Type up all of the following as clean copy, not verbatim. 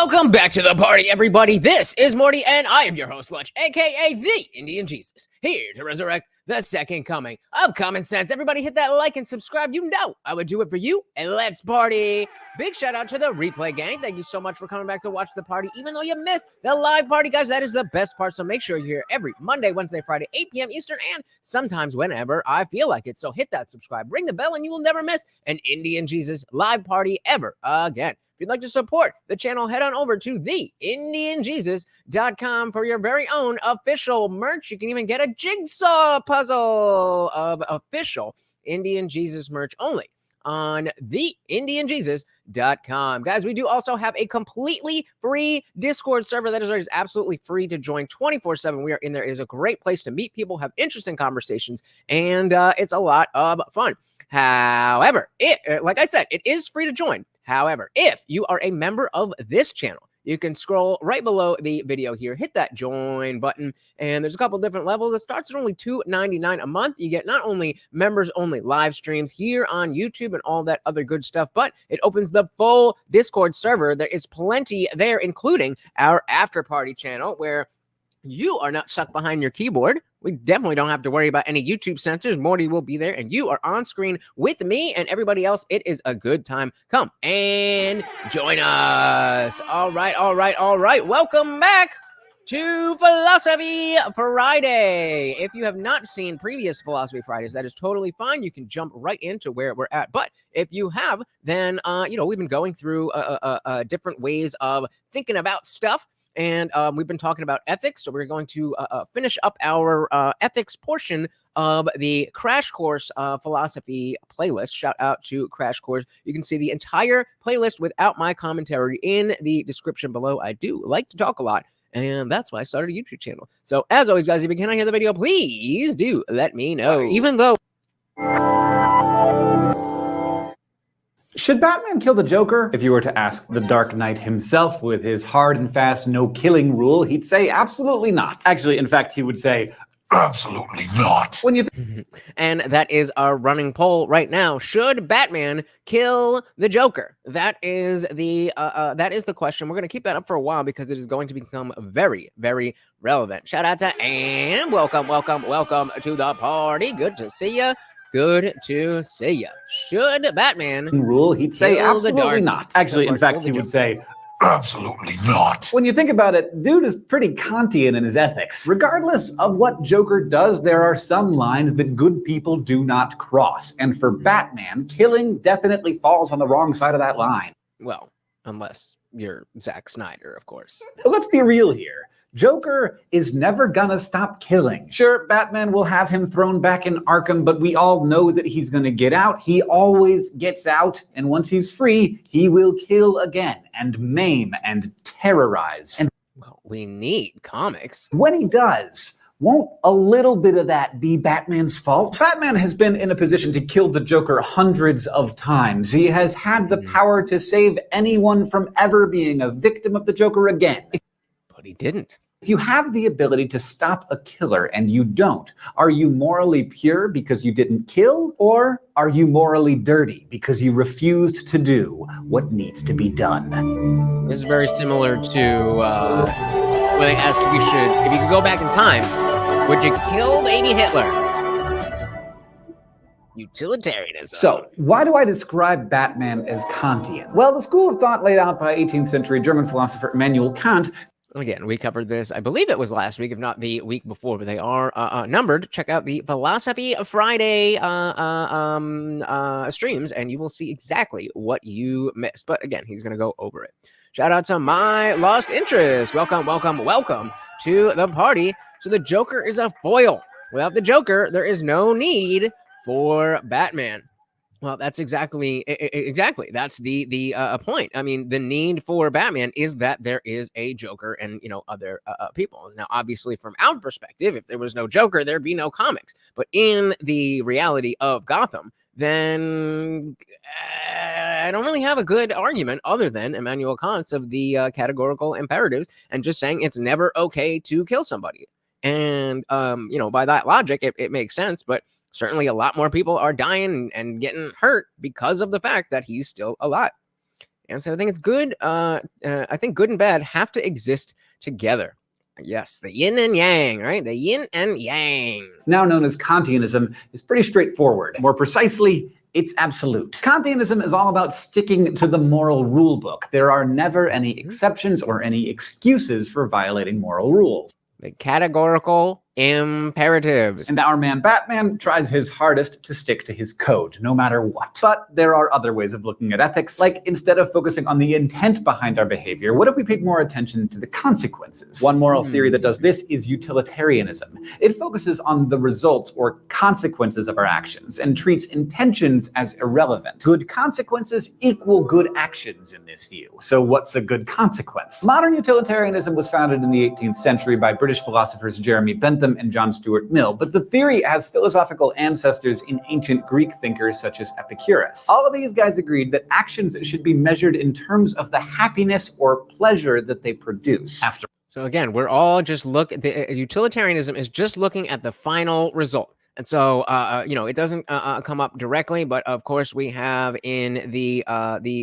Welcome back to the party, everybody. This is Morty, and I am your host, Lunch, aka the Indian Jesus, here to resurrect the second coming of common sense. Everybody hit that like and subscribe. You know I would do it for you, and let's party. Big shout out to the replay gang. Thank you so much for coming back to watch the party, even though you missed the live party, guys. That is the best part, so make sure you're here every Monday, Wednesday, Friday, 8 p.m. Eastern, and sometimes whenever I feel like it. So hit that subscribe, ring the bell, and you will never miss an Indian Jesus live party ever again. If you'd like to support the channel, head on over to TheIndianJesus.com for your very own official merch. You can even get a jigsaw puzzle of official Indian Jesus merch only on TheIndianJesus.com. Guys, we do also have a completely free Discord server that is absolutely free to join 24/7. We are in there. It is a great place to meet people, have interesting conversations, and it's a lot of fun. However, like I said, it is free to join. However, if you are a member of this channel, you can scroll right below the video here, hit that join button, and there's a couple different levels. It starts at only $2.99 a month. You get not only members-only live streams here on YouTube and all that other good stuff, but it opens the full Discord server. There is plenty there, including our after party channel, where you are not stuck behind your keyboard. We definitely don't have to worry about any YouTube censors. Morty will be there, and you are on screen with me and everybody else. It is a good time. Come and join us. All right. Welcome back to Philosophy Friday. If you have not seen previous Philosophy Fridays, that is totally fine. You can jump right into where we're at. But if you have, then, we've been going through different ways of thinking about stuff. And we've been talking about ethics, so we're going to finish up our ethics portion of the Crash Course Philosophy playlist. Shout out to Crash Course. You can see the entire playlist without my commentary in the description below. I do like to talk a lot, and that's why I started a YouTube channel. So as always, guys, if you cannot hear the video, please do let me know. Even though... Should Batman kill the Joker? If you were to ask the Dark Knight himself with his hard and fast no-killing rule, he'd say absolutely not. Actually, in fact, he would say absolutely not. When you and that is our running poll right now. Should Batman kill the Joker? That is the question. We're going to keep that up for a while because it is going to become very, very relevant. Shout out to and welcome to the party. Good to see you. Good to see you. Should Batman rule, he'd say absolutely not. Actually, in fact, he would say absolutely not. When you think about it, dude is pretty Kantian in his ethics. Regardless of what Joker does, there are some lines that good people do not cross. And for Batman, killing definitely falls on the wrong side of that line. Well, unless you're Zack Snyder, of course. Let's be real here. Joker is never gonna stop killing. Sure, Batman will have him thrown back in Arkham, but we all know that he's gonna get out. He always gets out, and once he's free, he will kill again, and maim, and terrorize. And well, we need comics. When he does, won't a little bit of that be Batman's fault? Batman has been in a position to kill the Joker hundreds of times. He has had the power to save anyone from ever being a victim of the Joker again. But he didn't. If you have the ability to stop a killer and you don't, are you morally pure because you didn't kill? Or are you morally dirty because you refused to do what needs to be done? This is very similar to when they asked if you could go back in time, would you kill baby Hitler? Utilitarianism. So, why do I describe Batman as Kantian? Well, the school of thought laid out by 18th century German philosopher Immanuel Kant. Again, we covered this, I believe it was last week, if not the week before, but they are numbered. Check out the Philosophy Friday streams, and you will see exactly what you missed. But again, he's going to go over it. Shout out to my lost interest. Welcome to the party. So the Joker is a foil. Without the Joker, there is no need for Batman. Well, that's exactly. That's the point. I mean, the need for Batman is that there is a Joker and, other people. Now, obviously, from our perspective, if there was no Joker, there'd be no comics. But in the reality of Gotham, then I don't really have a good argument other than Immanuel Kant's of the categorical imperatives and just saying it's never okay to kill somebody. And, by that logic, it makes sense. But certainly a lot more people are dying and getting hurt because of the fact that he's still alive. And so I think it's good. I think good and bad have to exist together. Yes, the yin and yang, right? The yin and yang. Now known as Kantianism, is pretty straightforward. More precisely, it's absolute. Kantianism is all about sticking to the moral rule book. There are never any exceptions or any excuses for violating moral rules. The categorical imperatives. And our man Batman tries his hardest to stick to his code, no matter what. But there are other ways of looking at ethics, like instead of focusing on the intent behind our behavior, what if we paid more attention to the consequences? One moral theory that does this is utilitarianism. It focuses on the results or consequences of our actions, and treats intentions as irrelevant. Good consequences equal good actions in this view. So what's a good consequence? Modern utilitarianism was founded in the 18th century by British philosophers Jeremy Bentham and John Stuart Mill, but the theory has philosophical ancestors in ancient Greek thinkers such as Epicurus. All of these guys agreed that actions should be measured in terms of the happiness or pleasure that they produce. So again, we're all just utilitarianism is just looking at the final result. And so, it doesn't come up directly, but of course we have in the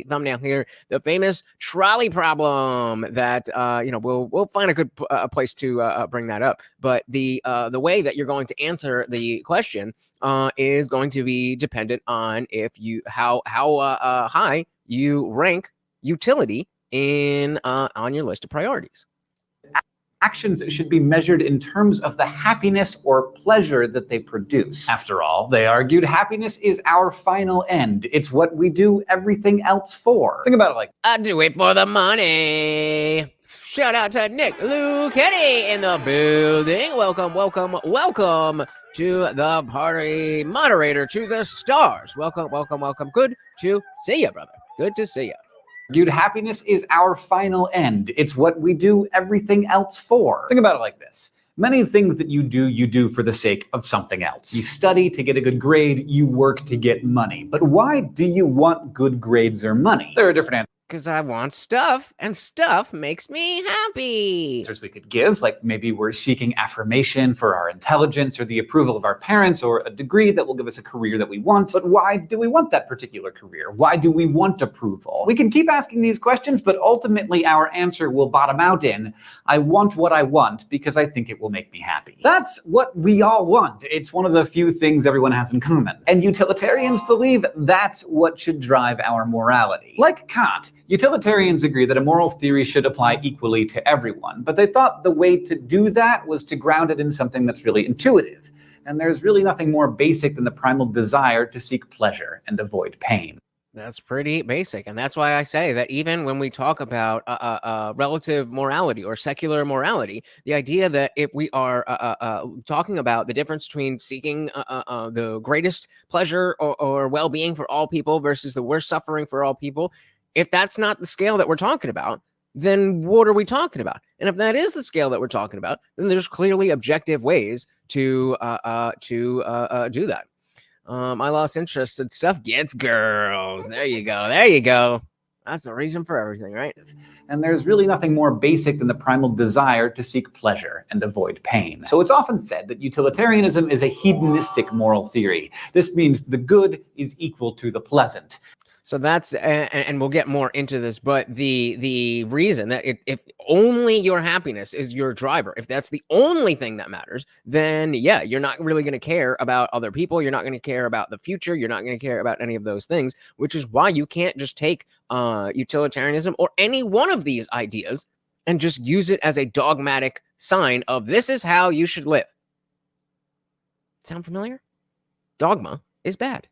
thumbnail here the famous trolley problem that we'll find a good place to bring that up. But the way that you're going to answer the question is going to be dependent on how high you rank utility on your list of priorities. Actions should be measured in terms of the happiness or pleasure that they produce. After all, they argued, happiness is our final end. It's what we do everything else for. Think about it like, I do it for the money. Shout out to Nick Luchetti in the building. Welcome to the party, moderator to the stars. Welcome. Good to see you, brother. Good to see you. Happiness is our final end. It's what we do everything else for. Think about it like this. Many things that you do for the sake of something else. You study to get a good grade, you work to get money. But why do you want good grades or money? There are different answers. Because I want stuff, and stuff makes me happy. We could give, like maybe we're seeking affirmation for our intelligence or the approval of our parents or a degree that will give us a career that we want. But why do we want that particular career? Why do we want approval? We can keep asking these questions, but ultimately our answer will bottom out in, I want what I want because I think it will make me happy. That's what we all want. It's one of the few things everyone has in common. And utilitarians believe that's what should drive our morality. Like Kant, utilitarians agree that a moral theory should apply equally to everyone, but they thought the way to do that was to ground it in something that's really intuitive. And there's really nothing more basic than the primal desire to seek pleasure and avoid pain. That's pretty basic. And that's why I say that even when we talk about relative morality or secular morality, the idea that if we are talking about the difference between seeking the greatest pleasure or well-being for all people versus the worst suffering for all people, if that's not the scale that we're talking about, then what are we talking about? And if that is the scale that we're talking about, then there's clearly objective ways to do that. I lost interest in stuff gets girls. There you go. That's the reason for everything, right? And there's really nothing more basic than the primal desire to seek pleasure and avoid pain. So it's often said that utilitarianism is a hedonistic moral theory. This means the good is equal to the pleasant. So that's, and we'll get more into this, but the reason that if only your happiness is your driver, if that's the only thing that matters, then yeah, you're not really going to care about other people. You're not going to care about the future. You're not going to care about any of those things, which is why you can't just take utilitarianism or any one of these ideas and just use it as a dogmatic sign of this is how you should live. Sound familiar? Dogma is bad.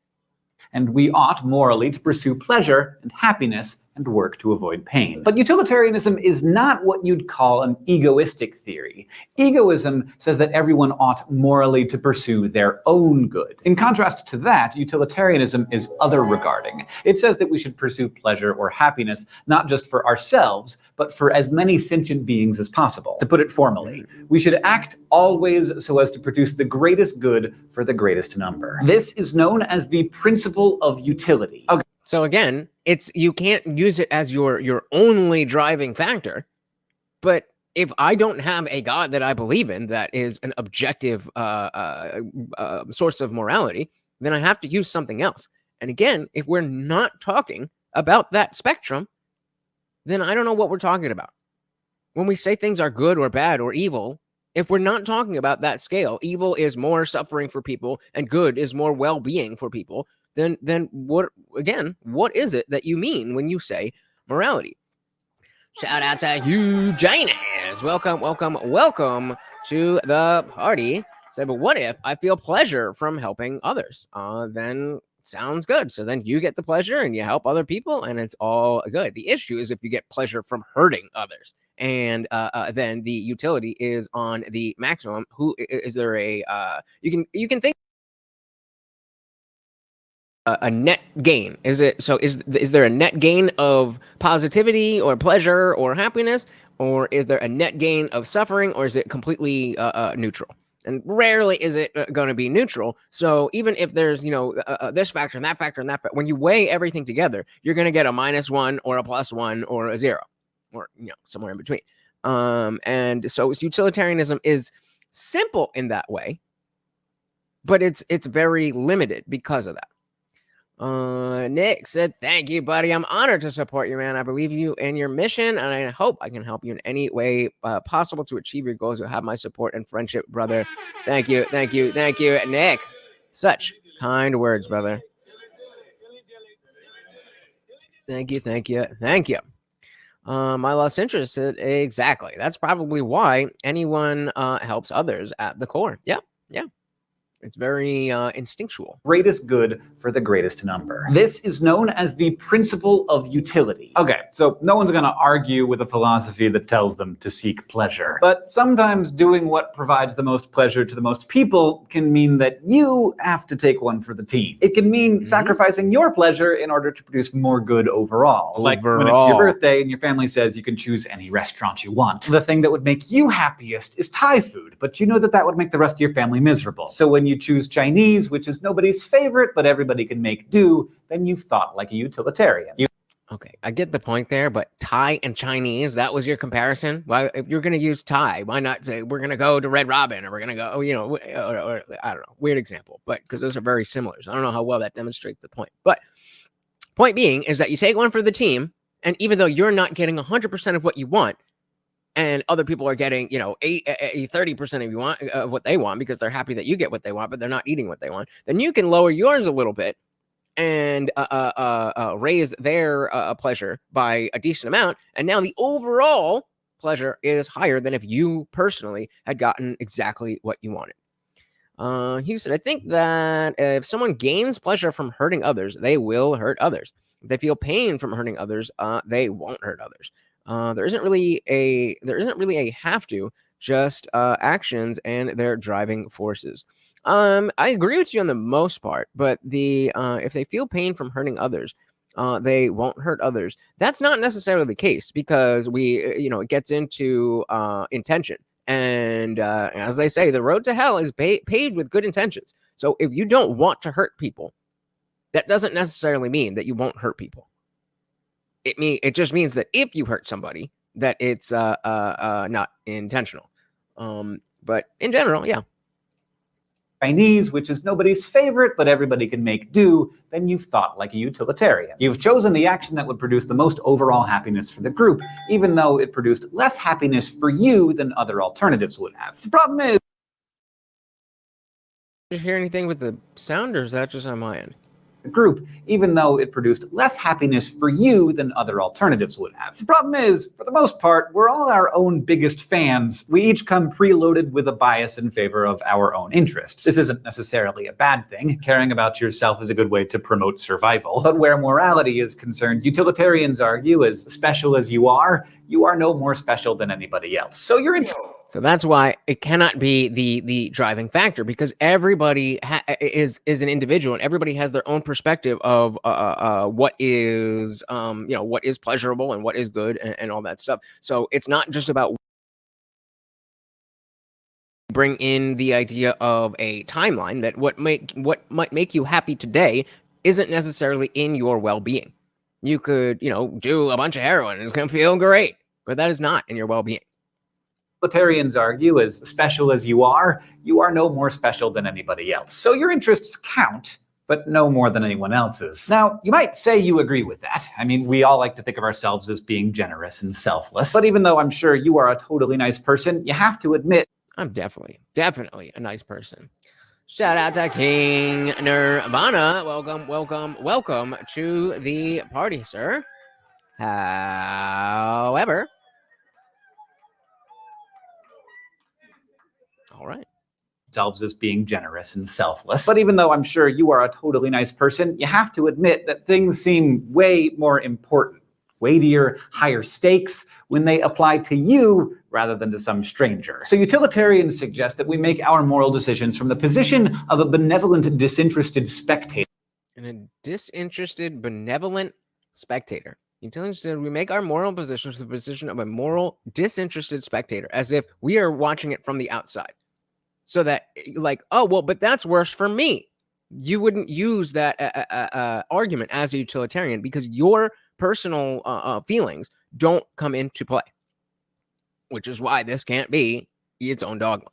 And we ought morally to pursue pleasure and happiness and work to avoid pain. But utilitarianism is not what you'd call an egoistic theory. Egoism says that everyone ought morally to pursue their own good. In contrast to that, utilitarianism is other-regarding. It says that we should pursue pleasure or happiness not just for ourselves, but for as many sentient beings as possible. To put it formally, we should act always so as to produce the greatest good for the greatest number. This is known as the principle of utility. Okay. So again, you can't use it as your only driving factor, but if I don't have a God that I believe in that is an objective source of morality, then I have to use something else. And again, if we're not talking about that spectrum, then I don't know what we're talking about. When we say things are good or bad or evil, if we're not talking about that scale, evil is more suffering for people and good is more well-being for people, then what is it that you mean when you say morality? Shout out to Eudaimonia. Welcome to the party. Say, but what if I feel pleasure from helping others? Then sounds good. So then you get the pleasure and you help other people and it's all good. The issue is if you get pleasure from hurting others. And then the utility is on the maximum. Who is there a you can think a net gain? Is there a net gain of positivity or pleasure or happiness, or is there a net gain of suffering, or is it completely neutral? And rarely is it going to be neutral. So even if there's this factor and that factor and that factor, when you weigh everything together, you're going to get a -1 or a +1 or a 0. Or somewhere in between. And so utilitarianism is simple in that way, but it's very limited because of that. Nick said, thank you, buddy. I'm honored to support you, man. I believe you in your mission, and I hope I can help you in any way possible to achieve your goals. You'll have my support and friendship, brother. Thank you, Nick. Such kind words, brother. Thank you. My lost interest said, exactly. That's probably why anyone helps others at the core. Yeah. It's very instinctual. Greatest good for the greatest number. This is known as the principle of utility. Okay, so no one's gonna argue with a philosophy that tells them to seek pleasure. But sometimes doing what provides the most pleasure to the most people can mean that you have to take one for the team. It can mean sacrificing your pleasure in order to produce more good overall. Like when it's your birthday and your family says you can choose any restaurant you want. The thing that would make you happiest is Thai food, but you know that would make the rest of your family miserable. So when you choose Chinese, which is nobody's favorite, but everybody can make do, then you've thought like a utilitarian. Okay, I get the point there, but Thai and Chinese, that was your comparison? Why, if you're going to use Thai, why not say we're going to go to Red Robin, or we're going to go, or I don't know, weird example, but because those are very similar. So I don't know how well that demonstrates the point. But point being is that you take one for the team, and even though you're not getting 100% of what you want, and other people are getting, 30% of what they want because they're happy that you get what they want, but they're not eating what they want, then you can lower yours a little bit and raise their pleasure by a decent amount. And now the overall pleasure is higher than if you personally had gotten exactly what you wanted. He said, I think that if someone gains pleasure from hurting others, they will hurt others. If they feel pain from hurting others, they won't hurt others. There isn't really a have to, just actions and their driving forces. I agree with you on the most part, but if they feel pain from hurting others, they won't hurt others. That's not necessarily the case because it gets into intention. And as they say, the road to hell is paved with good intentions. So if you don't want to hurt people, that doesn't necessarily mean that you won't hurt people. It just means that if you hurt somebody, that it's not intentional. But in general, yeah. Chinese, which is nobody's favorite, but everybody can make do, then you've thought like a utilitarian. You've chosen the action that would produce the most overall happiness for the group, even though it produced less happiness for you than other alternatives would have. The problem is... Did you hear anything with the sound, or is that just on my end? Group, even though it produced less happiness for you than other alternatives would have. The problem is, for the most part, we're all our own biggest fans. We each come preloaded with a bias in favor of our own interests. This isn't necessarily a bad thing. Caring about yourself is a good way to promote survival. But where morality is concerned, utilitarians argue, as special as you are no more special than anybody else. So you're So that's why it cannot be the driving factor, because everybody is an individual, and everybody has their own perspective of what is what is pleasurable and what is good and all that stuff. So it's not just about bring in the idea of a timeline that what might make you happy today isn't necessarily in your well-being. You could do a bunch of heroin and it's gonna feel great, but that is not in your well-being. Utilitarians argue, as special as you are no more special than anybody else. So your interests count, but no more than anyone else's. Now, you might say you agree with that. I mean, we all like to think of ourselves as being generous and selfless. But even though I'm sure you are a totally nice person, you have to admit, I'm definitely a nice person. Shout out to King Nirvana. Welcome to the party, sir. However, all right. Selves as being generous and selfless. But even though I'm sure you are a totally nice person, you have to admit that things seem way more important, weightier, higher stakes when they apply to you rather than to some stranger. So utilitarians suggest that we make our moral decisions from the position of a benevolent, disinterested spectator. And a disinterested, benevolent spectator. Utilitarians said we make our moral positions from the position of a moral, disinterested spectator, as if we are watching it from the outside. So that, like, oh, well, but that's worse for me. You wouldn't use that argument as a utilitarian because your personal feelings don't come into play, which is why this can't be its own dogma.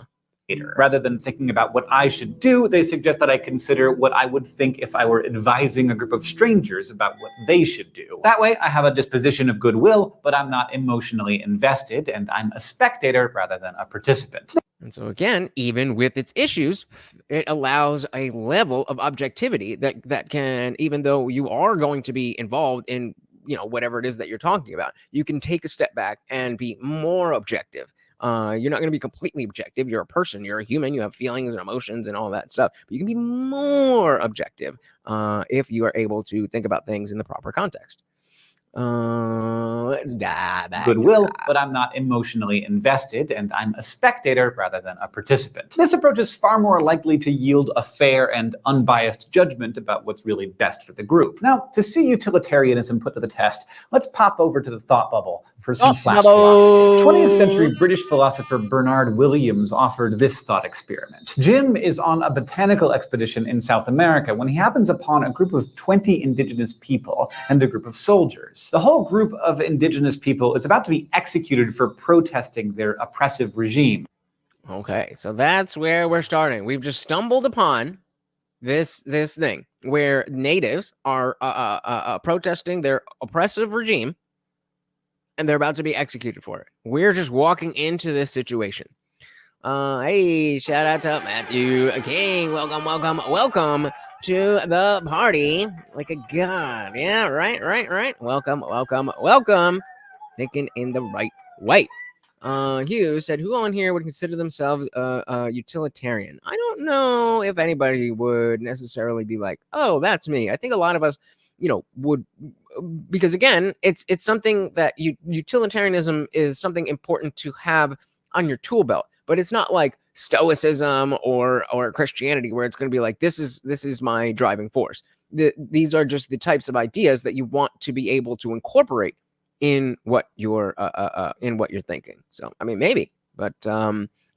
Rather than thinking about what I should do, they suggest that I consider what I would think if I were advising a group of strangers about what they should do. That way, I have a disposition of goodwill, but I'm not emotionally invested, and I'm a spectator rather than a participant. And so again, even with its issues, it allows a level of objectivity that can, even though you are going to be involved in, whatever it is that you're talking about, you can take a step back and be more objective. You're not going to be completely objective. You're a person. You're a human. You have feelings and emotions and all that stuff. But you can be more objective if you are able to think about things in the proper context. Let's dive back. Goodwill, but I'm not emotionally invested, and I'm a spectator rather than a participant. This approach is far more likely to yield a fair and unbiased judgment about what's really best for the group. Now, to see utilitarianism put to the test, let's pop over to the thought bubble for some flash philosophy. 20th century British philosopher Bernard Williams offered this thought experiment. Jim is on a botanical expedition in South America when he happens upon a group of 20 indigenous people and a group of soldiers. The whole group of indigenous people is about to be executed for protesting their oppressive regime. Okay, so that's where we're starting. We've just stumbled upon this thing where natives are protesting their oppressive regime, and they're about to be executed for it. We're just walking into this situation. Hey, shout out to Matthew King. Welcome to the party like a god. Yeah, right. Welcome. Thinking in the right way. Hugh said, who on here would consider themselves utilitarian? I don't know if anybody would necessarily be like, oh, that's me. I think a lot of us, would, because again, it's something that utilitarianism is something important to have on your tool belt. But it's not like Stoicism or Christianity where it's going to be like, this is my driving force. These are just the types of ideas that you want to be able to incorporate in what you're thinking. So I mean, maybe, but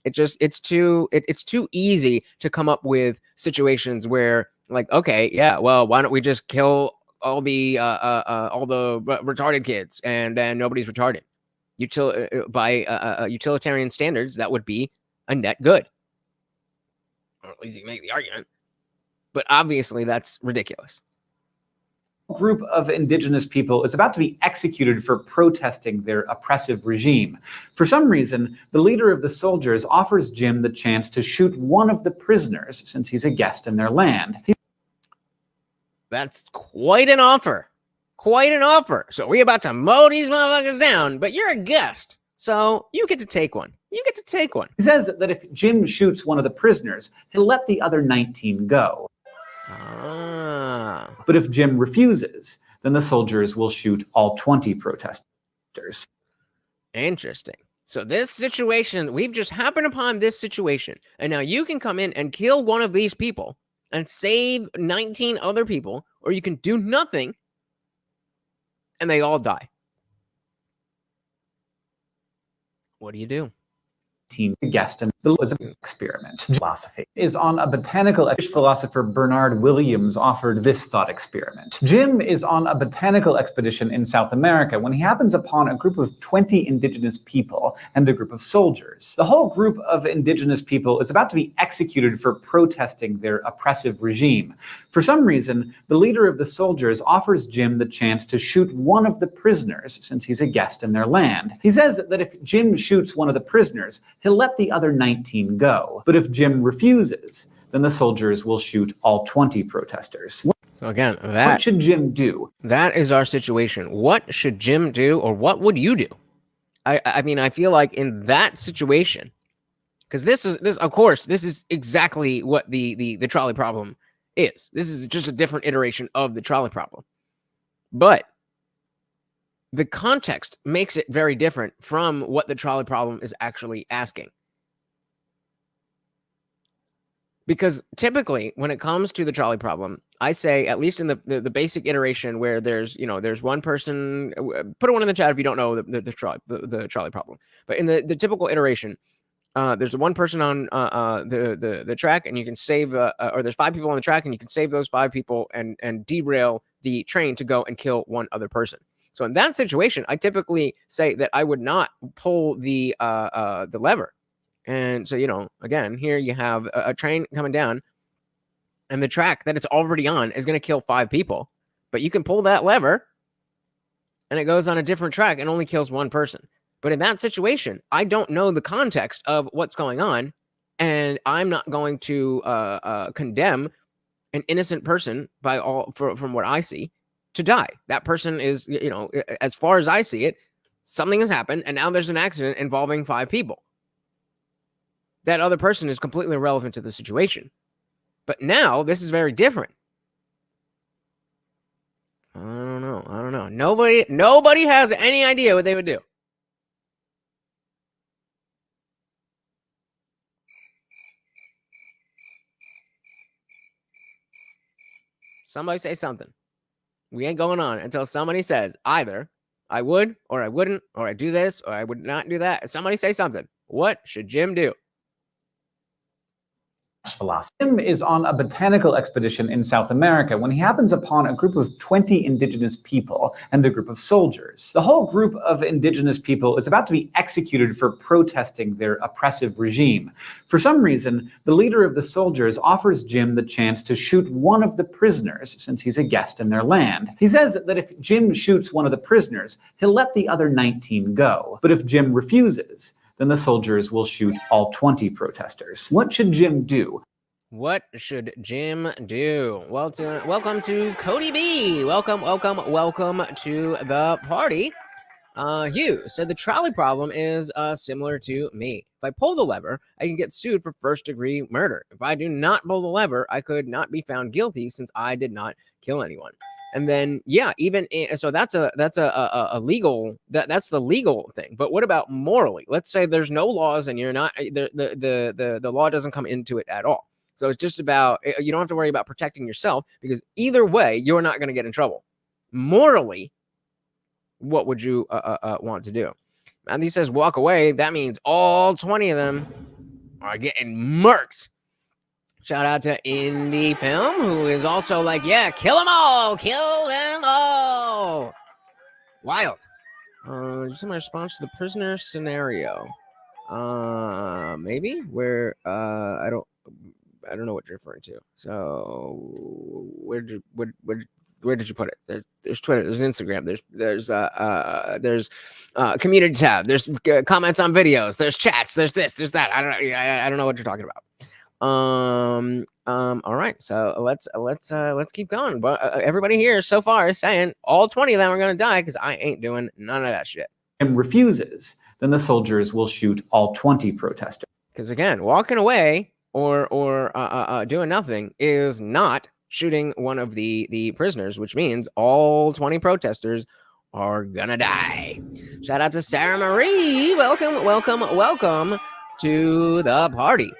it's too easy to come up with situations where, like, okay, yeah, well, why don't we just kill all the retarded kids and then nobody's retarded? By utilitarian standards, that would be a net good. Or at least you can make the argument. But obviously, that's ridiculous. A group of indigenous people is about to be executed for protesting their oppressive regime. For some reason, the leader of the soldiers offers Jim the chance to shoot one of the prisoners since he's a guest in their land. That's quite an offer. So we're about to mow these motherfuckers down, but you're a guest, so you get to take one. He says that if Jim shoots one of the prisoners, he'll let the other 19 go. But if Jim refuses, then the soldiers will shoot all 20 protesters. Interesting. So this situation, we've just happened upon this situation, and now you can come in and kill one of these people and save 19 other people, or you can do nothing and they all die. What do you do? Team guest and The law is an experiment. Philosophy is on a botanical philosopher Bernard Williams offered this thought experiment. Jim is on a botanical expedition in South America when he happens upon a group of 20 indigenous people and a group of soldiers. The whole group of indigenous people is about to be executed for protesting their oppressive regime. For some reason, the leader of the soldiers offers Jim the chance to shoot one of the prisoners since he's a guest in their land. He says that if Jim shoots one of the prisoners, he'll let the other 19 go. But if Jim refuses, then the soldiers will shoot all 20 protesters. So again, what should Jim do? That is our situation. What should Jim do, or what would you do? I mean, I feel like in that situation, because this is exactly what the trolley problem is. This is just a different iteration of the trolley problem. But the context makes it very different from what the trolley problem is actually asking. Because typically, when it comes to the trolley problem, I say, at least in the basic iteration where there's one person, put a one in the chat if you don't know the trolley problem. But in the typical iteration, there's one person on the track, and you can save, or there's 5 people on the track, and you can save those 5 people and derail the train to go and kill one other person. So in that situation, I typically say that I would not pull the lever. And so, again, here you have a train coming down, and the track that it's already on is going to kill 5 people. But you can pull that lever, and it goes on a different track and only kills 1 person. But in that situation, I don't know the context of what's going on, and I'm not going to condemn an innocent person from what I see to die. That person is, as far as I see it, something has happened, and now there's an accident involving 5 people. That other person is completely irrelevant to the situation. But now this is very different. I don't know. Nobody has any idea what they would do. Somebody say something. We ain't going on until somebody says either I would, or I wouldn't, or I do this, or I would not do that. Somebody say something. What should Jim do? Philosophy. Jim is on a botanical expedition in South America when he happens upon a group of 20 indigenous people and a group of soldiers. The whole group of indigenous people is about to be executed for protesting their oppressive regime. For some reason, the leader of the soldiers offers Jim the chance to shoot one of the prisoners since he's a guest in their land. He says that if Jim shoots one of the prisoners, he'll let the other 19 go. But if Jim refuses, then the soldiers will shoot all 20 protesters. What should Jim do? What should Jim do? Well, welcome to Cody B. Welcome to the party. Hugh said the trolley problem is similar to me. If I pull the lever, I can get sued for first-degree murder. If I do not pull the lever, I could not be found guilty since I did not kill anyone. And then, yeah, so that's a legal, that's the legal thing. But what about morally? Let's say there's no laws and you're not, the law doesn't come into it at all. So it's just about, you don't have to worry about protecting yourself because either way, you're not going to get in trouble. Morally, what would you want to do? Matthew says walk away. That means all 20 of them are getting murked. Shout out to Indie Film, who is also like, yeah, kill them all. Wild. Just my response to the prisoner scenario. Maybe where I don't know what you're referring to. So where did you put it? There's Twitter, there's Instagram, there's community tab, there's comments on videos, there's chats, there's this, there's that. I don't know what you're talking about. All right, so let's keep going. But everybody here so far is saying all 20 of them are gonna die because I ain't doing none of that shit. And refuses, then the soldiers will shoot all 20 protesters. Because again, walking away or doing nothing is not shooting one of the prisoners, which means all 20 protesters are gonna die. Shout out to Sarah Marie. Welcome to the party.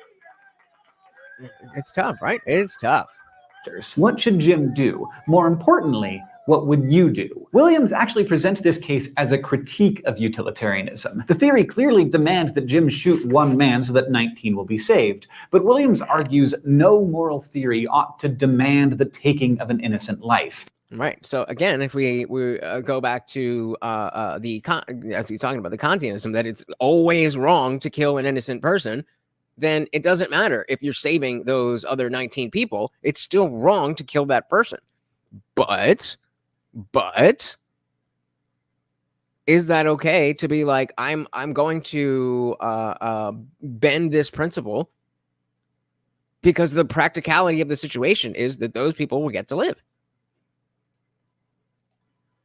It's tough, right? It's tough. What should Jim do? More importantly, What would you do? Williams actually presents this case as a critique of utilitarianism. The theory clearly demands that Jim shoot one man so that 19 will be saved, but Williams argues no moral theory ought to demand the taking of an innocent life. Right. So again, if we go back to as he's talking about the Kantianism, that it's always wrong to kill an innocent person, then it doesn't matter if you're saving those other 19 people. It's still wrong to kill that person. But is that okay to be like, I'm going to bend this principle because the practicality of the situation is that those people will get to live?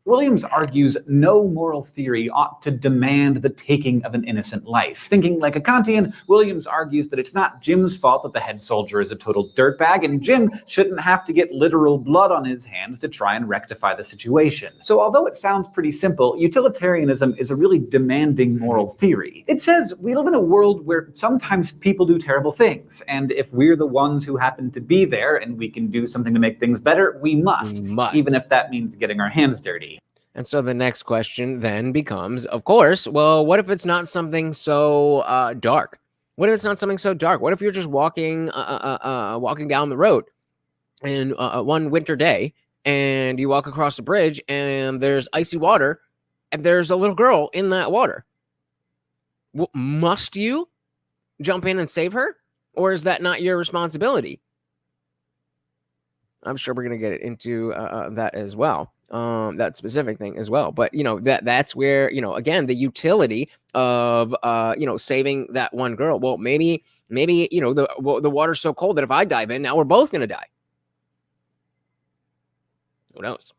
Williams argues no moral theory ought to demand the taking of an innocent life. Thinking like a Kantian, Williams argues that it's not Jim's fault that the head soldier is a total dirtbag, and Jim shouldn't have to get literal blood on his hands to try and rectify the situation. So although it sounds pretty simple, utilitarianism is a really demanding moral theory. It says we live in a world where sometimes people do terrible things, and if we're the ones who happen to be there and we can do something to make things better, we must. Even if that means getting our hands dirty. And so the next question then becomes, of course, well, what if it's not something so dark? What if it's not something so dark? What if you're just walking down the road in one winter day, and you walk across the bridge, and there's icy water, and there's a little girl in that water? Well, must you jump in and save her? Or is that not your responsibility? I'm sure we're going to get into that as well. That specific thing as well. But, that's where, again, the utility of, saving that one girl. Well, maybe, the water's so cold that if I dive in, now we're both going to die. Who knows?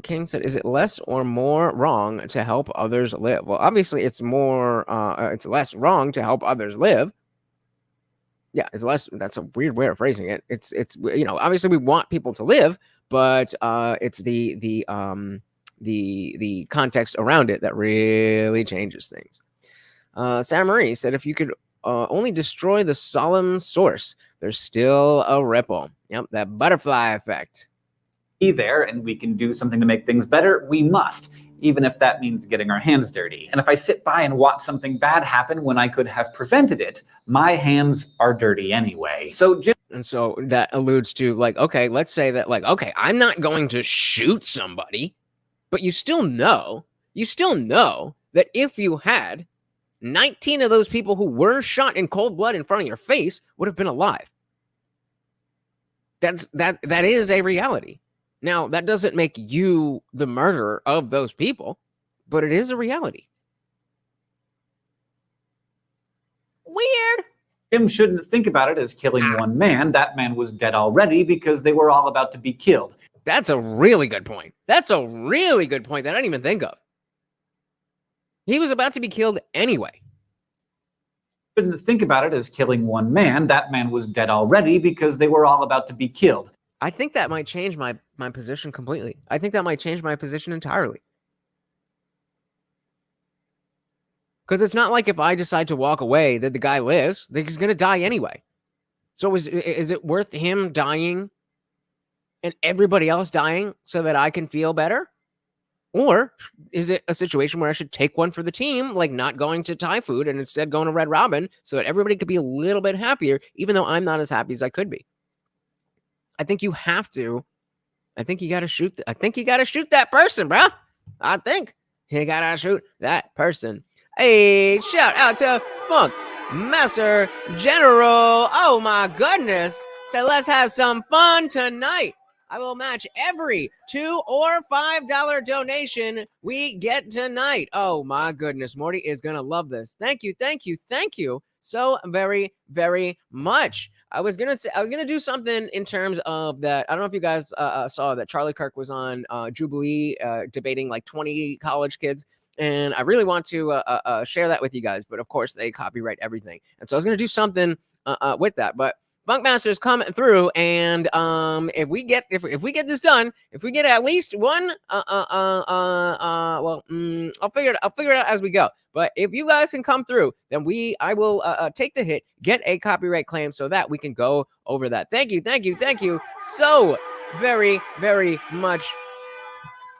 King said, is it less or more wrong to help others live? Well, obviously it's less wrong to help others live. Yeah, it's less. That's a weird way of phrasing it. It's obviously we want people to live, but it's the context around it that really changes things. Sam Marie said, if you could only destroy the solemn source, there's still a ripple. Yep, that butterfly effect. Be there, and we can do something to make things better. We must, even if that means getting our hands dirty. And if I sit by and watch something bad happen when I could have prevented it, my hands are dirty anyway. And so that alludes to, like, okay, let's say that, like, okay, I'm not going to shoot somebody, but you still know that if you had 19 of those people who were shot in cold blood in front of your face would have been alive. That is a reality. Now, that doesn't make you the murderer of those people, but it is a reality. Weird. Jim shouldn't think about it as killing one man. That man was dead already because they were all about to be killed. That's a really good point. That I didn't even think of. He was about to be killed anyway. Shouldn't think about it as killing one man. That man was dead already because they were all about to be killed. I think that might change my position completely. I think that might change my position entirely. Because it's not like if I decide to walk away that the guy lives, that he's going to die anyway. So is it worth him dying and everybody else dying so that I can feel better? Or is it a situation where I should take one for the team, like not going to Thai food and instead going to Red Robin so that everybody could be a little bit happier, even though I'm not as happy as I could be? I think you got to shoot that person, bro. I think you got to shoot that person. Hey, shout out to Funk Master General. Oh my goodness. So let's have some fun tonight. I will match every $2 or $5 donation we get tonight. Oh my goodness. Morty is going to love this. Thank you so very, very much. I was gonna do something in terms of that. I don't know if you guys saw that Charlie Kirk was on Jubilee debating like 20 college kids, and I really want to share that with you guys. But of course, they copyright everything, and so I was gonna do something with that. But Funkmaster's coming through, and if we get this done, if we get at least one, I'll figure it out as we go. But if you guys can come through, then I will take the hit, get a copyright claim so that we can go over that. Thank you so very, very much.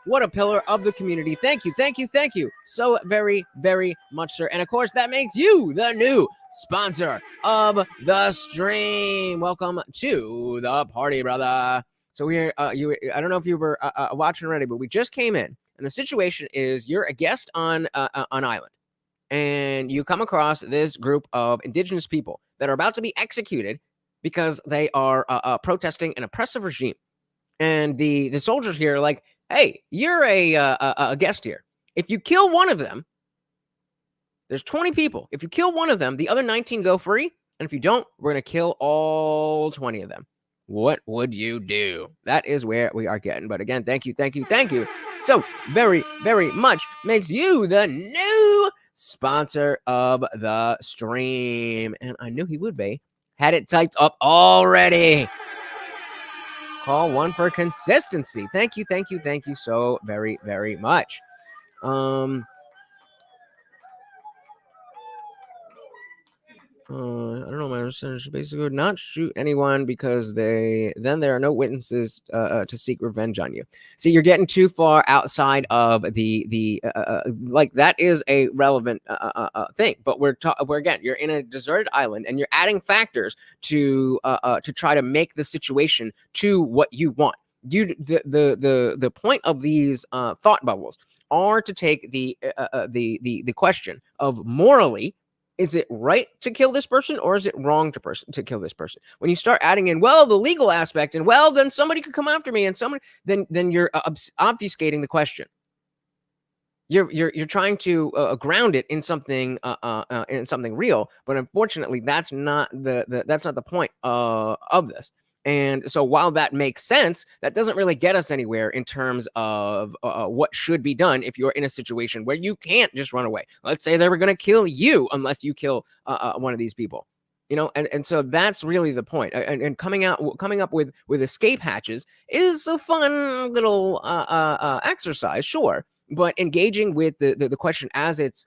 What a pillar of the community. Thank you, thank you, thank you so very, very much, sir. And of course, that makes you the new sponsor of the stream. Welcome to the party, brother. So we're, I don't know if you were watching already, but we just came in. And the situation is you're a guest on an island. And you come across this group of indigenous people that are about to be executed because they are protesting an oppressive regime. And the soldiers here are like, hey, you're a guest here. If you kill one of them, there's 20 people. If you kill one of them, the other 19 go free. And if you don't, we're going to kill all 20 of them. What would you do? That is where we are getting. But again, thank you, thank you, thank you so very, very much. Makes you the new sponsor of the stream. And I knew he would be. Had it typed up already. Call one for consistency. Thank you, thank you, thank you so very, very much. I don't know. My understanding is basically not shoot anyone because there are no witnesses to seek revenge on you. See, you're getting too far outside of the like that is a relevant thing. But we're again, you're in a deserted island and you're adding factors to try to make the situation to what you want. The point of these thought bubbles are to take the question of morally. Is it right to kill this person or is it wrong to kill this person? When you start adding in, well, the legal aspect and well, then somebody could come after me and then you're obfuscating the question. You're trying to ground it in something real, but unfortunately, that's not the point of this. And so while that makes sense, that doesn't really get us anywhere in terms of what should be done if you're in a situation where you can't just run away. Let's say they were going to kill you unless you kill one of these people. And so that's really the point. And coming up with escape hatches is a fun little exercise, sure. But engaging with the question as it's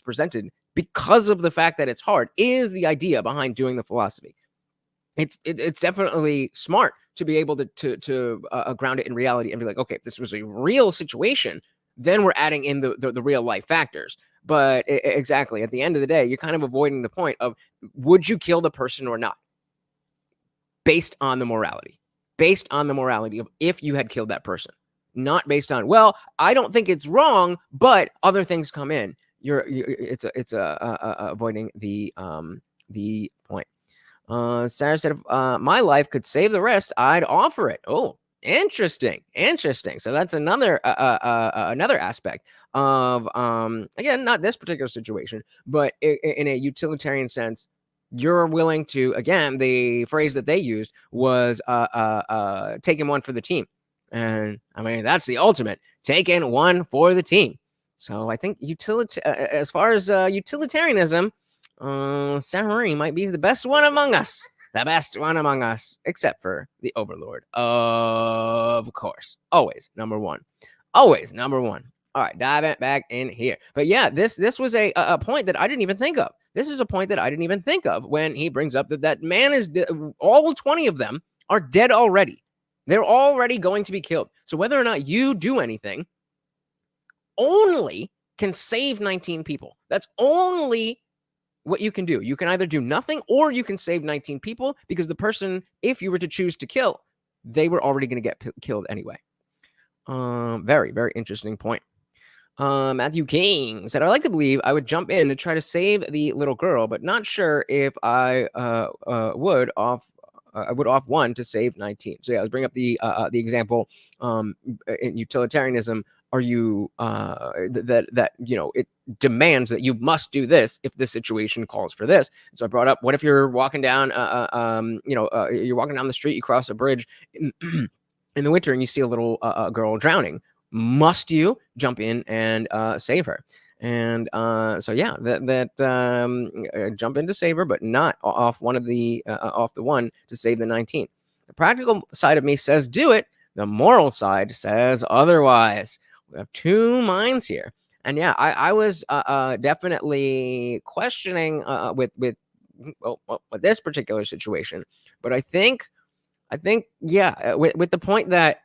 presented, because of the fact that it's hard, is the idea behind doing the philosophy. It's definitely smart to be able to ground it in reality and be like, okay, if this was a real situation, then we're adding in the real life factors. But exactly, at the end of the day, you're kind of avoiding the point of would you kill the person or not, based on the morality of if you had killed that person, not based on, well, I don't think it's wrong, but other things come in. It's avoiding the point. Sarah said, if my life could save the rest, I'd offer it. Oh, interesting. So that's another aspect of, again, not this particular situation, but in a utilitarian sense, you're willing to, again, the phrase that they used was taking one for the team. And I mean, that's the ultimate, taking one for the team. So I think as far as utilitarianism, Samurai might be the best one among us. Except for the Overlord, of course. Always number one. All right, dive it back in here. But yeah, this was a point that I didn't even think of. This is a point that I didn't even think of when he brings up that man is all 20 of them are dead already. They're already going to be killed. So whether or not you do anything only can save 19 people. That's only what you can do. You can either do nothing or you can save 19 people because the person, if you were to choose to kill, they were already going to get killed anyway. Very, very interesting point. Matthew King said, I like to believe I would jump in to try to save the little girl, but not sure if I would off one to save 19. So yeah, let's bring up the example in utilitarianism. Are you that it demands that you must do this if the situation calls for this? So I brought up, what if you're walking down you're walking down the street, you cross a bridge in the winter and you see a little girl drowning? Must you jump in and save her? And so yeah, jump in to save her, but not off one of the off the one to save the 19. The practical side of me says do it. The moral side says otherwise. We have two minds here. And yeah, I was definitely questioning with this particular situation. But I think I think, yeah, with the point that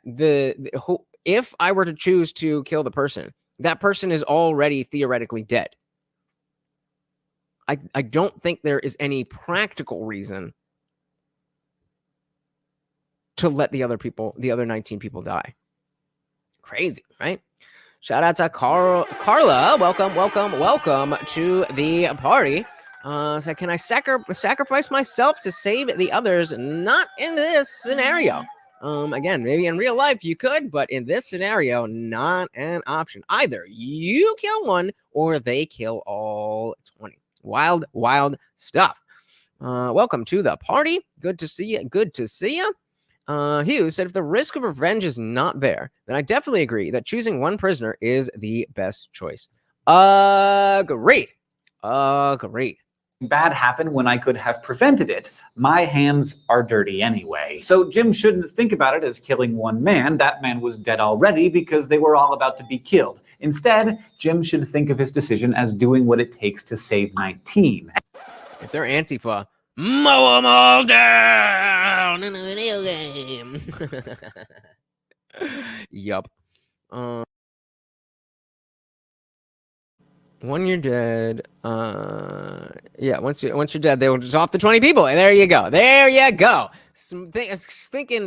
if I were to choose to kill the person, that person is already theoretically dead. I don't think there is any practical reason to let the other 19 people die. Crazy, right? Shout out to Carla. Welcome to the party. So can I sacrifice myself to save the others? Not in this scenario. Again, maybe in real life you could, but in this scenario, not an option. Either you kill one or they kill all 20. Wild stuff. Welcome to the party. Good to see you. Hugh said, if the risk of revenge is not there, then I definitely agree that choosing one prisoner is the best choice. Agreed. Bad happened when I could have prevented it. My hands are dirty anyway. So Jim shouldn't think about it as killing one man. That man was dead already because they were all about to be killed. Instead, Jim should think of his decision as doing what it takes to save 19. If they're Antifa, mow them all down in a video game. Yup. When you're dead, yeah, once you're dead, they will just off the 20 people, and there you go.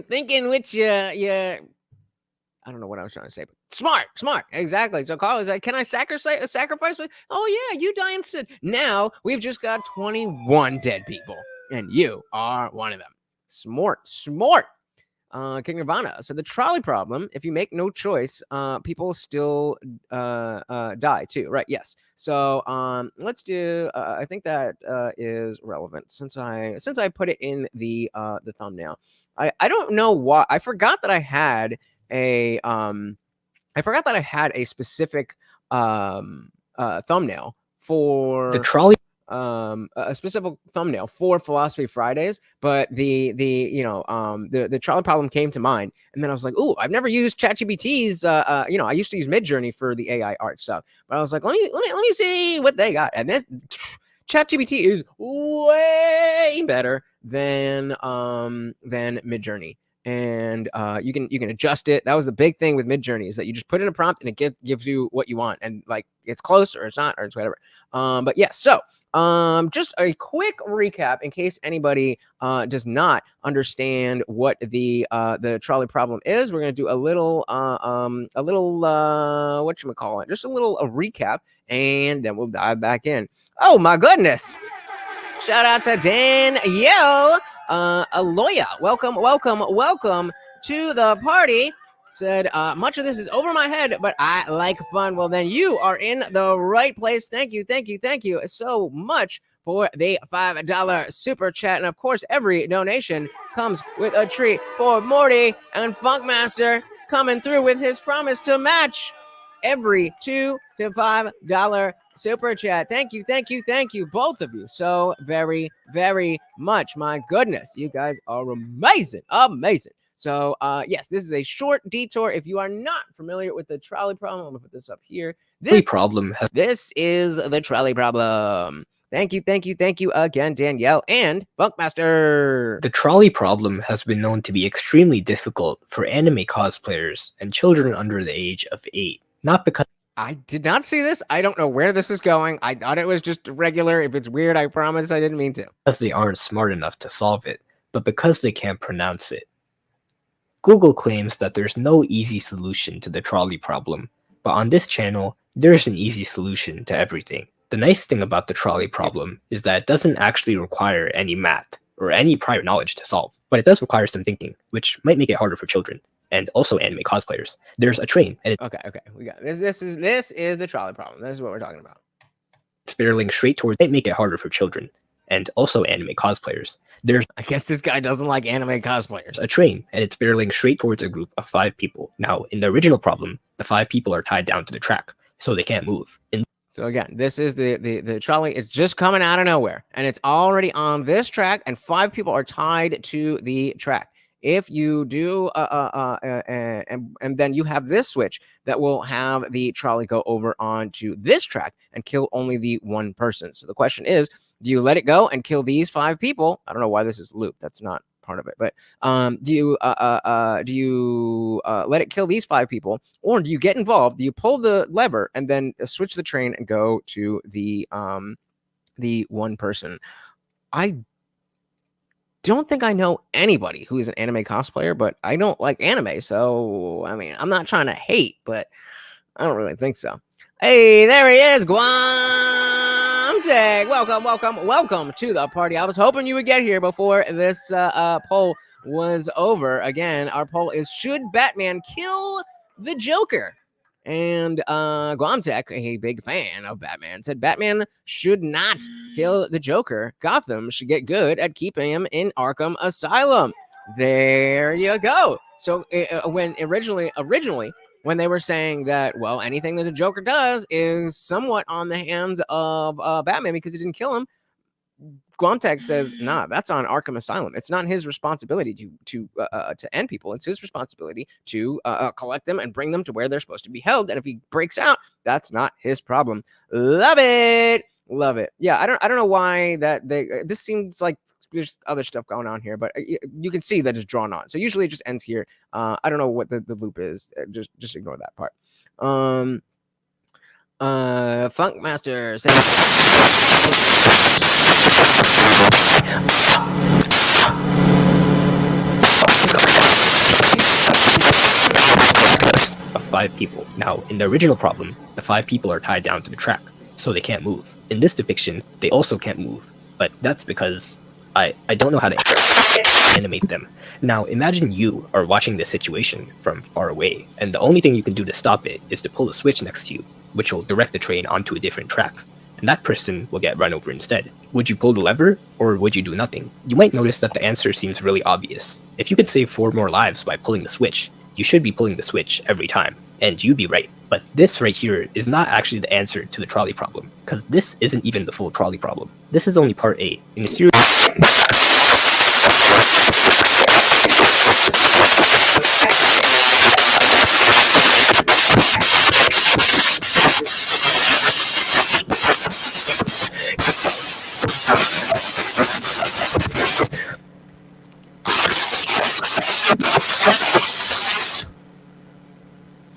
Thinking which I don't know what I was trying to say, but smart, exactly. So Carl was like, can I sacrifice? Oh yeah, you die instead. Now we've just got 21 dead people, and you are one of them. Smart. King Nirvana. So the trolley problem, if you make no choice, people still die too, right? Yes. So let's do. I think that is relevant since I put it in the thumbnail. I don't know why. I forgot that I had a specific thumbnail for the trolley. A specific thumbnail for Philosophy Fridays, but the trolley problem came to mind, and then I was like, "Ooh, I've never used ChatGPT's." I used to use Midjourney for the AI art stuff, but I was like, "Let me see what they got." And this ChatGPT is way better than Midjourney. And you can adjust it. That was the big thing with Midjourney, is that you just put in a prompt and it gives you what you want, and like it's close or it's not or it's whatever. But yes, so just a quick recap in case anybody does not understand what the trolley problem is. We're gonna do a little whatchamacallit, just a recap, and then we'll dive back in. Oh my goodness! Shout out to Danielle. Aloya, welcome to the party. Said, much of this is over my head, but I like fun. Well, then you are in the right place. Thank you so much for the $5 super chat. And of course, every donation comes with a treat for Morty and Funkmaster coming through with his promise to match every $2 to $5 super chat. Thank you, both of you, so very, very much. My goodness, you guys are amazing. So, yes, this is a short detour. If you are not familiar with the trolley problem, I'm gonna put this up here. This is the trolley problem. Thank you again, Danielle and Funkmaster. The trolley problem has been known to be extremely difficult for anime cosplayers and children under the age of 8. Not because I did not see this. I don't know where this is going. I thought it was just regular. If it's weird, I promise I didn't mean to. Because they aren't smart enough to solve it, but because they can't pronounce it. Google claims that there's no easy solution to the trolley problem, but on this channel, there's an easy solution to everything. The nice thing about the trolley problem is that it doesn't actually require any math or any prior knowledge to solve, but it does require some thinking, which might make it harder for children. And also anime cosplayers. There's a train. And okay, we got this. This is the trolley problem. This is what we're talking about. It's barreling straight towards. It make it harder for children, and also anime cosplayers. I guess this guy doesn't like anime cosplayers. A train, and it's barreling straight towards a group of 5 people. Now, in the original problem, the 5 people are tied down to the track, so they can't move. So again, this is the trolley. It's just coming out of nowhere, and it's already on this track, and 5 people are tied to the track. If you do, and then you have this switch that will have the trolley go over onto this track and kill only the one person. So the question is, do you let it go and kill these 5 people? I don't know why this is loop. That's not part of it. But do you let it kill these 5 people, or do you get involved? Do you pull the lever and then switch the train and go to the one person? I don't think I know anybody who is an anime cosplayer, but I don't like anime, so I mean, I'm not trying to hate, but I don't really think so. Hey, there he is, Guamtech. Welcome to the party. I was hoping you would get here before this poll was over. Again, our poll is: should Batman kill the Joker? And Guamtech, a big fan of Batman, said Batman should not kill the Joker. Gotham should get good at keeping him in Arkham Asylum. There you go. So when originally when they were saying that, well, anything that the Joker does is somewhat on the hands of Batman because he didn't kill him, Guamtech says, nah, that's on Arkham Asylum. It's not his responsibility to end people. It's his responsibility to collect them and bring them to where they're supposed to be held. And if he breaks out, that's not his problem. Love it. Yeah, I don't know why that this seems like there's other stuff going on here, but you can see that it's drawn on. So usually it just ends here. I don't know what the loop is. Just ignore that part. Funk Master saying of 5 people. Now, in the original problem, the 5 people are tied down to the track, so they can't move. In this depiction, they also can't move, but that's because I don't know how to animate them. Now, imagine you are watching this situation from far away, and the only thing you can do to stop it is to pull a switch next to you, which will direct the train onto a different track, and that person will get run over instead. Would you pull the lever, or would you do nothing? You might notice that the answer seems really obvious. If you could save 4 more lives by pulling the switch, you should be pulling the switch every time, and you'd be right. But this right here is not actually the answer to the trolley problem, because this isn't even the full trolley problem. This is only part A in a series.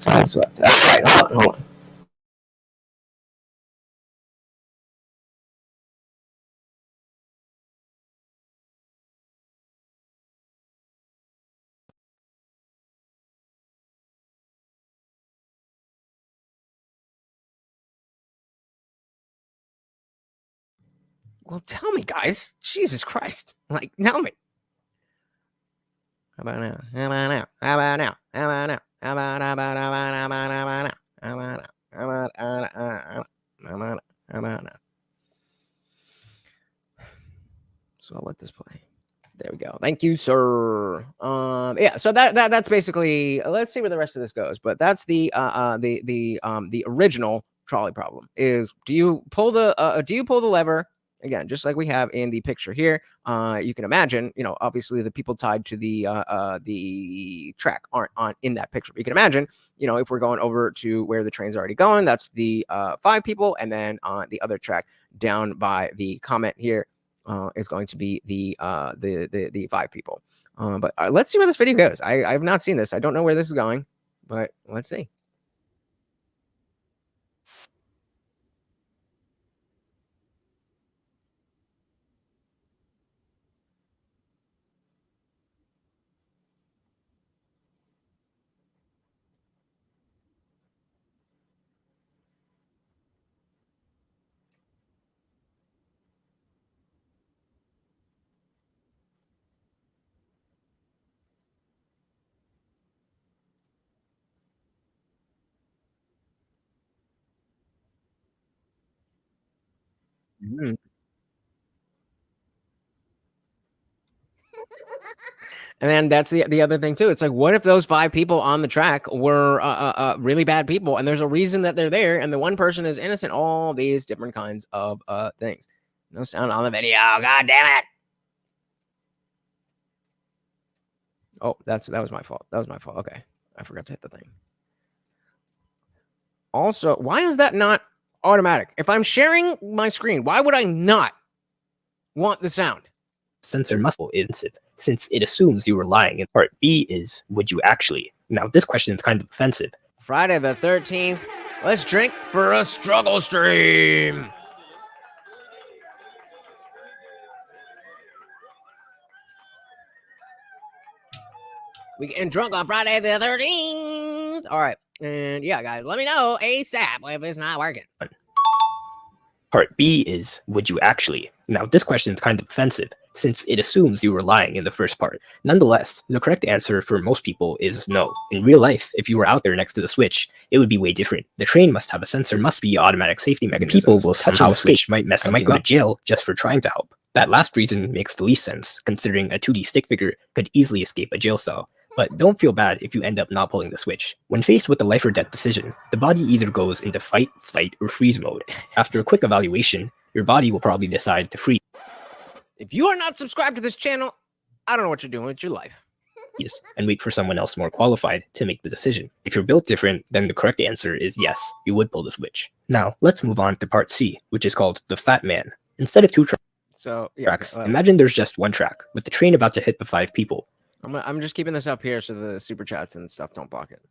Hold on. Well, tell me, guys. Jesus Christ. Like, tell me. How about now? How about now? How about now? How about now? How about now? How about now? How about now? How about now? So I'll let this play. There we go. Thank you, sir. Yeah. So that's basically. Let's see where the rest of this goes. But that's the original trolley problem. Is do you pull the lever? Again, just like we have in the picture here, you can imagine, obviously the people tied to the track aren't in that picture. But you can imagine, if we're going over to where the train's already going, that's the 5 people, and then on the other track down by the comment here is going to be the 5 people. But let's see where this video goes. I have not seen this. I don't know where this is going, but let's see. Mm. And then that's the other thing too. It's like, what if those 5 people on the track were really bad people, and there's a reason that they're there, and the one person is innocent? All these different kinds of things. No sound on the video. God damn it! Oh, that was my fault. That was my fault. Okay, I forgot to hit the thing. Also, why is that not automatic? If I'm sharing my screen, why would I not want the sound? Sensor muscle is since it assumes you were lying. And part B is, would you actually? Now, this question is kind of offensive. Friday the 13th, let's drink for a struggle stream. We getting drunk on Friday the 13th. All right. And yeah, guys, let me know ASAP if it's not working. Part B is, would you actually? Now, this question is kind of offensive, since it assumes you were lying in the first part. Nonetheless, the correct answer for most people is no. In real life, if you were out there next to the switch, it would be way different. The train must have a sensor, must be automatic safety mechanisms. People will somehow switch, might mess up, might go to jail just for trying to help. That last reason makes the least sense, considering a 2D stick figure could easily escape a jail cell. But don't feel bad if you end up not pulling the switch. When faced with a life or death decision, the body either goes into fight, flight, or freeze mode. After a quick evaluation, your body will probably decide to freeze. If you are not subscribed to this channel, I don't know what you're doing with your life. And wait for someone else more qualified to make the decision. If you're built different, then the correct answer is yes, you would pull the switch. Now, let's move on to part C, which is called the Fat Man. Instead of two tracks, imagine there's just one track, with the train about to hit the 5 people. I'm just keeping this up here so the super chats and stuff don't block it.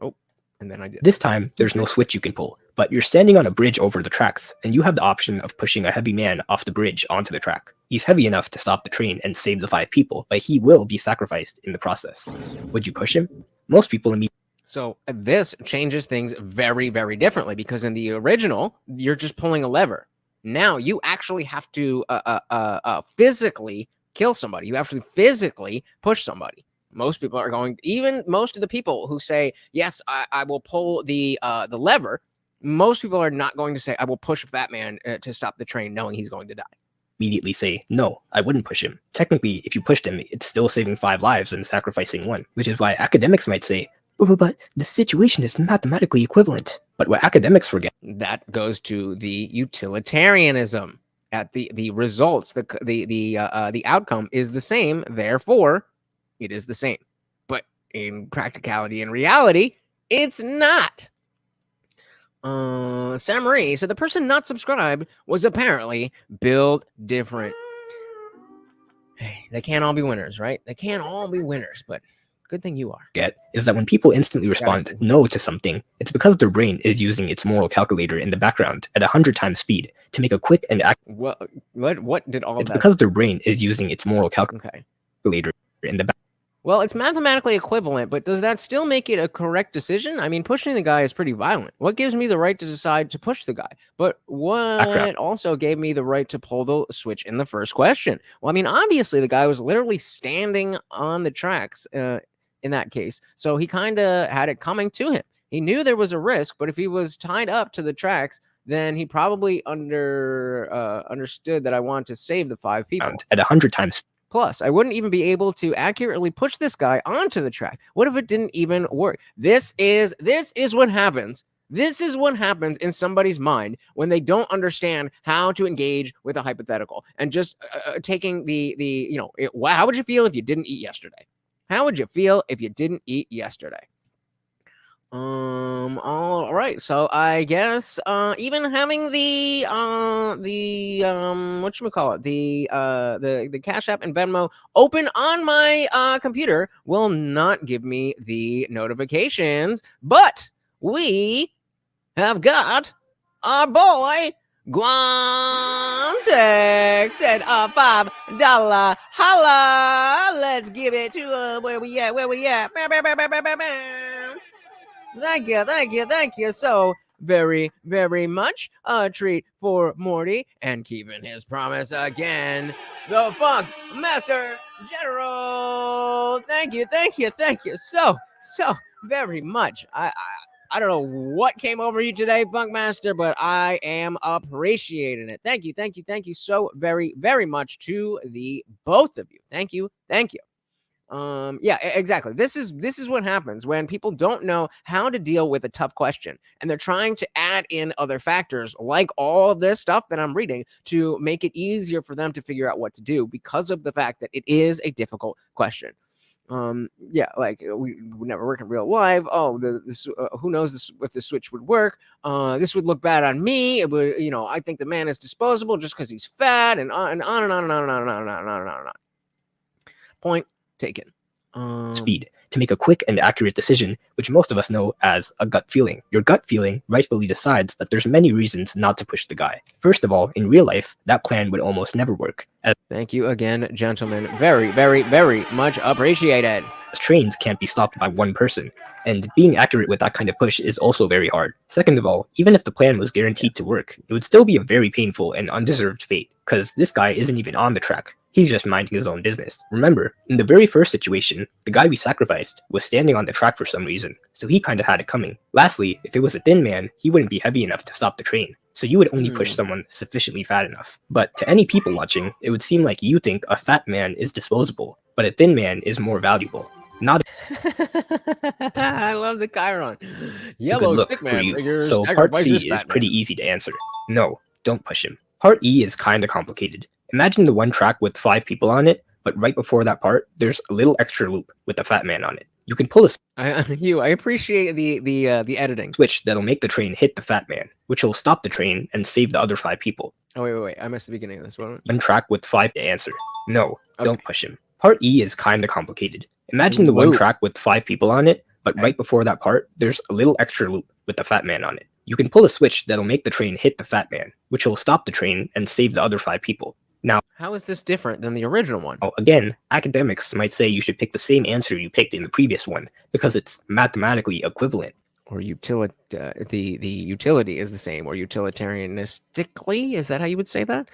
Oh, and then I did. This time, there's no switch you can pull, but you're standing on a bridge over the tracks, and you have the option of pushing a heavy man off the bridge onto the track. He's heavy enough to stop the train and save the 5 people, but he will be sacrificed in the process. Would you push him? Most people immediately. So this changes things very, very differently, because in the original, you're just pulling a lever. Now you actually have to physically kill somebody. You actually physically push somebody. Most people are going, even most of the people who say, yes, I will pull the lever, most people are not going to say, I will push a fat man to stop the train knowing he's going to die. Immediately say, no, I wouldn't push him. Technically, if you pushed him, it's still saving 5 lives and sacrificing 1, which is why academics might say, but the situation is mathematically equivalent. But what academics forget. That goes to the utilitarianism. At the results, the outcome is the same, therefore it is the same. But in practicality and reality, it's not. Marie, so the person not subscribed was apparently built different. Hey, they can't all be winners, right? They can't all be winners, but good thing you are. Is that when people instantly respond no to something, it's because their brain is using its moral calculator in the background at 100 times speed to make a quick and Well, what did all it's that? because their brain is using its moral calculator in the back. Well, it's mathematically equivalent, but does that still make it a correct decision? I mean, pushing the guy is pretty violent. What gives me the right to decide to push the guy? But what also gave me the right to pull the switch in the first question? Well, I mean, obviously the guy was literally standing on the tracks in that case. So he kind of had it coming to him. He knew there was a risk, but if he was tied up to the tracks, then he probably understood that I want to save the 5 people. At 100 times. Plus, I wouldn't even be able to accurately push this guy onto the track. What if it didn't even work? This is what happens. This is what happens in somebody's mind when they don't understand how to engage with a hypothetical and just taking how would you feel if you didn't eat yesterday? How would you feel if you didn't eat yesterday? All right. So I guess even having the whatchamacallit, the Cash App and Venmo open on my computer will not give me the notifications, but we have got our boy Guantex said $5 holla. Let's give it to where we at? Thank you so very, very much. A treat for Morty and keeping his promise again. The Funk Master General. Thank you so very much. I don't know what came over you today, Funk Master, but I am appreciating it. Thank you so very, very much to the both of you. Thank you. Yeah, exactly. This is what happens when people don't know how to deal with a tough question and they're trying to add in other factors like all this stuff that I'm reading to make it easier for them to figure out what to do because of the fact that it is a difficult question. Yeah, like we would never work in real life. Oh, who knows if the switch would work? This would look bad on me. It would, I think the man is disposable just because he's fat, and on and on and on and on and on and on and on and on. Point taken. Speed to make a quick and accurate decision, which most of us know as a gut feeling. Your gut feeling rightfully decides that there's many reasons not to push the guy. First of all, in real life, that plan would almost never work. Thank you again, gentlemen. Very, very, very much appreciated. Trains can't be stopped by one person, and being accurate with that kind of push is also very hard. Second of all, even if the plan was guaranteed to work, it would still be a very painful and undeserved fate, because this guy isn't even on the track. He's just minding his own business. Remember, in the very first situation, the guy we sacrificed was standing on the track for some reason, so he kinda had it coming. Lastly, if it was a thin man, he wouldn't be heavy enough to stop the train, so you would only push someone sufficiently fat enough. But to any people watching, it would seem like you think a fat man is disposable, but a thin man is more valuable. Not I love the Chiron. a Yellow good look stick for man you. figures So part sacrifice C this is Batman. pretty easy to answer. No, don't push him. Part E is kinda complicated. Imagine the one track with 5 people on it, but right before that part, there's a little extra loop with the fat man on it. You can pull a I appreciate the editing. switch that'll make the train hit the fat man, which will stop the train and save the other 5 people. Oh wait. I missed the beginning of this one. One track with 5 to answer. No, don't push him. Part E is kinda complicated. Imagine the one Loop. track with 5 people on it, but right before that part, there's a little extra loop with the fat man on it. You can pull a switch that'll make the train hit the fat man, which will stop the train and save the other 5 people. Now, How is this different than the original one? again, academics might say you should pick the same answer you picked in the previous one because it's mathematically equivalent. Or the utility is the same, or utilitarianistically, is that how you would say that?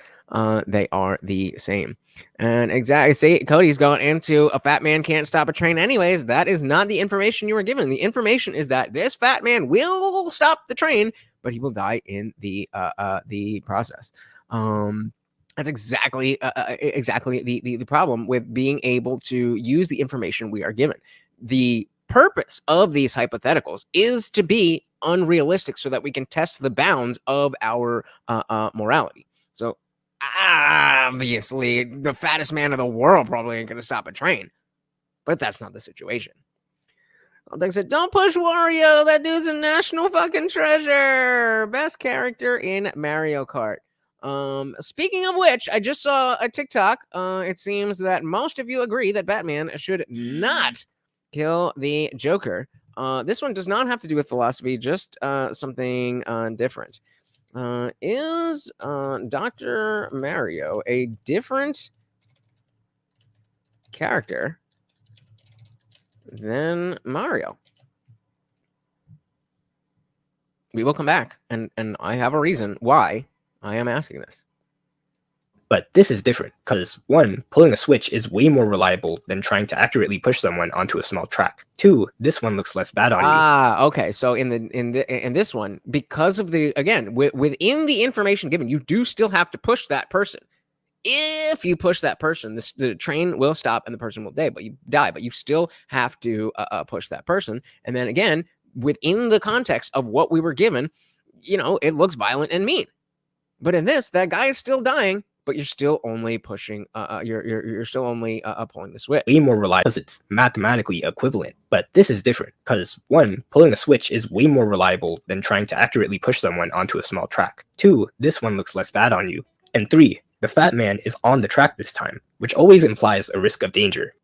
They are the same. And exactly, see, Cody's going into a fat man can't stop a train anyways. That is not the information you were given. The information is that this fat man will stop the train, but he will die in the process. That's exactly the problem with being able to use the information we are given. The purpose of these hypotheticals is to be unrealistic so that we can test the bounds of our morality. So obviously, the fattest man in the world probably ain't going to stop a train, but that's not the situation. They said, don't push Wario. That dude's a national fucking treasure. Best character in Mario Kart. Speaking of which, I just saw a TikTok. It seems that most of you agree that Batman should not kill the Joker. This one does not have to do with philosophy, just something different. Is Dr. Mario a different character than Mario? We will come back, and I have a reason why I am asking this. But this is different, because 1, pulling a switch is way more reliable than trying to accurately push someone onto a small track. 2, this one looks less bad on you. Okay. So in this one, because of within the information given, you do still have to push that person. If you push that person, the train will stop and the person will die. But you still have to push that person. And then again, within the context of what we were given, it looks violent and mean. But in this, that guy is still dying, but you're still only pushing. You're still only pulling the switch. Way more reliable because it's mathematically equivalent. But this is different because 1, pulling a switch is way more reliable than trying to accurately push someone onto a small track. 2, this one looks less bad on you. And 3, the fat man is on the track this time, which always implies a risk of danger.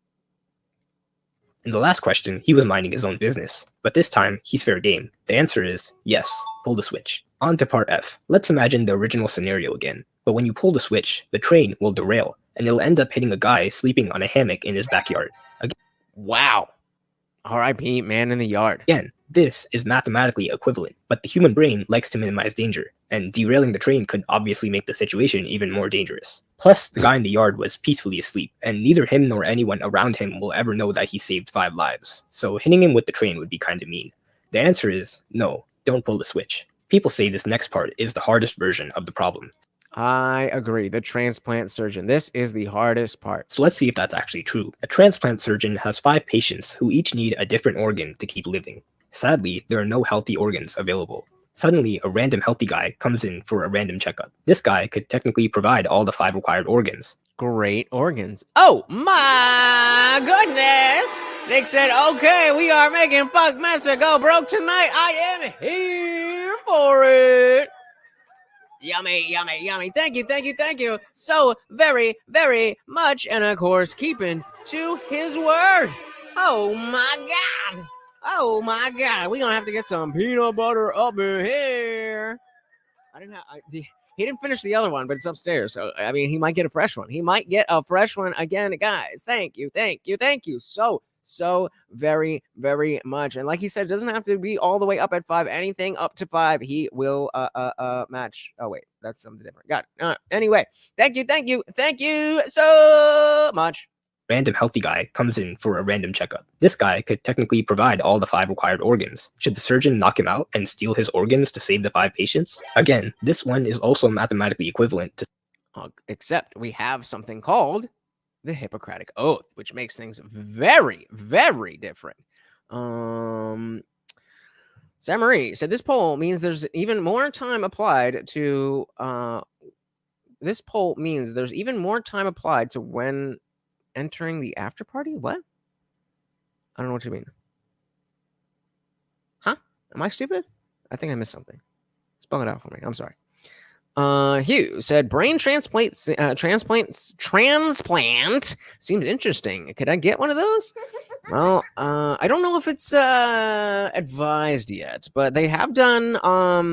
In the last question, he was minding his own business, but this time, he's fair game. The answer is yes, pull the switch. On to part F. Let's imagine the original scenario again, but when you pull the switch, the train will derail, and it'll end up hitting a guy sleeping on a hammock in his backyard. Wow. R.I.P. man in the yard. Again, this is mathematically equivalent, but the human brain likes to minimize danger, and derailing the train could obviously make the situation even more dangerous. Plus, the guy in the yard was peacefully asleep, and neither him nor anyone around him will ever know that he saved 5 lives, so hitting him with the train would be kinda mean. The answer is no, don't pull the switch. People say this next part is the hardest version of the problem. I agree. The transplant surgeon. This is the hardest part. So let's see if that's actually true. A transplant surgeon has 5 patients who each need a different organ to keep living. Sadly, there are no healthy organs available. Suddenly, a random healthy guy comes in for a random checkup. This guy could technically provide all the 5 required organs. Great organs. Oh my goodness! Nick said, okay, we are making Fuckmaster go broke tonight. I am here for it. Yummy, yummy, yummy. Thank you so very, very much. And of course, keeping to his word. Oh my God. Oh my God. We're going to have to get some peanut butter up in here. He didn't finish the other one, but it's upstairs. So, I mean, he might get a fresh one. He might get a fresh one again, guys. Thank you so very, very much. And like he said, it doesn't have to be all the way up at 5. Anything up to 5, he will match. Oh, wait, that's something different. Got it. Anyway, thank you so much. Random healthy guy comes in for a random checkup. This guy could technically provide all the 5 required organs. Should the surgeon knock him out and steal his organs to save the 5 patients? Again, this one is also mathematically equivalent to... Except we have something called the Hippocratic Oath, which makes things very, very different. Marie said this poll means there's even more time applied to... this poll means there's even more time applied to when entering the after party? What? I don't know what you mean. Huh? Am I stupid? I think I missed something. Spell it out for me. I'm sorry. Hugh said brain transplant seems interesting. Could I get one of those? Well, I don't know if it's advised yet, but they have done what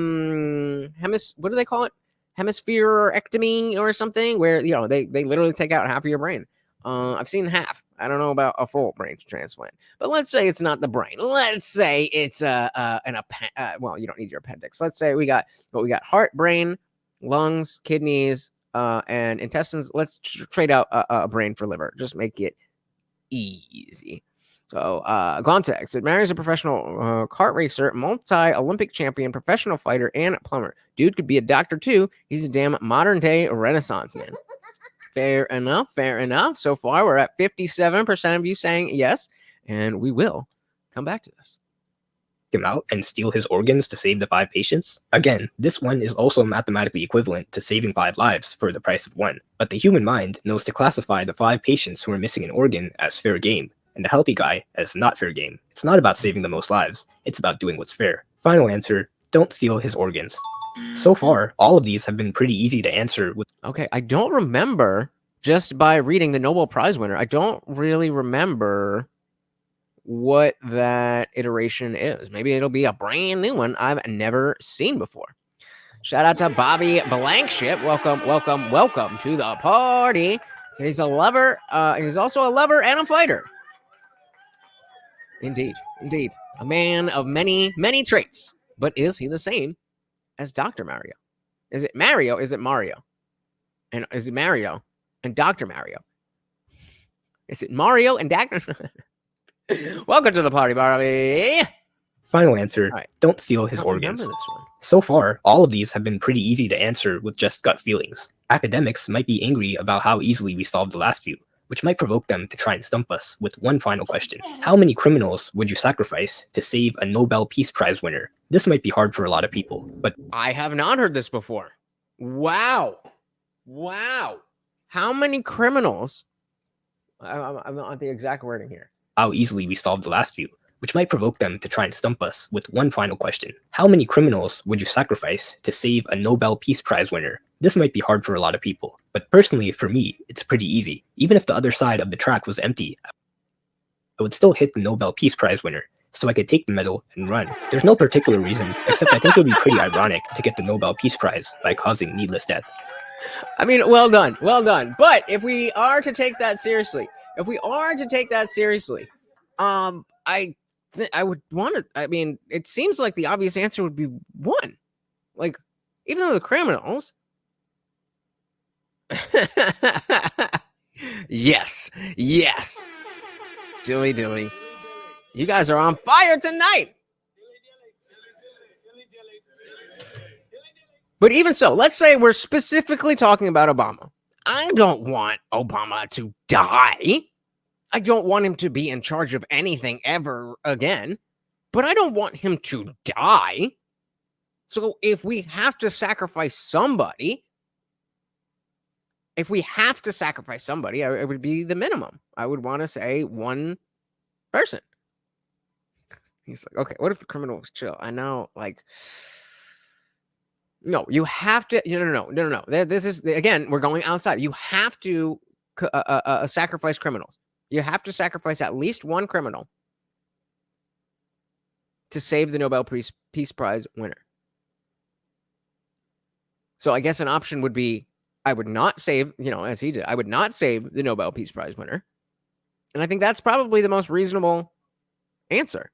do they call it? Hemispherectomy or something, where they literally take out half of your brain. I've seen half. I don't know about a full brain transplant, but let's say it's not the brain. Let's say it's well, you don't need your appendix. Let's say we got heart, brain, lungs, kidneys, and intestines. Let's trade out a brain for liver. Just make it easy. So, Gontex said, Mario's a professional kart racer, multi-Olympic champion, professional fighter, and plumber. Dude could be a doctor too. He's a damn modern-day Renaissance man. Fair enough. So far, we're at 57% of you saying yes, and we will come back to this. Him out and steal his organs to save the 5 patients? Again, this one is also mathematically equivalent to saving 5 lives for the price of 1. But the human mind knows to classify the 5 patients who are missing an organ as fair game, and the healthy guy as not fair game. It's not about saving the most lives, it's about doing what's fair. Final answer, don't steal his organs. So far, all of these have been pretty easy to answer with... Okay, I don't remember, just by reading the Nobel Prize winner, I don't really remember what that iteration is. Maybe it'll be a brand new one I've never seen before. Shout out to Bobby Blankship. Welcome to the party. So he's a lover. He's also a lover and a fighter. Indeed. A man of many, many traits. But is he the same as Dr. Mario? Is it Mario? Is it Mario? And is it Mario and Dr. Mario? Is it Mario and Dr. Welcome to the party, Barbie. Final answer, right. Don't steal his organs. So far, all of these have been pretty easy to answer with just gut feelings. Academics might be angry about how easily we solved the last few, which might provoke them to try and stump us with one final question. How many criminals would you sacrifice to save a Nobel Peace Prize winner? This might be hard for a lot of people, but... I have not heard this before. Wow. How many criminals... I'm not the exact wording here. How easily we solved the last few, which might provoke them to try and stump us with one final question. How many criminals would you sacrifice to save a Nobel Peace Prize winner? This might be hard for a lot of people, but personally, for me, it's pretty easy. Even if the other side of the track was empty, I would still hit the Nobel Peace Prize winner, so I could take the medal and run. There's no particular reason, except I think it would be pretty ironic to get the Nobel Peace Prize by causing needless death. I mean, well done. But if we are to take that seriously, I would want to, I mean, it seems like the obvious answer would be 1. Like, even though the criminals... Yes. Dilly. You guys are on fire tonight. But even so, let's say we're specifically talking about Obama. I don't want Obama to die. I don't want him to be in charge of anything ever again. But I don't want him to die. So if we have to sacrifice somebody, it would be the minimum. I would want to say 1 person. He's like, okay, what if the criminal was chill? I know, like... No, you have to... No. This is, again, we're going outside. You have to sacrifice criminals. You have to sacrifice at least one criminal to save the Nobel Peace Prize winner. So I guess an option would be, I would not save, as he did, I would not save the Nobel Peace Prize winner. And I think that's probably the most reasonable answer.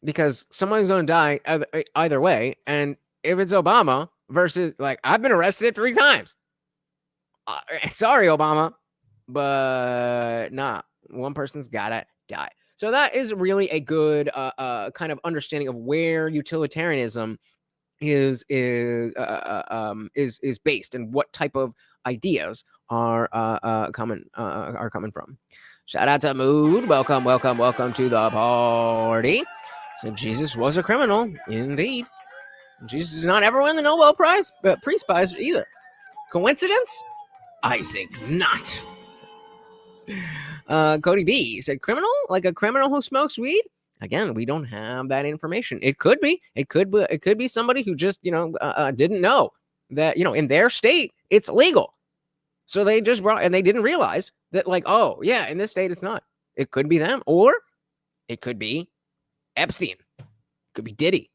Because someone's going to die either way. And if it's Obama versus, I've been arrested 3 times. Sorry, Obama. But nah, one person's got to die. So that is really a good kind of understanding of where utilitarianism is based and what type of ideas are coming from. Shout out to Mood. Welcome to the party. So Jesus was a criminal, indeed. Jesus did not ever win the Nobel Peace Prize either. Coincidence? I think not. Cody B said, criminal? Like a criminal who smokes weed? Again, we don't have that information. It could be somebody who just, didn't know that, in their state, it's legal. So they just and they didn't realize that, oh, yeah, in this state, it's not. It could be them, or it could be Epstein. It could be Diddy.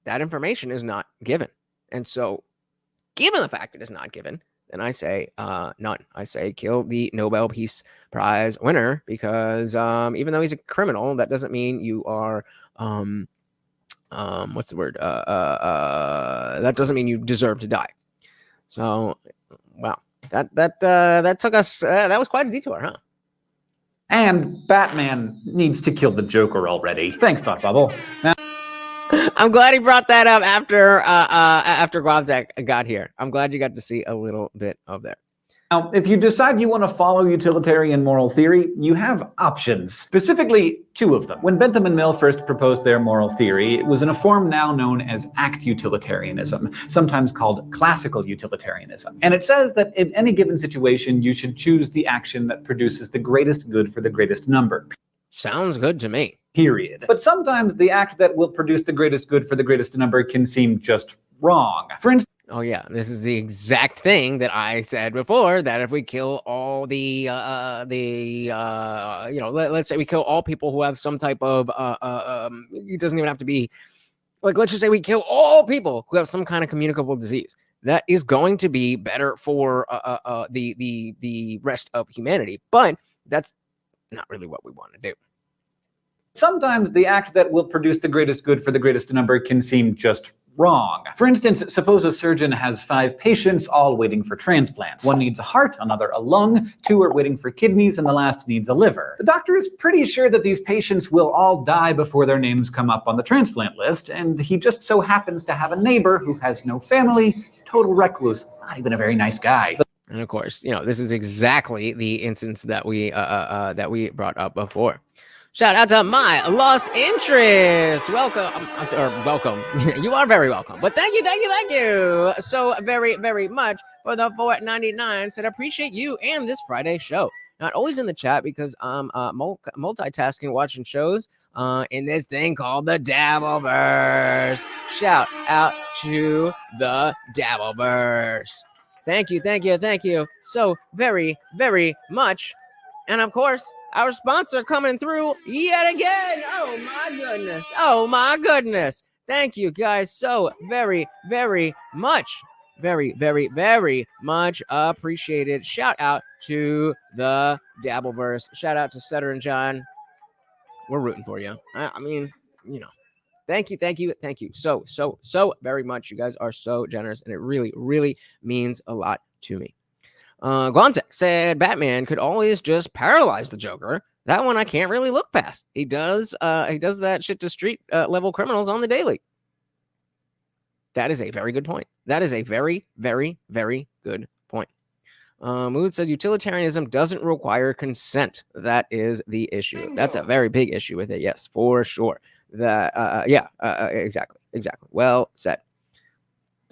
That information is not given. And so, given the fact it is not given, then I say none. I say kill the Nobel Peace Prize winner, because even though he's a criminal, that doesn't mean you are what's the word? That doesn't mean you deserve to die. So, wow, that took us. That was quite a detour, huh? And Batman needs to kill the Joker already. Thanks, Thought Bubble. Now, I'm glad he brought that up after Gravzak got here. I'm glad you got to see a little bit of that. Now, if you decide you want to follow utilitarian moral theory, you have options, specifically 2 of them. When Bentham and Mill first proposed their moral theory, it was in a form now known as Act Utilitarianism, sometimes called classical utilitarianism. And it says that in any given situation, you should choose the action that produces the greatest good for the greatest number. Sounds good to me. Period. But sometimes the act that will produce the greatest good for the greatest number can seem just wrong. For instance, oh yeah, this is the exact thing that I said before, that if we kill all let's say we kill all people who have some type of it doesn't even have to be let's just say we kill all people who have some kind of communicable disease. That is going to be better for the rest of humanity, but that's not really what we want to do. Sometimes the act that will produce the greatest good for the greatest number can seem just wrong. For instance, suppose a surgeon has 5 patients all waiting for transplants. One needs a heart, another a lung, 2 are waiting for kidneys, and the last needs a liver. The doctor is pretty sure that these patients will all die before their names come up on the transplant list, and he just so happens to have a neighbor who has no family, total recluse, not even a very nice guy. And of course, this is exactly the instance that we brought up before. Shout out to my lost interest. Welcome. You are very welcome. But thank you so very, very much for the $4.99. Said appreciate you and this Friday show. Not always in the chat because I'm multitasking, watching shows in this thing called the Dabbleverse. Shout out to the Dabbleverse. Thank you so very, very much. And of course, our sponsor coming through yet again. Oh my goodness. Thank you guys so very, very much. Very, very, very much appreciated. Shout out to the Dabbleverse. Shout out to Sutter and John. We're rooting for you. I mean, thank you so very much. You guys are so generous, and it really, really means a lot to me. Gonzak said Batman could always just paralyze the Joker. That one I can't really look past. He does that shit to street level criminals on the daily. That is a very good point. That is a very, very, very good point. Mood said utilitarianism doesn't require consent. That is the issue. That's a very big issue with it. Yes, for sure. Exactly. Well said.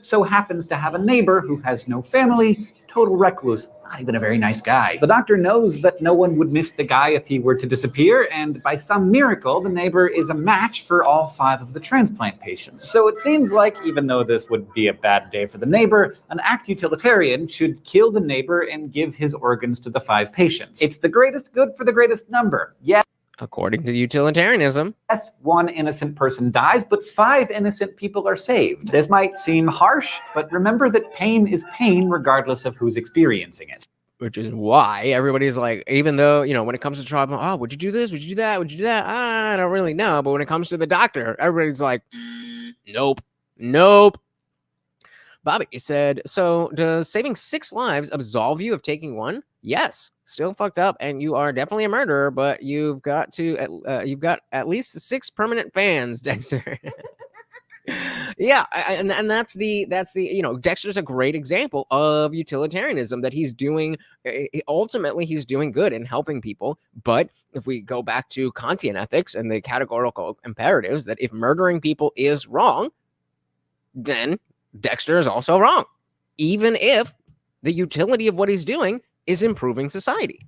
so happens to have a neighbor who has no family, total recluse, not even a very nice guy. The doctor knows that no one would miss the guy if he were to disappear, and by some miracle, the neighbor is a match for all 5 of the transplant patients. So it seems like, even though this would be a bad day for the neighbor, an act utilitarian should kill the neighbor and give his organs to the 5 patients. It's the greatest good for the greatest number. Yes. According to utilitarianism. Yes, 1 innocent person dies, but 5 innocent people are saved. This might seem harsh, but remember that pain is pain regardless of who's experiencing it. Which is why everybody's like, even though, when it comes to trauma, oh, would you do this? Would you do that? Would you do that? I don't really know. But when it comes to the doctor, everybody's like, nope. Bobby said, so does saving 6 lives absolve you of taking 1? Yes, still fucked up, and you are definitely a murderer, but you've got at least 6 permanent fans, Dexter. Yeah, and that's the Dexter's a great example of utilitarianism, that he's doing, ultimately he's doing good and helping people. But if we go back to Kantian ethics and the categorical imperatives, that if murdering people is wrong, then Dexter is also wrong, even if the utility of what he's doing is improving society.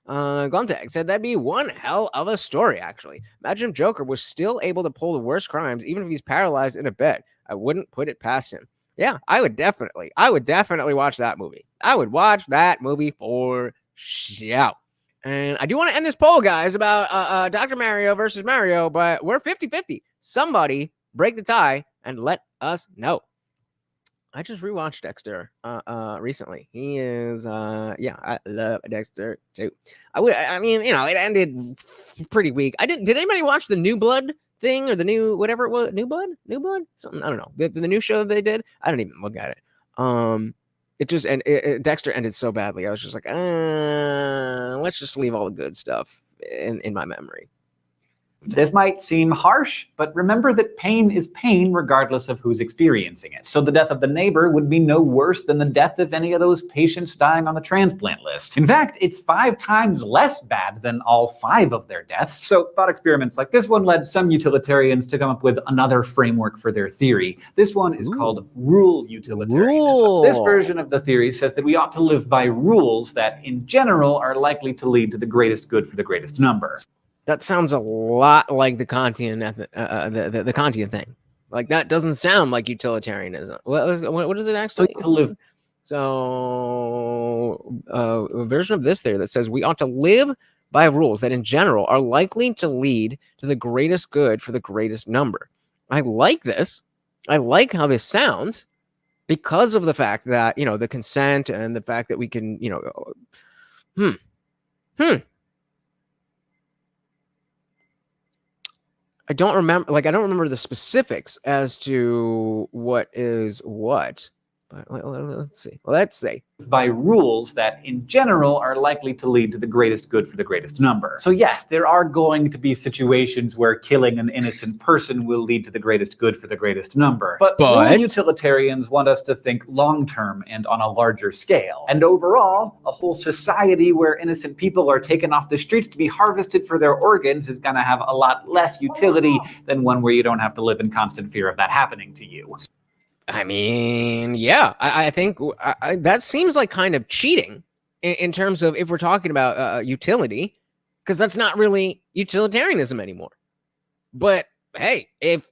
Gontag said that'd be one hell of a story, actually. Imagine if Joker was still able to pull the worst crimes, even if he's paralyzed in a bed. I wouldn't put it past him. Yeah, I would definitely watch that movie. I would watch that movie for shout. And I do want to end this poll, guys, about Dr. Mario versus Mario, but we're 50-50. Somebody break the tie and let us know. I just rewatched Dexter recently. He is I love Dexter too. It ended pretty weak. Did anybody watch the New Blood thing, or the new whatever it was? New Blood? Something, I don't know. The new show they did? I didn't even look at it. It just Dexter ended so badly. I was just like, let's just leave all the good stuff in my memory. This might seem harsh, but remember that pain is pain regardless of who's experiencing it. So the death of the neighbor would be no worse than the death of any of those patients dying on the transplant list. In fact, it's 5 times less bad than all 5 of their deaths. So thought experiments like this one led some utilitarians to come up with another framework for their theory. This one is called rule utilitarianism. This version of the theory says that we ought to live by rules that, in general, are likely to lead to the greatest good for the greatest number. That sounds a lot like the Kantian the Kantian thing. Like, that doesn't sound like utilitarianism. What does it actually? So a version of this theory that says we ought to live by rules that, in general, are likely to lead to the greatest good for the greatest number. I like this. I like how this sounds, because of the fact that the consent and the fact that we can I don't remember the specifics as to what is what. But let's see. By rules that, in general, are likely to lead to the greatest good for the greatest number. So yes, there are going to be situations where killing an innocent person will lead to the greatest good for the greatest number. But rule utilitarians want us to think long-term and on a larger scale. And overall, a whole society where innocent people are taken off the streets to be harvested for their organs is going to have a lot less utility than one where you don't have to live in constant fear of that happening to you. I mean, yeah, I think that seems like kind of cheating in terms of, if we're talking about utility, because that's not really utilitarianism anymore. But hey, if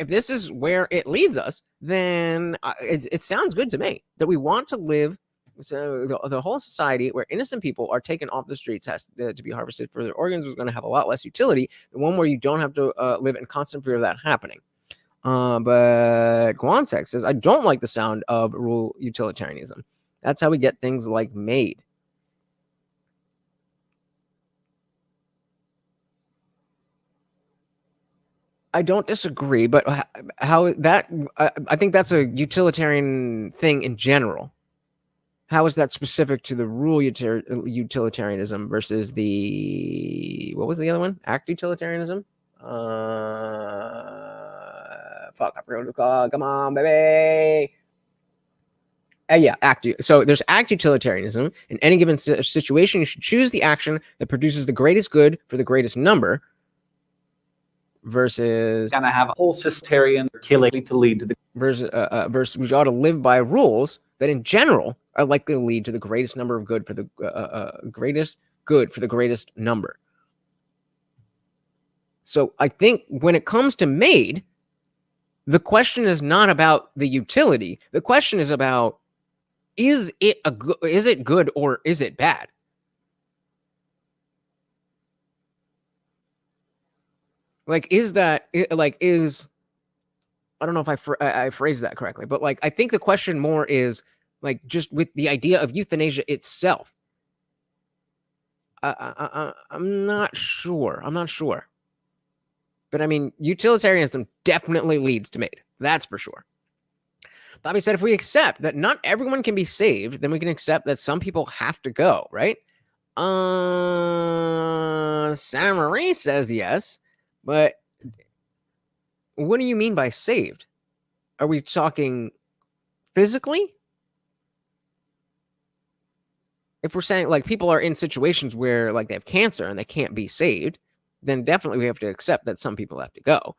this is where it leads us, then it sounds good to me that we want to live. So the whole society where innocent people are taken off the streets has to be harvested for their organs is going to have a lot less utility than one where you don't have to live in constant fear of that happening. But Guantex says, I don't like the sound of rule utilitarianism. That's how we get things like made. I don't disagree, but how that, I think that's a utilitarian thing in general. How is that specific to the rule utilitarianism versus what was the other one? Act utilitarianism? Fuck, I forgot what it's called. Come on, baby. Yeah, so there's act utilitarianism. In any given situation, you should choose the action that produces the greatest good for the greatest number. Versus gonna have a whole cystarian killing to lead to the versus we ought to live by rules that in general are likely to lead to the greatest number of good for the greatest good for the greatest number. So I think when it comes to made, the question is not about the utility. The question is about is it good or is it bad? Like, I don't know if I phrased that correctly, but like, I think the question more is like, just with the idea of euthanasia itself. I'm not sure. But I mean, utilitarianism definitely leads to made. That's for sure. Bobby said, if we accept that not everyone can be saved, then we can accept that some people have to go, right? Sam Marie says yes. But what do you mean by saved? Are we talking physically? If we're saying like people are in situations where like they have cancer and they can't be saved, then definitely we have to accept that some people have to go.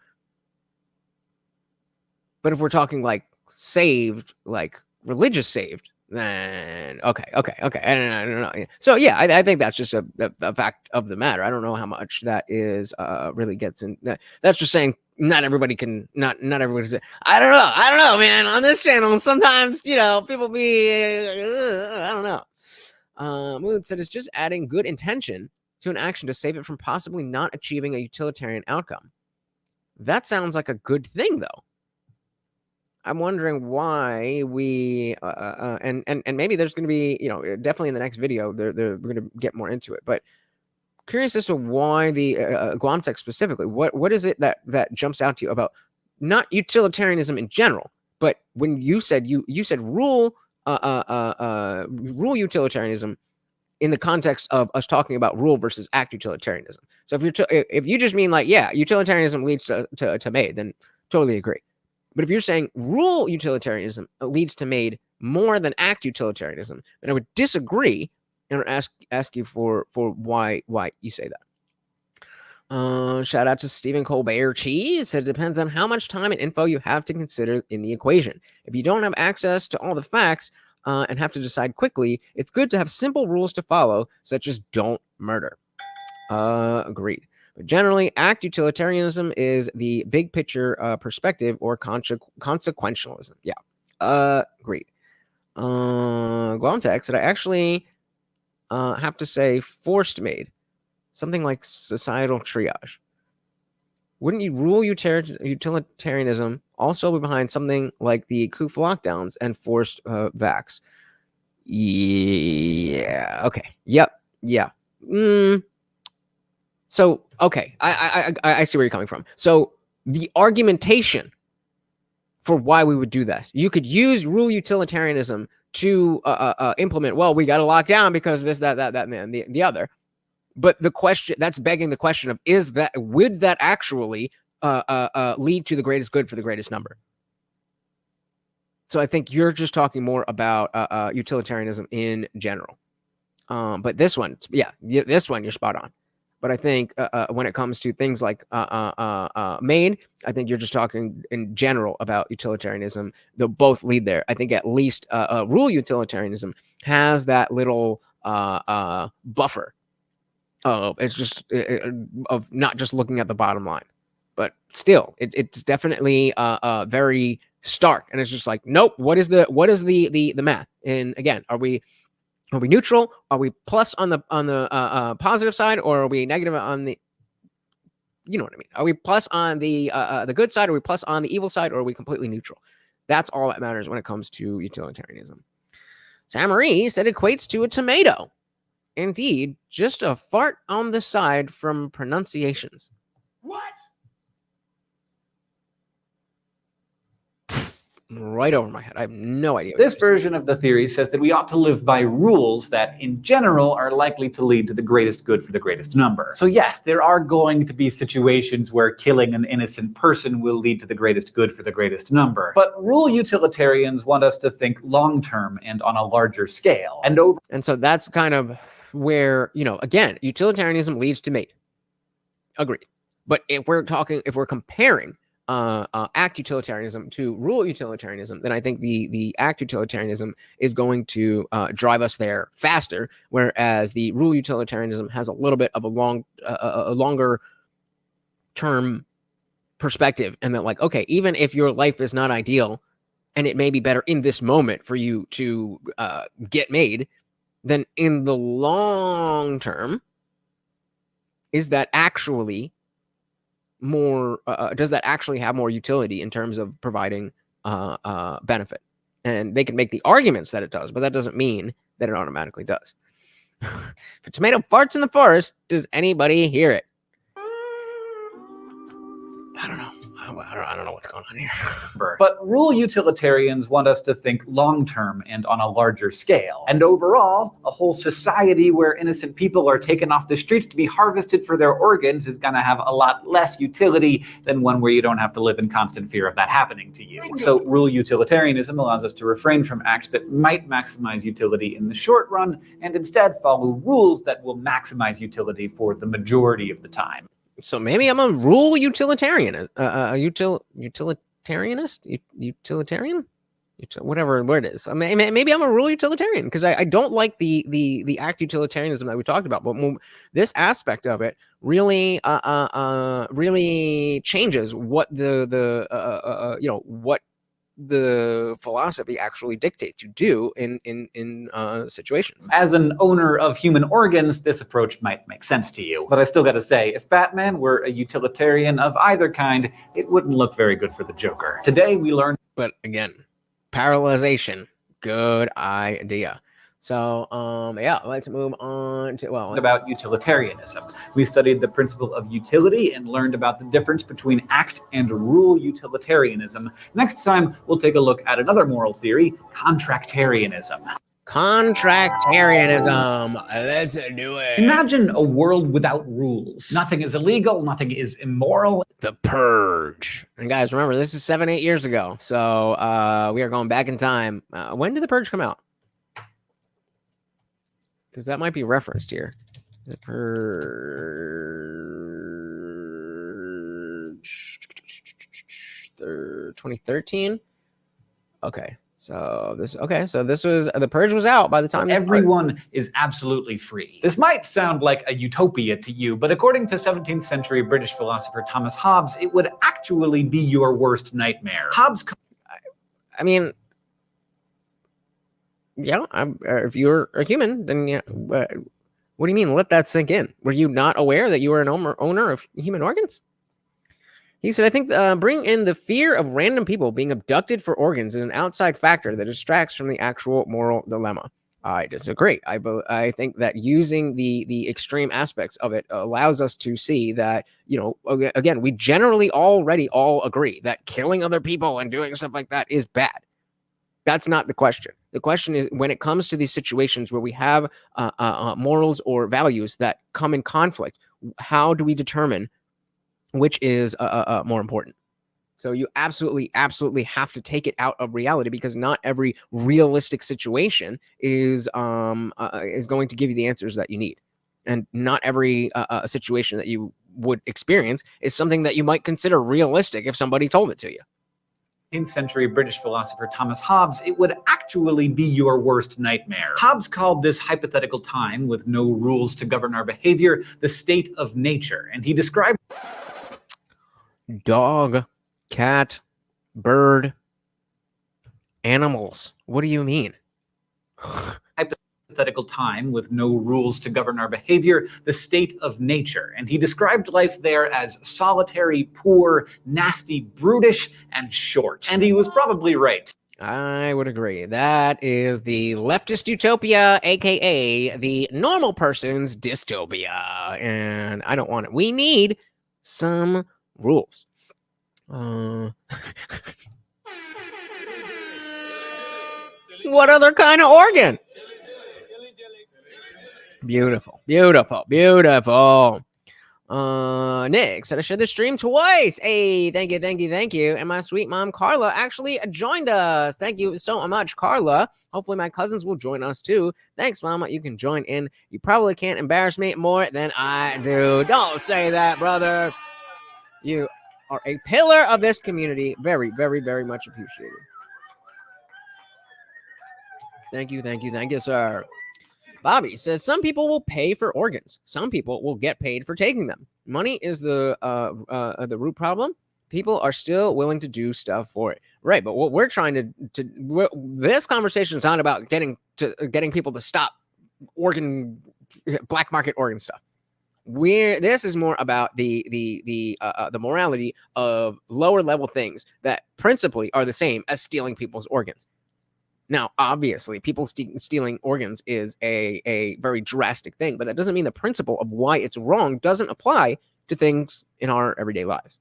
But if we're talking like saved, like religious saved, then okay. I don't know. So yeah, I think that's just a fact of the matter. I don't know how much that is really gets in. That's just saying not everybody can. Not everybody's. I don't know, man. On this channel, sometimes people be. I don't know. Moon said it's just adding good intention to an action to save it from possibly not achieving a utilitarian outcome. That sounds like a good thing, though. I'm wondering why we and maybe there's going to be definitely in the next video we're going to get more into it, but curious as to why the Guam text specifically. What is it that jumps out to you about not utilitarianism in general, but when you said rule utilitarianism in the context of us talking about rule versus act utilitarianism. So if you just mean like utilitarianism leads to made, then totally agree. But if you're saying rule utilitarianism leads to made more than act utilitarianism, then I would disagree and ask you for why you say that. Shout out to Stephen Colbert Cheese. Said it depends on how much time and info you have to consider in the equation. If you don't have access to all the facts and have to decide quickly, it's good to have simple rules to follow, such as don't murder. Agreed. But generally, act utilitarianism is the big picture perspective or consequentialism. Yeah. Agreed. Guantex, that I actually have to say forced made. Something like societal triage. Wouldn't you rule utilitarianism also be behind something like the Kuf lockdowns and forced vax? Yeah. Okay. Yep. Yeah. So, okay, I see where you're coming from. So the argumentation for why we would do this, you could use rule utilitarianism to implement, well, we got to lock down because this, that, and the other. But the question, that's begging the question of, would that actually lead to the greatest good for the greatest number? So I think you're just talking more about utilitarianism in general. But this one, this one, you're spot on. But I think when it comes to things like made, I think you're just talking in general about utilitarianism. They'll both lead there. I think at least rule utilitarianism has that little buffer. It's just of not just looking at the bottom line, but still, it's definitely very stark. And it's just like, nope. What is the math? And again, Are we neutral? Are we plus on the positive side, or are we negative on the? You know what I mean? Are we plus on the good side? Are we plus on the evil side? Or are we completely neutral? That's all that matters when it comes to utilitarianism. Sam Marie said it equates to a tomato. Indeed, just a fart on the side from pronunciations. What? right over my head. I have no idea. This version of the theory says that we ought to live by rules that, in general, are likely to lead to the greatest good for the greatest number. So yes, there are going to be situations where killing an innocent person will lead to the greatest good for the greatest number. But rule utilitarians want us to think long-term and on a larger scale. And so that's kind of where, again, utilitarianism leads to mate. Agreed. But if we're comparing act utilitarianism to rule utilitarianism, then I think the act utilitarianism is going to drive us there faster, whereas the rule utilitarianism has a little bit of a longer term perspective, and that, like, okay, even if your life is not ideal and it may be better in this moment for you to get made, then in the long term, is that actually more does that actually have more utility in terms of providing benefit? And they can make the arguments that it does, but that doesn't mean that it automatically does. If a tomato farts in the forest, does anybody hear it? I don't know. I don't know what's going on here. But rule utilitarians want us to think long-term and on a larger scale. And overall, a whole society where innocent people are taken off the streets to be harvested for their organs is going to have a lot less utility than one where you don't have to live in constant fear of that happening to you. So rule utilitarianism allows us to refrain from acts that might maximize utility in the short run, and instead follow rules that will maximize utility for the majority of the time. So maybe I'm a rule utilitarian, utilitarianist, whatever word it is. Maybe I'm a rule utilitarian because I don't like the act utilitarianism that we talked about, but this aspect of it really really changes what what the philosophy actually dictates you do in situations. As an owner of human organs, this approach might make sense to you. But I still gotta say, if Batman were a utilitarian of either kind, it wouldn't look very good for the Joker. Today we learned... But again, parallelization, good idea. So, yeah, let's move on to, about utilitarianism. We studied the principle of utility and learned about the difference between act and rule utilitarianism. Next time, we'll take a look at another moral theory, contractarianism. Contractarianism. Let's do it. Imagine a world without rules. Nothing is illegal, nothing is immoral. The Purge. And guys, remember, this is 7-8 years ago. So we are going back in time. When did The Purge come out? Because that might be referenced here. The Purge. 2013. Okay. So this was The Purge was out by the time everyone is absolutely free. This might sound like a utopia to you, but according to 17th century British philosopher Thomas Hobbes, it would actually be your worst nightmare. Hobbes, I mean, yeah, if you're a human, then yeah. What do you mean? Let that sink in. Were you not aware that you were an owner of human organs? He said, I think bring in the fear of random people being abducted for organs is an outside factor that distracts from the actual moral dilemma. I disagree. I think that using the extreme aspects of it allows us to see that, again, we generally already all agree that killing other people and doing stuff like that is bad. That's not the question. The question is, when it comes to these situations where we have morals or values that come in conflict, how do we determine which is more important? So you absolutely have to take it out of reality, because not every realistic situation is going to give you the answers that you need, and not every situation that you would experience is something that you might consider realistic if somebody told it to you. 18th century British philosopher Thomas Hobbes, it would actually be your worst nightmare. Hobbes called this hypothetical time with no rules to govern our behavior the state of nature, and he described dog, cat, bird, animals. What do you mean? Hypothetical time with no rules to govern our behavior, the state of nature. And he described life there as solitary, poor, nasty, brutish, and short. And he was probably right. I would agree. That is the leftist utopia, aka the normal person's dystopia. And I don't want it. We need some rules. What other kind of organ? Beautiful, beautiful, beautiful. Nick said I shared the stream twice. Hey, thank you, thank you, thank you. And my sweet mom Carla actually joined us. Thank you so much, Carla. Hopefully my cousins will join us too. Thanks, mama. You can join in. You probably can't embarrass me more than I do. Don't say that, brother. You are a pillar of this community. Very, very, very much appreciated. Thank you, thank you, thank you, sir. Bobby says some people will pay for organs. Some people will get paid for taking them. Money is the root problem. People are still willing to do stuff for it, right? But what we're trying this conversation is not about getting people to stop black market organ stuff. This is more about the morality of lower level things that principally are the same as stealing people's organs. Now, obviously, people stealing organs is a very drastic thing, but that doesn't mean the principle of why it's wrong doesn't apply to things in our everyday lives.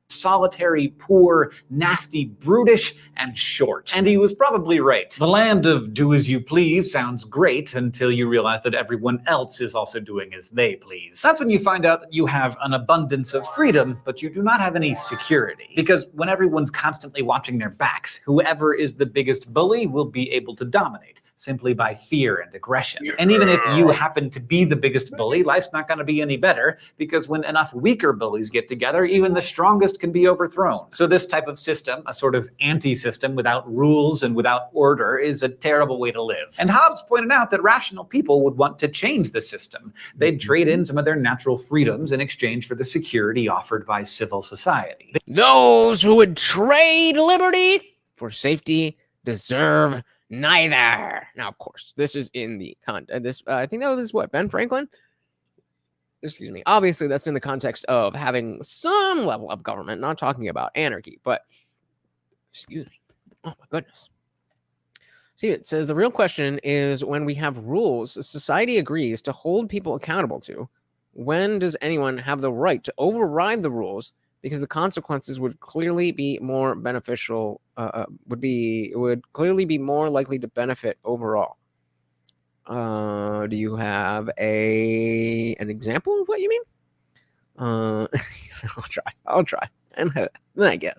Solitary, poor, nasty, brutish, and short. And he was probably right. The land of do as you please sounds great until you realize that everyone else is also doing as they please. That's when you find out that you have an abundance of freedom, but you do not have any security. Because when everyone's constantly watching their backs, whoever is the biggest bully will be able to dominate, simply by fear and aggression. And even if you happen to be the biggest bully, life's not going to be any better, because when enough weaker bullies get together, even the strongest can be overthrown. So this type of system, a sort of anti-system without rules and without order, is a terrible way to live. And Hobbes pointed out that rational people would want to change the system. They'd trade in some of their natural freedoms in exchange for the security offered by civil society. Those who would trade liberty for safety deserve neither. Now, of course, this is in the I think that was what, Ben Franklin? Excuse me. Obviously, that's in the context of having some level of government, not talking about anarchy, but excuse me. Oh my goodness. See, it says the real question is when we have rules society agrees to hold people accountable to, when does anyone have the right to override the rules because the consequences would clearly be more beneficial, would clearly be more likely to benefit overall? Do you have an example of what you mean? I'll try. And thank you.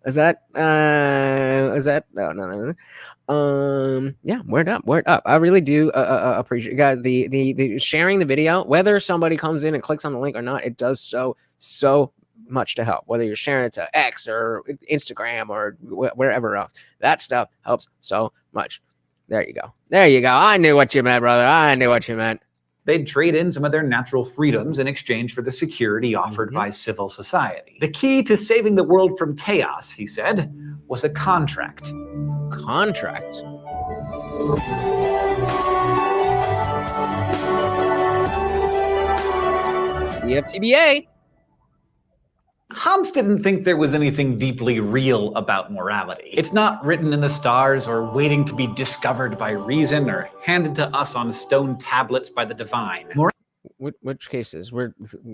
Is that no. Yeah, word up. I really do appreciate you guys the sharing the video, whether somebody comes in and clicks on the link or not. It does so much to help, whether you're sharing it to X or Instagram or wherever else. That stuff helps so much. There you go. I knew what you meant, brother. I knew what you meant. They'd trade in some of their natural freedoms in exchange for the security offered by civil society. The key to saving the world from chaos, he said, was a contract. Contract? The FTBA. Hobbes didn't think there was anything deeply real about morality. It's not written in the stars or waiting to be discovered by reason or handed to us on stone tablets by the divine. Which cases?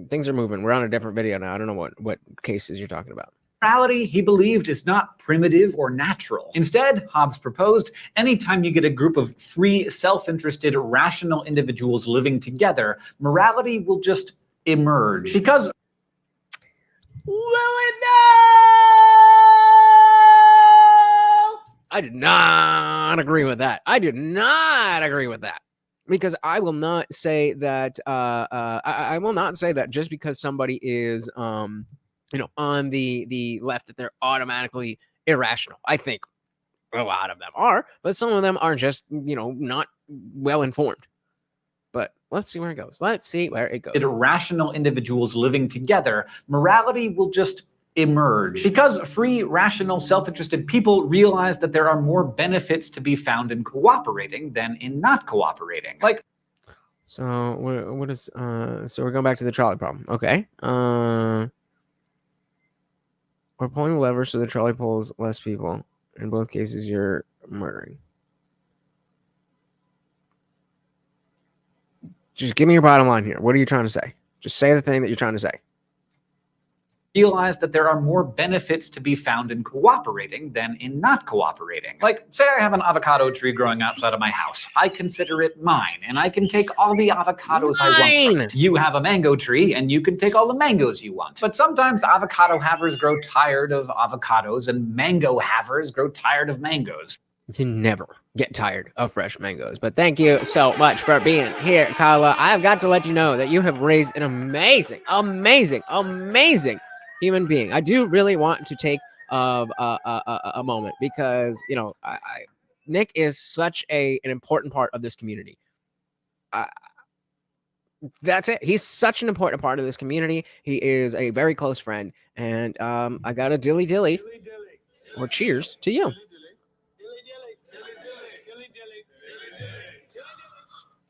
Things are moving. We're on a different video now. I don't know what cases you're talking about. Morality, he believed, is not primitive or natural. Instead, Hobbes proposed, anytime you get a group of free, self-interested, rational individuals living together, morality will just emerge. Because will it no? I did not agree with that. Because I will not say that I will not say that just because somebody is on the left that they're automatically irrational. I think a lot of them are, but some of them are just not well informed. But let's see where it goes. Irrational individuals living together, morality will just emerge. Because free, rational, self-interested people realize that there are more benefits to be found in cooperating than in not cooperating. So what is so we're going back to the trolley problem. Okay. We're pulling the lever so the trolley pulls less people. In both cases, you're murdering. Just give me your bottom line here. What are you trying to say? Just say the thing that you're trying to say. realize that there are more benefits to be found in cooperating than in not cooperating. Like, say I have an avocado tree growing outside of my house. I consider it mine, and I can take all the avocados I want from it. You have a mango tree, and you can take all the mangoes you want. But sometimes avocado havers grow tired of avocados, and mango havers grow tired of mangoes. To never get tired of fresh mangoes. But thank you so much for being here, Kyla. I've got to let you know that you have raised an amazing human being. I do really want to take a moment because, you know, Nick is such an important part of this community. That's it. He's such an important part of this community. He is a very close friend. And I got a dilly or cheers to you.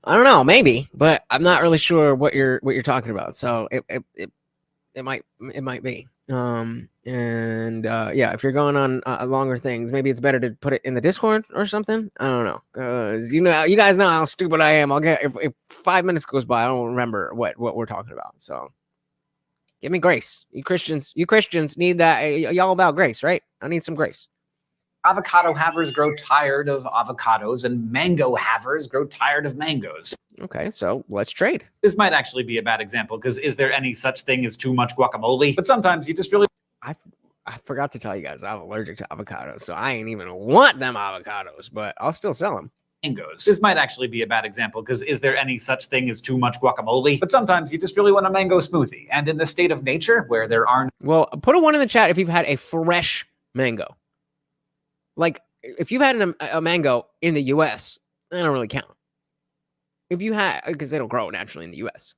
I don't know, maybe, but I'm not really sure what you're talking about. So it might be. Yeah, if you're going on longer things, maybe it's better to put it in the Discord or something. I don't know, because you guys know how stupid I am. I'll get if 5 minutes goes by, I don't remember what we're talking about. So give me grace. You Christians need that. Y'all about grace, right? I need some grace. Avocado havers grow tired of avocados, and mango havers grow tired of mangoes. Okay, so let's trade. This might actually be a bad example, because is there any such thing as too much guacamole? But sometimes you just really... I forgot to tell you guys, I'm allergic to avocados, so I ain't even want them avocados, but I'll still sell them. Mangoes. This might actually be a bad example, because is there any such thing as too much guacamole? But sometimes you just really want a mango smoothie. And in the state of nature, where there are... Well, put a 1 in the chat if you've had a fresh mango. Like, if you've had a mango in the U.S., they don't really count. If you had, because they don't grow naturally in the U.S.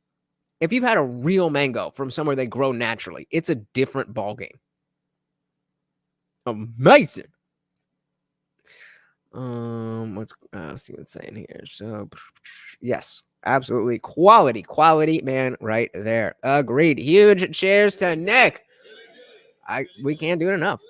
If you've had a real mango from somewhere they grow naturally, it's a different ballgame. Amazing. Let's see what's saying here. So, yes, absolutely. Quality, man, right there. Agreed. Huge cheers to Nick. We can't do it enough.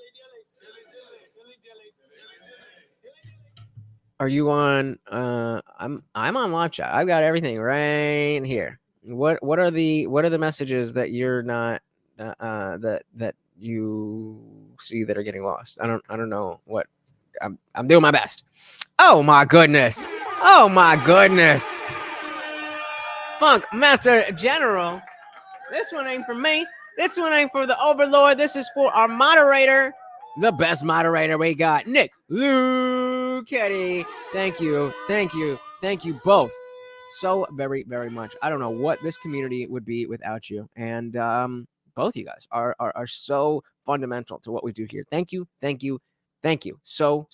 Are you on? I'm on live chat. I've got everything right here. What are the messages that you're not that you see that are getting lost? I don't know what. I'm doing my best. Oh my goodness. Funk Master General. This one ain't for me. This one ain't for the Overlord. This is for our moderator. The best moderator we got, Nick Luchetti. Thank you both so very, very much. I don't know what this community would be without you. And both you guys are so fundamental to what we do here. Thank you so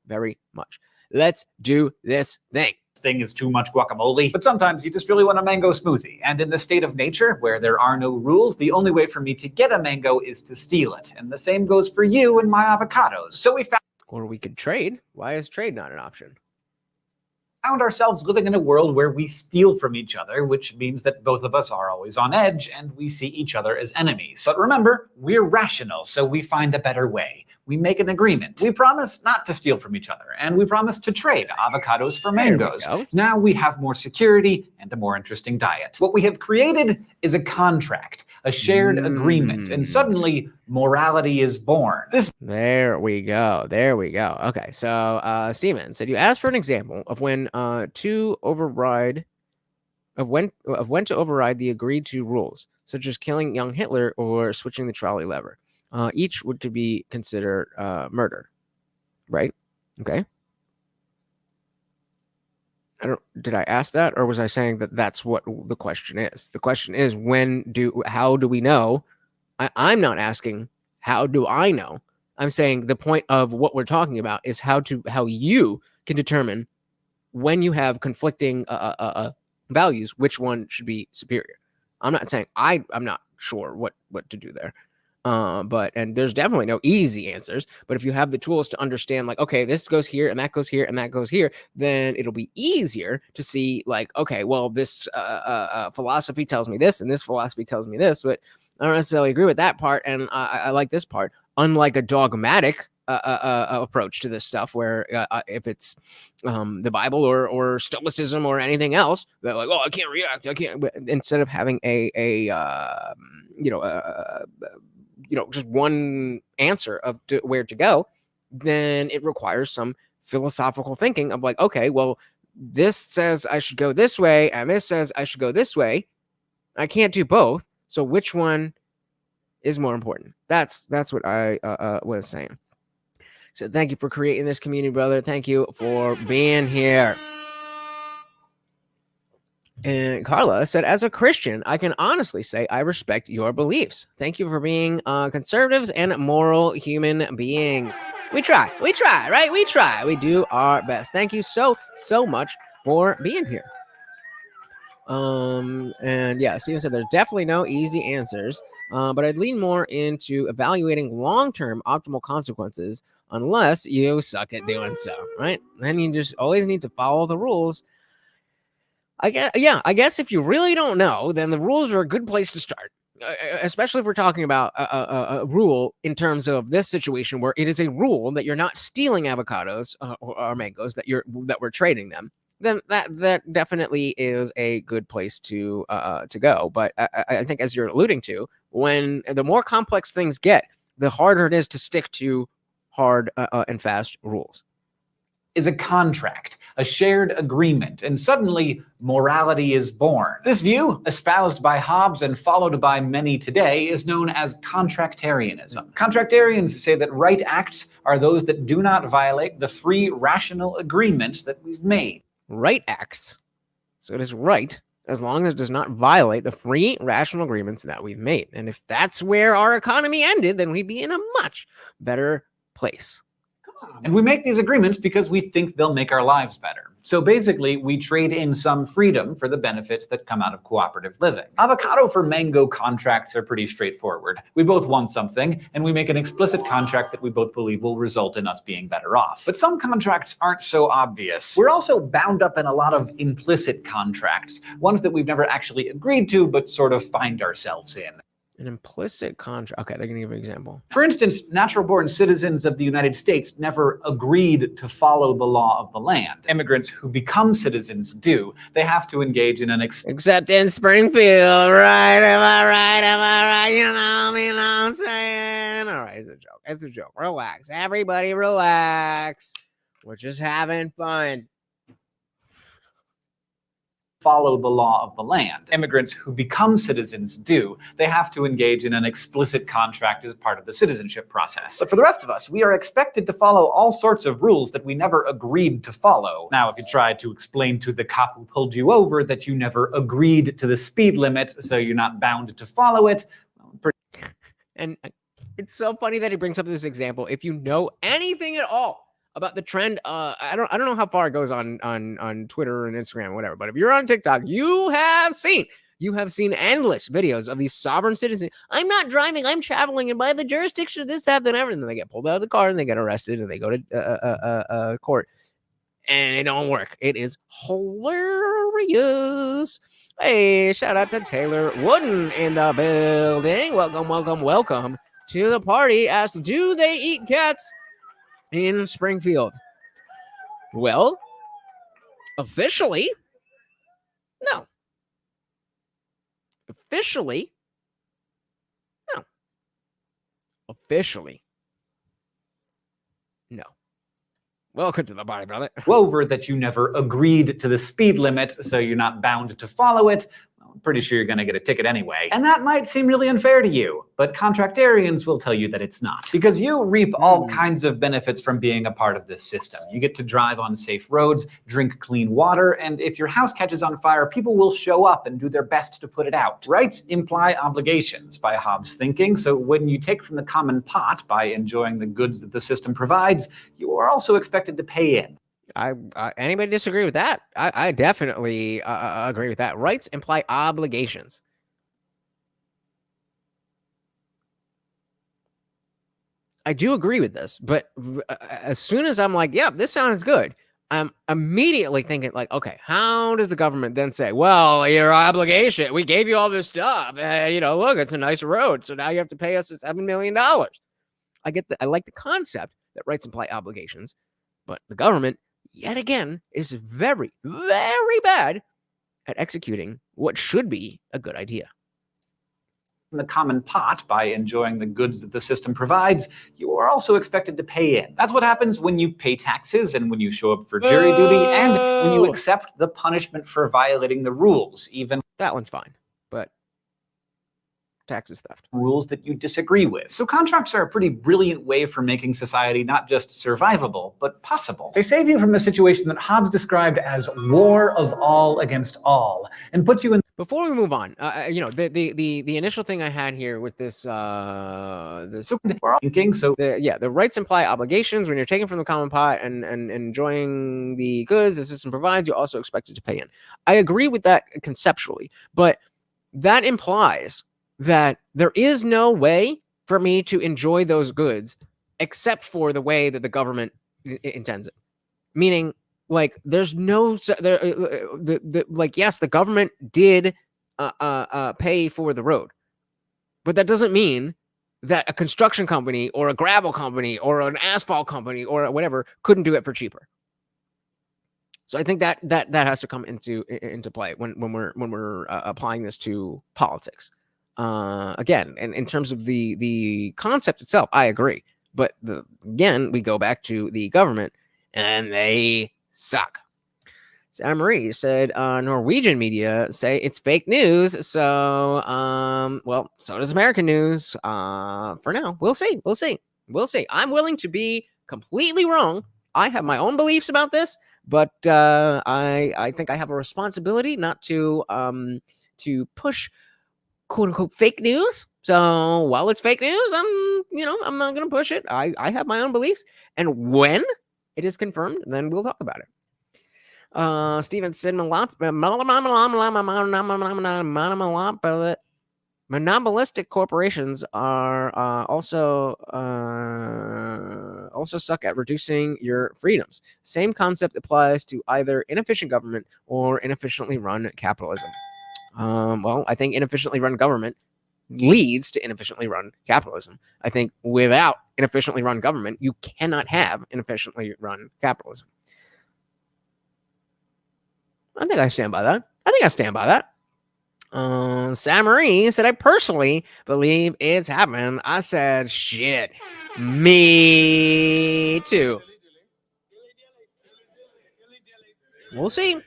very much. Let's do this thing. Thing is too much guacamole, but sometimes you just really want a mango smoothie. And in the state of nature, where there are no rules, the only way for me to get a mango is to steal it. And the same goes for you and my avocados. So we or we could trade. Why is trade not an option? Found ourselves living in a world where we steal from each other, which means that both of us are always on edge and we see each other as enemies. But remember, we're rational, so we find a better way. We make an agreement. We promise not to steal from each other, and we promise to trade avocados for mangoes. Now we have more security and a more interesting diet. What we have created is a contract, a shared agreement, and suddenly morality is born. There we go. Okay, so Steven said you asked for an example of when to override the agreed to rules, such as killing young Hitler or switching the trolley lever. Each could be considered murder, right? Okay. Did I ask that, or was I saying that that's what the question is? The question is how do we know? I'm not asking how do I know. I'm saying the point of what we're talking about is how you can determine when you have conflicting values, which one should be superior. I'm not saying I'm not sure what to do there. And there's definitely no easy answers, but if you have the tools to understand, like, okay, this goes here and that goes here and that goes here, then it'll be easier to see, like, okay, well, this philosophy tells me this and this philosophy tells me this, but I don't necessarily agree with that part, and I like this part. Unlike a dogmatic approach to this stuff, where if it's the Bible or Stoicism or anything else, they're like, oh, I can't react, I can't. But instead of having just one answer of where to go, then it requires some philosophical thinking of like, okay, well, this says I should go this way, and this says I should go this way. I can't do both. So which one is more important? That's what I was saying. So thank you for creating this community, brother. Thank you for being here. And Carla said, as a Christian, I can honestly say I respect your beliefs. Thank you for being conservatives and moral human beings. We try, right? We try. We do our best. Thank you so much for being here. And yeah, Steven said there's definitely no easy answers, but I'd lean more into evaluating long-term optimal consequences unless you suck at doing so, right? Then you just always need to follow the rules. I guess if you really don't know, then the rules are a good place to start, especially if we're talking about a rule in terms of this situation where it is a rule that you're not stealing avocados or mangoes, that we're trading them. Then that definitely is a good place to go. But I think, as you're alluding to, when the more complex things get, the harder it is to stick to hard and fast rules. Is a contract, a shared agreement, and suddenly morality is born. This view, espoused by Hobbes and followed by many today, is known as Contractarianism. Contractarians say that right acts are those that do not violate the free, rational agreements that we've made. Right acts. So it is right as long as it does not violate the free, rational agreements that we've made. And if that's where our economy ended, then we'd be in a much better place. And we make these agreements because we think they'll make our lives better. So basically, we trade in some freedom for the benefits that come out of cooperative living. Avocado for mango contracts are pretty straightforward. We both want something, and we make an explicit contract that we both believe will result in us being better off. But some contracts aren't so obvious. We're also bound up in a lot of implicit contracts, ones that we've never actually agreed to, but sort of find ourselves in. An implicit contract. Okay, they're going to give an example. For instance, natural-born citizens of the United States never agreed to follow the law of the land. Immigrants who become citizens do. They have to engage in an except in Springfield, right? Am I right? You know what I'm saying? All right, it's a joke. Relax. Everybody relax. We're just having fun. Follow the law of the land. Immigrants who become citizens do. They have to engage in an explicit contract as part of the citizenship process. But for the rest of us, we are expected to follow all sorts of rules that we never agreed to follow. Now, if you try to explain to the cop who pulled you over that you never agreed to the speed limit, so you're not bound to follow it, and it's so funny that he brings up this example. If you know anything at all about the trend, I don't know how far it goes on Twitter and Instagram, whatever. But if you're on TikTok, you have seen endless videos of these sovereign citizens. I'm not driving, I'm traveling, and by the jurisdiction of this, that, and everything, they get pulled out of the car and they get arrested and they go to court, and it don't work. It is hilarious. Hey, shout out to Taylor Wooden in the building. Welcome to the party. Asked, do they eat cats in Springfield? Well, officially, no. Officially, no. Welcome to the party, brother. Over that you never agreed to the speed limit, so you're not bound to follow it. I'm pretty sure you're going to get a ticket anyway. And that might seem really unfair to you, but contractarians will tell you that it's not. Because you reap all kinds of benefits from being a part of this system. You get to drive on safe roads, drink clean water, and if your house catches on fire, people will show up and do their best to put it out. Rights imply obligations by Hobbes' thinking, so when you take from the common pot by enjoying the goods that the system provides, you are also expected to pay in. Anybody disagree with that? I definitely agree with that. Rights imply obligations. I do agree with this, but as soon as I'm like, yeah, this sounds good, I'm immediately thinking like, okay, how does the government then say, well, your obligation, we gave you all this stuff, look, it's a nice road, so now you have to pay us $7 million. I like the concept, that rights imply obligations, but the government, yet again, is very, very bad at executing what should be a good idea. In the common pot by enjoying the goods that the system provides, you are also expected to pay in. That's what happens when you pay taxes and when you show up for jury duty and when you accept the punishment for violating the rules, even that one's fine, but tax is theft. Rules that you disagree with. So contracts are a pretty brilliant way for making society not just survivable, but possible. They save you from a situation that Hobbes described as war of all against all, and puts you in. Before we move on, the initial thing I had here with this, the rights imply obligations. When you're taking from the common pot and enjoying the goods the system provides, you're also expected to pay in. I agree with that conceptually, but that implies that there is no way for me to enjoy those goods except for the way that the government intends it. Meaning, like, there's no yes, the government did pay for the road, but that doesn't mean that a construction company or a gravel company or an asphalt company or whatever couldn't do it for cheaper. So I think that has to come into play when we're applying this to politics. Again, and in terms of the concept itself, I agree. But again, we go back to the government, and they suck. Sarah Marie said, Norwegian media say it's fake news. So, well, so does American news. For now, we'll see. I'm willing to be completely wrong. I have my own beliefs about this, but I think I have a responsibility not to push quote unquote fake news. So while it's fake news, I'm not going to push it. I have my own beliefs, and when it is confirmed, then we'll talk about it. Steven said monopolistic corporations are also suck at reducing your freedoms. Same concept applies to either inefficient government or inefficiently run capitalism. Well, I think inefficiently run government leads to inefficiently run capitalism. I think without inefficiently run government, you cannot have inefficiently run capitalism. I think I stand by that. Sam Marie said, I personally believe it's happening. I said, shit, me too. We'll see.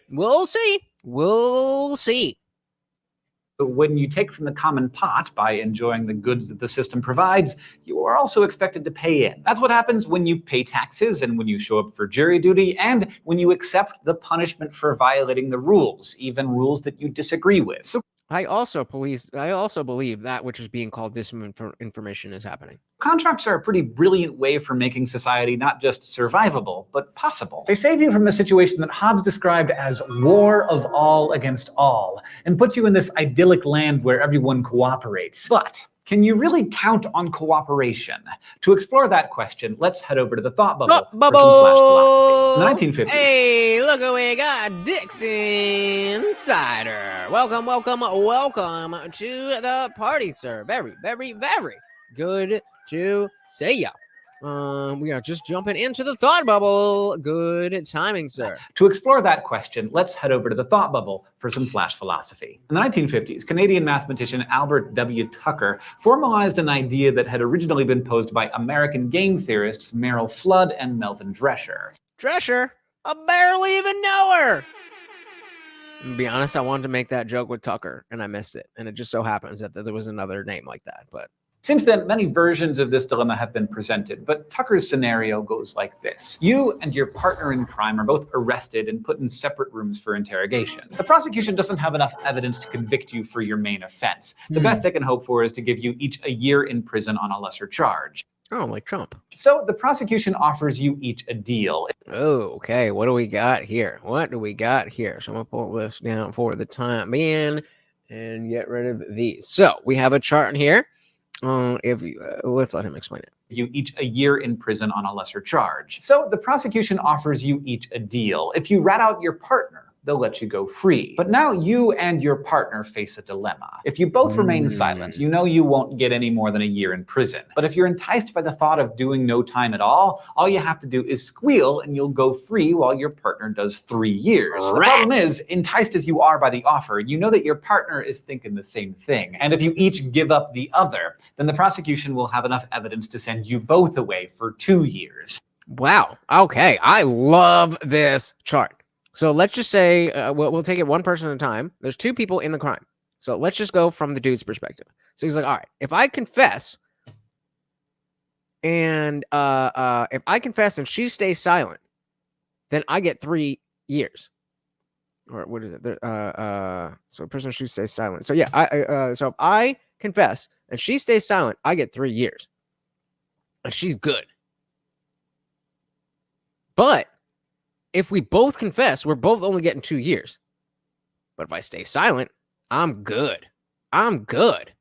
When you take from the common pot by enjoying the goods that the system provides, you are also expected to pay in. That's what happens when you pay taxes and when you show up for jury duty and when you accept the punishment for violating the rules, even rules that you disagree with. So I also believe that which is being called disinformation is happening. Contracts are a pretty brilliant way for making society not just survivable, but possible. They save you from a situation that Hobbes described as war of all against all, and puts you in this idyllic land where everyone cooperates. But can you really count on cooperation? To explore that question, let's head over to the Thought Bubble for some Flash philosophy. In the 1950s. Hey, look who we got, Dixon Insider. Welcome to the party, sir. Very, very, very good to see ya. We are just jumping into the Thought Bubble. Good timing, sir. To explore that question, let's head over to the Thought Bubble for some Flash philosophy. In the 1950s, Canadian mathematician Albert W. Tucker formalized an idea that had originally been posed by American game theorists Merrill Flood and Melvin Drescher. Drescher? I barely even know her! To be honest, I wanted to make that joke with Tucker, and I missed it. And it just so happens that there was another name like that, but... Since then, many versions of this dilemma have been presented, but Tucker's scenario goes like this. You and your partner in crime are both arrested and put in separate rooms for interrogation. The prosecution doesn't have enough evidence to convict you for your main offense. The best they can hope for is to give you each a year in prison on a lesser charge. Oh, like Trump. So the prosecution offers you each a deal. Oh, okay. What do we got here? So I'm going to pull this down for the time being and get rid of these. So we have a chart in here. Let's let him explain it. You each a year in prison on a lesser charge. So the prosecution offers you each a deal. If you rat out your partner, they'll let you go free. But now you and your partner face a dilemma. If you both remain silent, you know you won't get any more than a year in prison. But if you're enticed by the thought of doing no time at all you have to do is squeal and you'll go free while your partner does 3 years. The problem is, enticed as you are by the offer, you know that your partner is thinking the same thing. And if you each give up the other, then the prosecution will have enough evidence to send you both away for 2 years. Wow. Okay. I love this chart. So let's just say we'll take it one person at a time. There's 2 people in the crime. So let's just go from the dude's perspective. So he's like, all right, if I confess and she stays silent, then I get 3 years. Or what is it? So a person who stays silent. So yeah, so if I confess and she stays silent, I get 3 years. And she's good. But if we both confess, we're both only getting 2 years. But if I stay silent, I'm good. I'm good.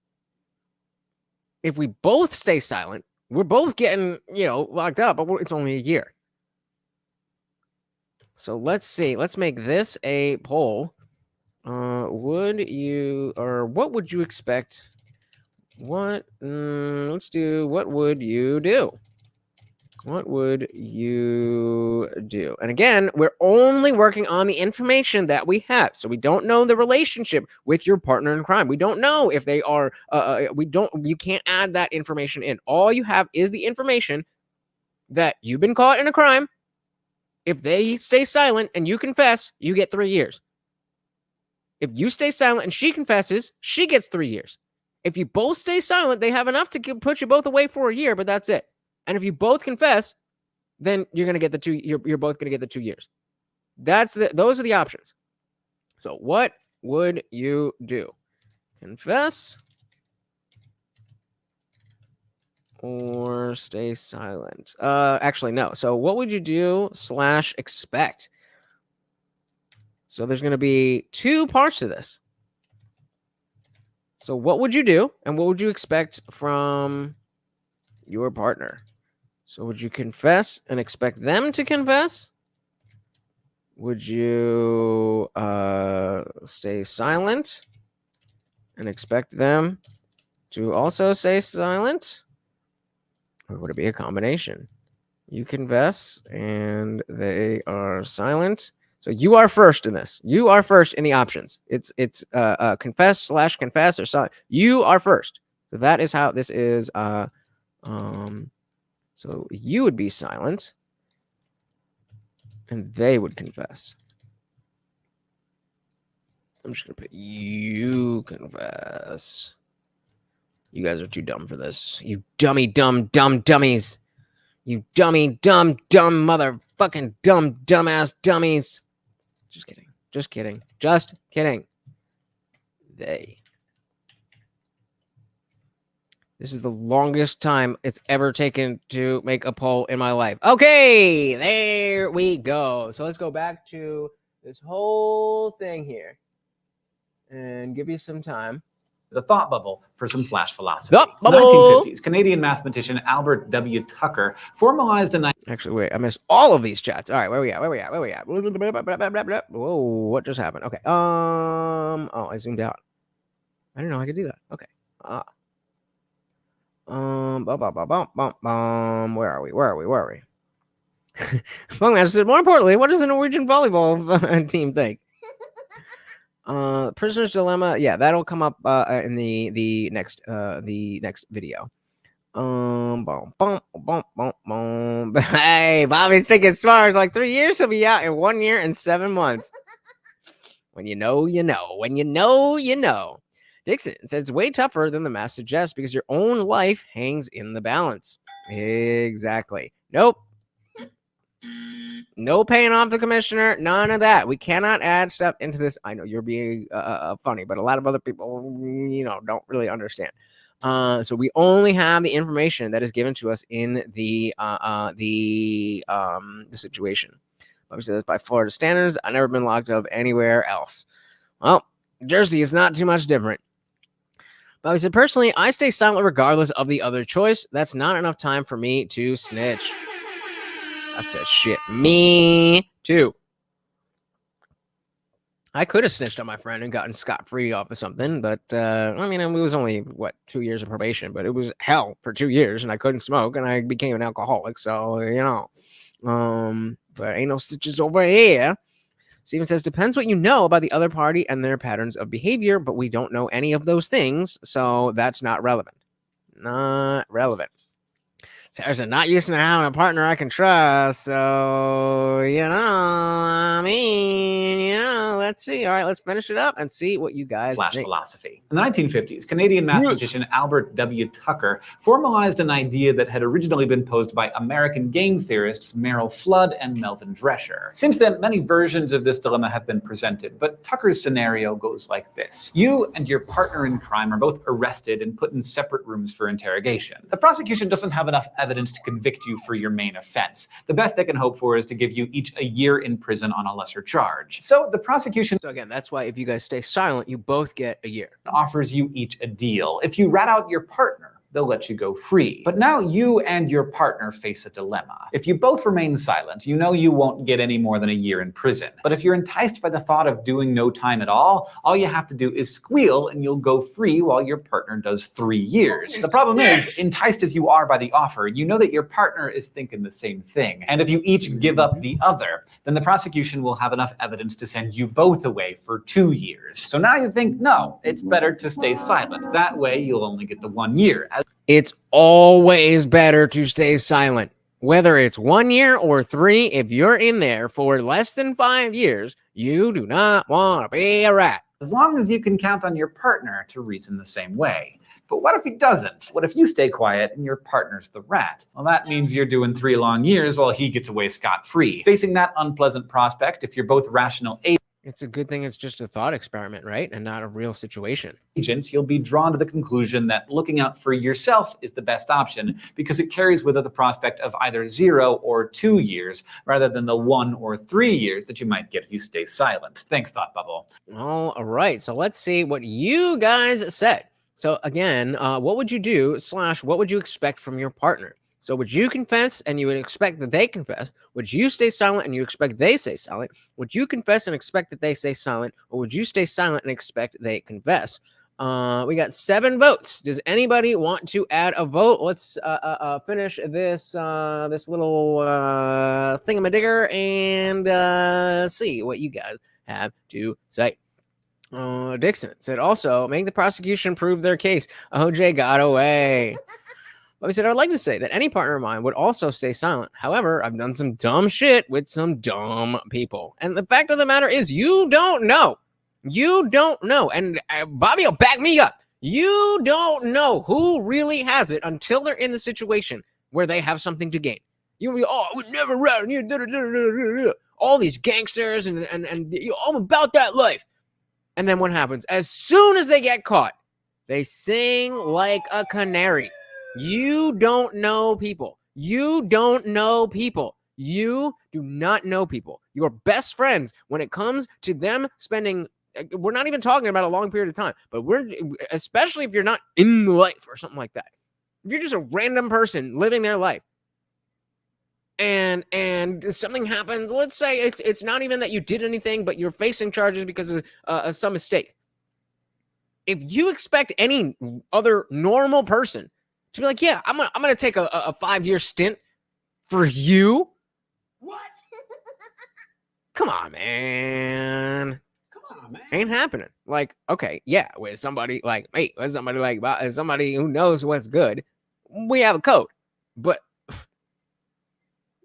If we both stay silent, we're both getting, locked up, but it's only a year. So let's see. Let's make this a poll. What would you expect? Let's do, what would you do? What would you do? And again, we're only working on the information that we have. So we don't know the relationship with your partner in crime. We don't know if they are, you can't add that information in. All you have is the information that you've been caught in a crime. If they stay silent and you confess, you get 3 years. If you stay silent and she confesses, she gets 3 years. If you both stay silent, they have enough to put you both away for a year, but that's it. And if you both confess, then you're going to get the 2. You're both going to get the 2 years. Those are the options. So what would you do? Confess or stay silent? Actually, no. So what would you do / expect? So there's going to be 2 parts to this. So what would you do and what would you expect from your partner? So would you confess and expect them to confess? Would you stay silent and expect them to also stay silent? Or would it be a combination? You confess and they are silent. So you are first in this. You are first in the options. It's confess / confess or silent. You are first. So that is how this is. So you would be silent and they would confess. I'm just going to put you confess. You guys are too dumb for this. You dummy, dumb dummies. You dummy, dumb motherfucking dumbass dummies. Just kidding. Just kidding. Just kidding. They. This is the longest time it's ever taken to make a poll in my life. Okay, there we go. So let's go back to this whole thing here and give you some time. The thought bubble for some flash philosophy. The In the bubble. 1950s, Canadian mathematician Albert W. Tucker formalized a... Actually, wait, I missed all of these chats. All right, where we at? Whoa, what just happened? Okay. Oh, I zoomed out. I didn't know I could do that. Okay. Where are we? More importantly, what does the Norwegian volleyball team think? Prisoner's dilemma. Yeah, that'll come up in the next video. Hey, Bobby's thinking smart. It's like 3 years. He'll be out in 1 year and 7 months. When you know, you know. When you know, you know. Dixon said it's way tougher than the math suggests because your own life hangs in the balance. Exactly. Nope. No paying off the commissioner. None of that. We cannot add stuff into this. I know you're being funny, but a lot of other people, don't really understand. So we only have the information that is given to us in the situation. Obviously, that's by Florida standards. I've never been locked up anywhere else. Well, Jersey is not too much different. But I said, personally, I stay silent regardless of the other choice. That's not enough time for me to snitch. I said, shit. Me too. I could have snitched on my friend and gotten scot-free off of something, but I mean, it was only, what, 2 years of probation, but it was hell for 2 years, and I couldn't smoke, and I became an alcoholic, so, you know. But ain't no stitches over here. Steven says, depends what you know about the other party and their patterns of behavior, but we don't know any of those things, so that's not relevant. Not relevant. Sarah said, not used to having a partner I can trust, so, you know, I mean, you know, let's see. All right, let's finish it up and see what you guys think. Philosophy. In the 1950s, Canadian mathematician Albert W. Tucker formalized an idea that had originally been posed by American game theorists Merrill Flood and Melvin Drescher. Since then, many versions of this dilemma have been presented, but Tucker's scenario goes like this. You and your partner in crime are both arrested and put in separate rooms for interrogation. The prosecution doesn't have enough evidence to convict you for your main offense. The best they can hope for is to give you each a year in prison on a lesser charge. So the prosecution... So again, that's why if you guys stay silent, you both get a year. ...offers you each a deal. If you rat out your partner, they'll let you go free. But now you and your partner face a dilemma. If you both remain silent, you know you won't get any more than a year in prison. But if you're enticed by the thought of doing no time at all you have to do is squeal and you'll go free while your partner does 3 years. The problem is, enticed as you are by the offer, you know that your partner is thinking the same thing. And if you each give up the other, then the prosecution will have enough evidence to send you both away for 2 years. So now you think, no, it's better to stay silent. That way you'll only get the 1 year. It's always better to stay silent. Whether it's 1 year or 3, if you're in there for less than 5 years, you do not want to be a rat. As long as you can count on your partner to reason the same way. But what if he doesn't? What if you stay quiet and your partner's the rat? Well, that means you're doing 3 long years while he gets away scot-free. Facing that unpleasant prospect, if you're both rational it's a good thing it's just a thought experiment, right? And not a real situation. Agents, you'll be drawn to the conclusion that looking out for yourself is the best option because it carries with it the prospect of either 0 or 2 years rather than the 1 or 3 years that you might get if you stay silent. Thanks, Thought Bubble. All right, so let's see what you guys said. So again, what would you do / what would you expect from your partner? So would you confess and you would expect that they confess? Would you stay silent and you expect they stay silent? Would you confess and expect that they stay silent? Or would you stay silent and expect they confess? We got 7 votes. Does anybody want to add a vote? Let's finish this this little thingamadigger and see what you guys have to say. Dixon said also, make the prosecution prove their case. OJ got away. But we said, I'd like to say that any partner of mine would also stay silent. However, I've done some dumb shit with some dumb people. And the fact of the matter is, you don't know. You don't know. And Bobby will back me up. You don't know who really has it until they're in the situation where they have something to gain. You'll be, I would never rat on you. All these gangsters and I'm about that life. And then what happens? As soon as they get caught, they sing like a canary. You don't know people. You don't know people. You do not know people. Your best friends, when it comes to them spending, we're not even talking about a long period of time, but especially if you're not in life or something like that. If you're just a random person living their life and something happens, let's say it's not even that you did anything, but you're facing charges because of some mistake. If you expect any other normal person to be like, yeah, I'm gonna take a 5-year stint for you. What? Come on, man. Ain't happening. Like, okay, yeah, with somebody like me, with somebody who knows what's good, we have a code. But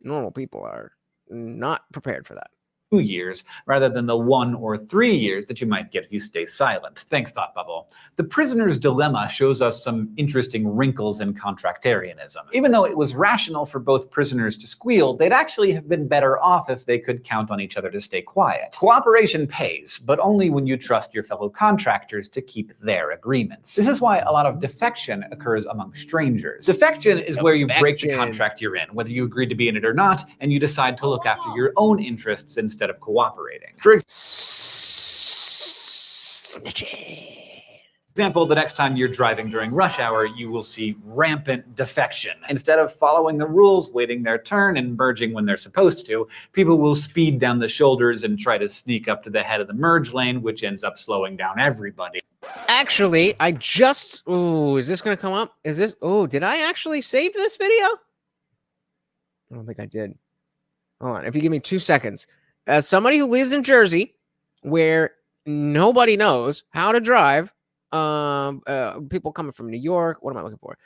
normal people are not prepared for that. 2 years rather than the 1 or 3 years that you might get if you stay silent. Thanks, Thought Bubble. The prisoner's dilemma shows us some interesting wrinkles in contractarianism. Even though it was rational for both prisoners to squeal, they'd actually have been better off if they could count on each other to stay quiet. Cooperation pays, but only when you trust your fellow contractors to keep their agreements. This is why a lot of defection occurs among strangers. Defection is where you break the contract you're in, whether you agreed to be in it or not, and you decide to look after your own interests instead of cooperating. example, the next time you're driving during rush hour, you will see rampant defection. Instead of following the rules, waiting their turn, and merging when they're supposed to, people will speed down the shoulders and try to sneak up to the head of the merge lane, which ends up slowing down everybody. Actually, I just... Ooh, is this going to come up? Is this... Oh, did I actually save this video? I don't think I did. Hold on. If you give me 2 seconds. As somebody who lives in Jersey, where nobody knows how to drive, people coming from New York, what am I looking for?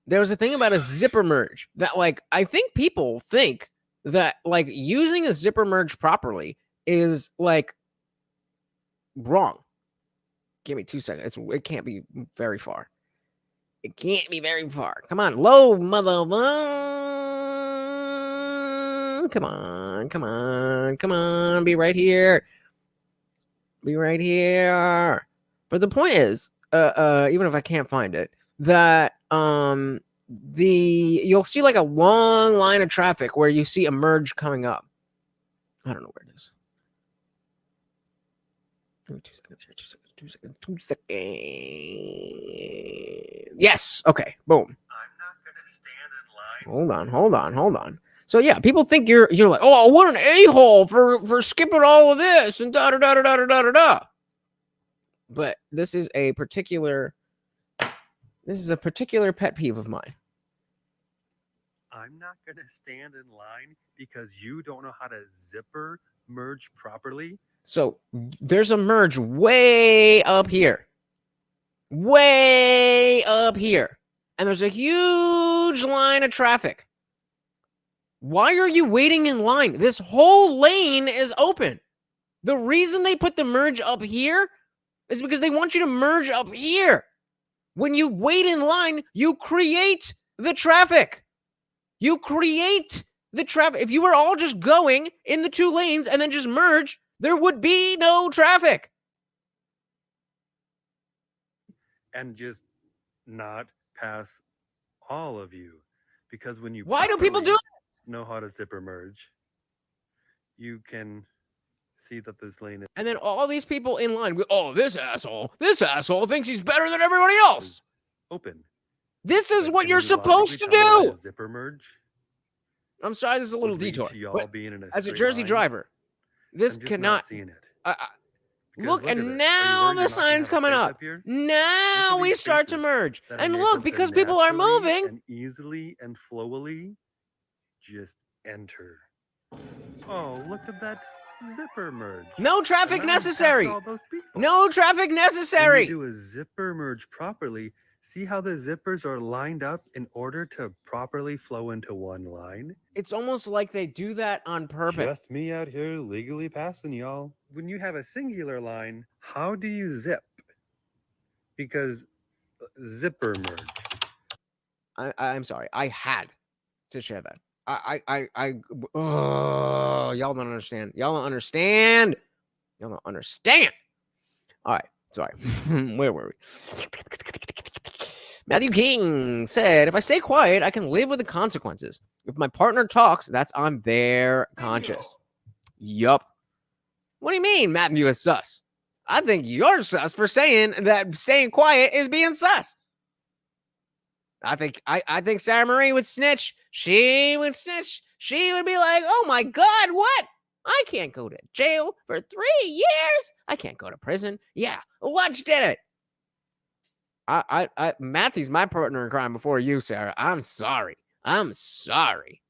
There was a thing about a zipper merge that, like, I think people think that, like, using a zipper merge properly is, like, wrong. Give me 2 seconds. It can't be very far. It can't be very far. Come on, low mother. Come on, come on, come on. Be right here. Be right here. But the point is, even if I can't find it, that you'll see like a long line of traffic where you see a merge coming up. I don't know where it is. Give me 2 seconds here. 2 seconds. 2 seconds. 2 seconds. Yes. Okay. Boom. I'm not gonna stand in line. Hold on. So yeah, people think you're like, oh, what an a-hole for skipping all of this and da da da da da da da da. But this is a particular pet peeve of mine. I'm not gonna stand in line because you don't know how to zipper merge properly. So there's a merge way up here. Way up here. And there's a huge line of traffic. Why are you waiting in line? This whole lane is open. The reason they put the merge up here is because they want you to merge up here. When you wait in line, you create the traffic. You create the traffic. If you were all just going in the 2 lanes and then just merge, there would be no traffic. And just not pass all of you. Because when you Why do people do it? Know how to zipper merge, you can see that this lane is... And then all these people in line, oh, this asshole thinks he's better than everybody else. Open. This is what you're supposed to do. Zipper merge. I'm sorry, this is a little detour. But as a Jersey driver, this cannot. Look, and now the sign's coming up. Now we start to merge. And look, because people are moving. And easily and flowily just enter. Oh, look at that zipper merge. No traffic necessary. No traffic necessary. When you do a zipper merge properly, see how the zippers are lined up in order to properly flow into one line? It's almost like they do that on purpose. Just me out here legally passing y'all. When you have a singular line, how do you zip? Because zipper merge. I'm sorry. I had to share that. Y'all don't understand. Y'all don't understand. Y'all don't understand. All right. Sorry. Where were we? Matthew King said, if I stay quiet, I can live with the consequences. If my partner talks, that's on their conscience. Yup. What do you mean Matthew is sus? I think you're sus for saying that staying quiet is being sus. I think Sarah Marie would snitch. She would snitch. She would be like, oh my God, what? I can't go to jail for 3 years. I can't go to prison. Yeah, Lutch did it. Matthew's my partner in crime before you, Sarah. I'm sorry. I'm sorry.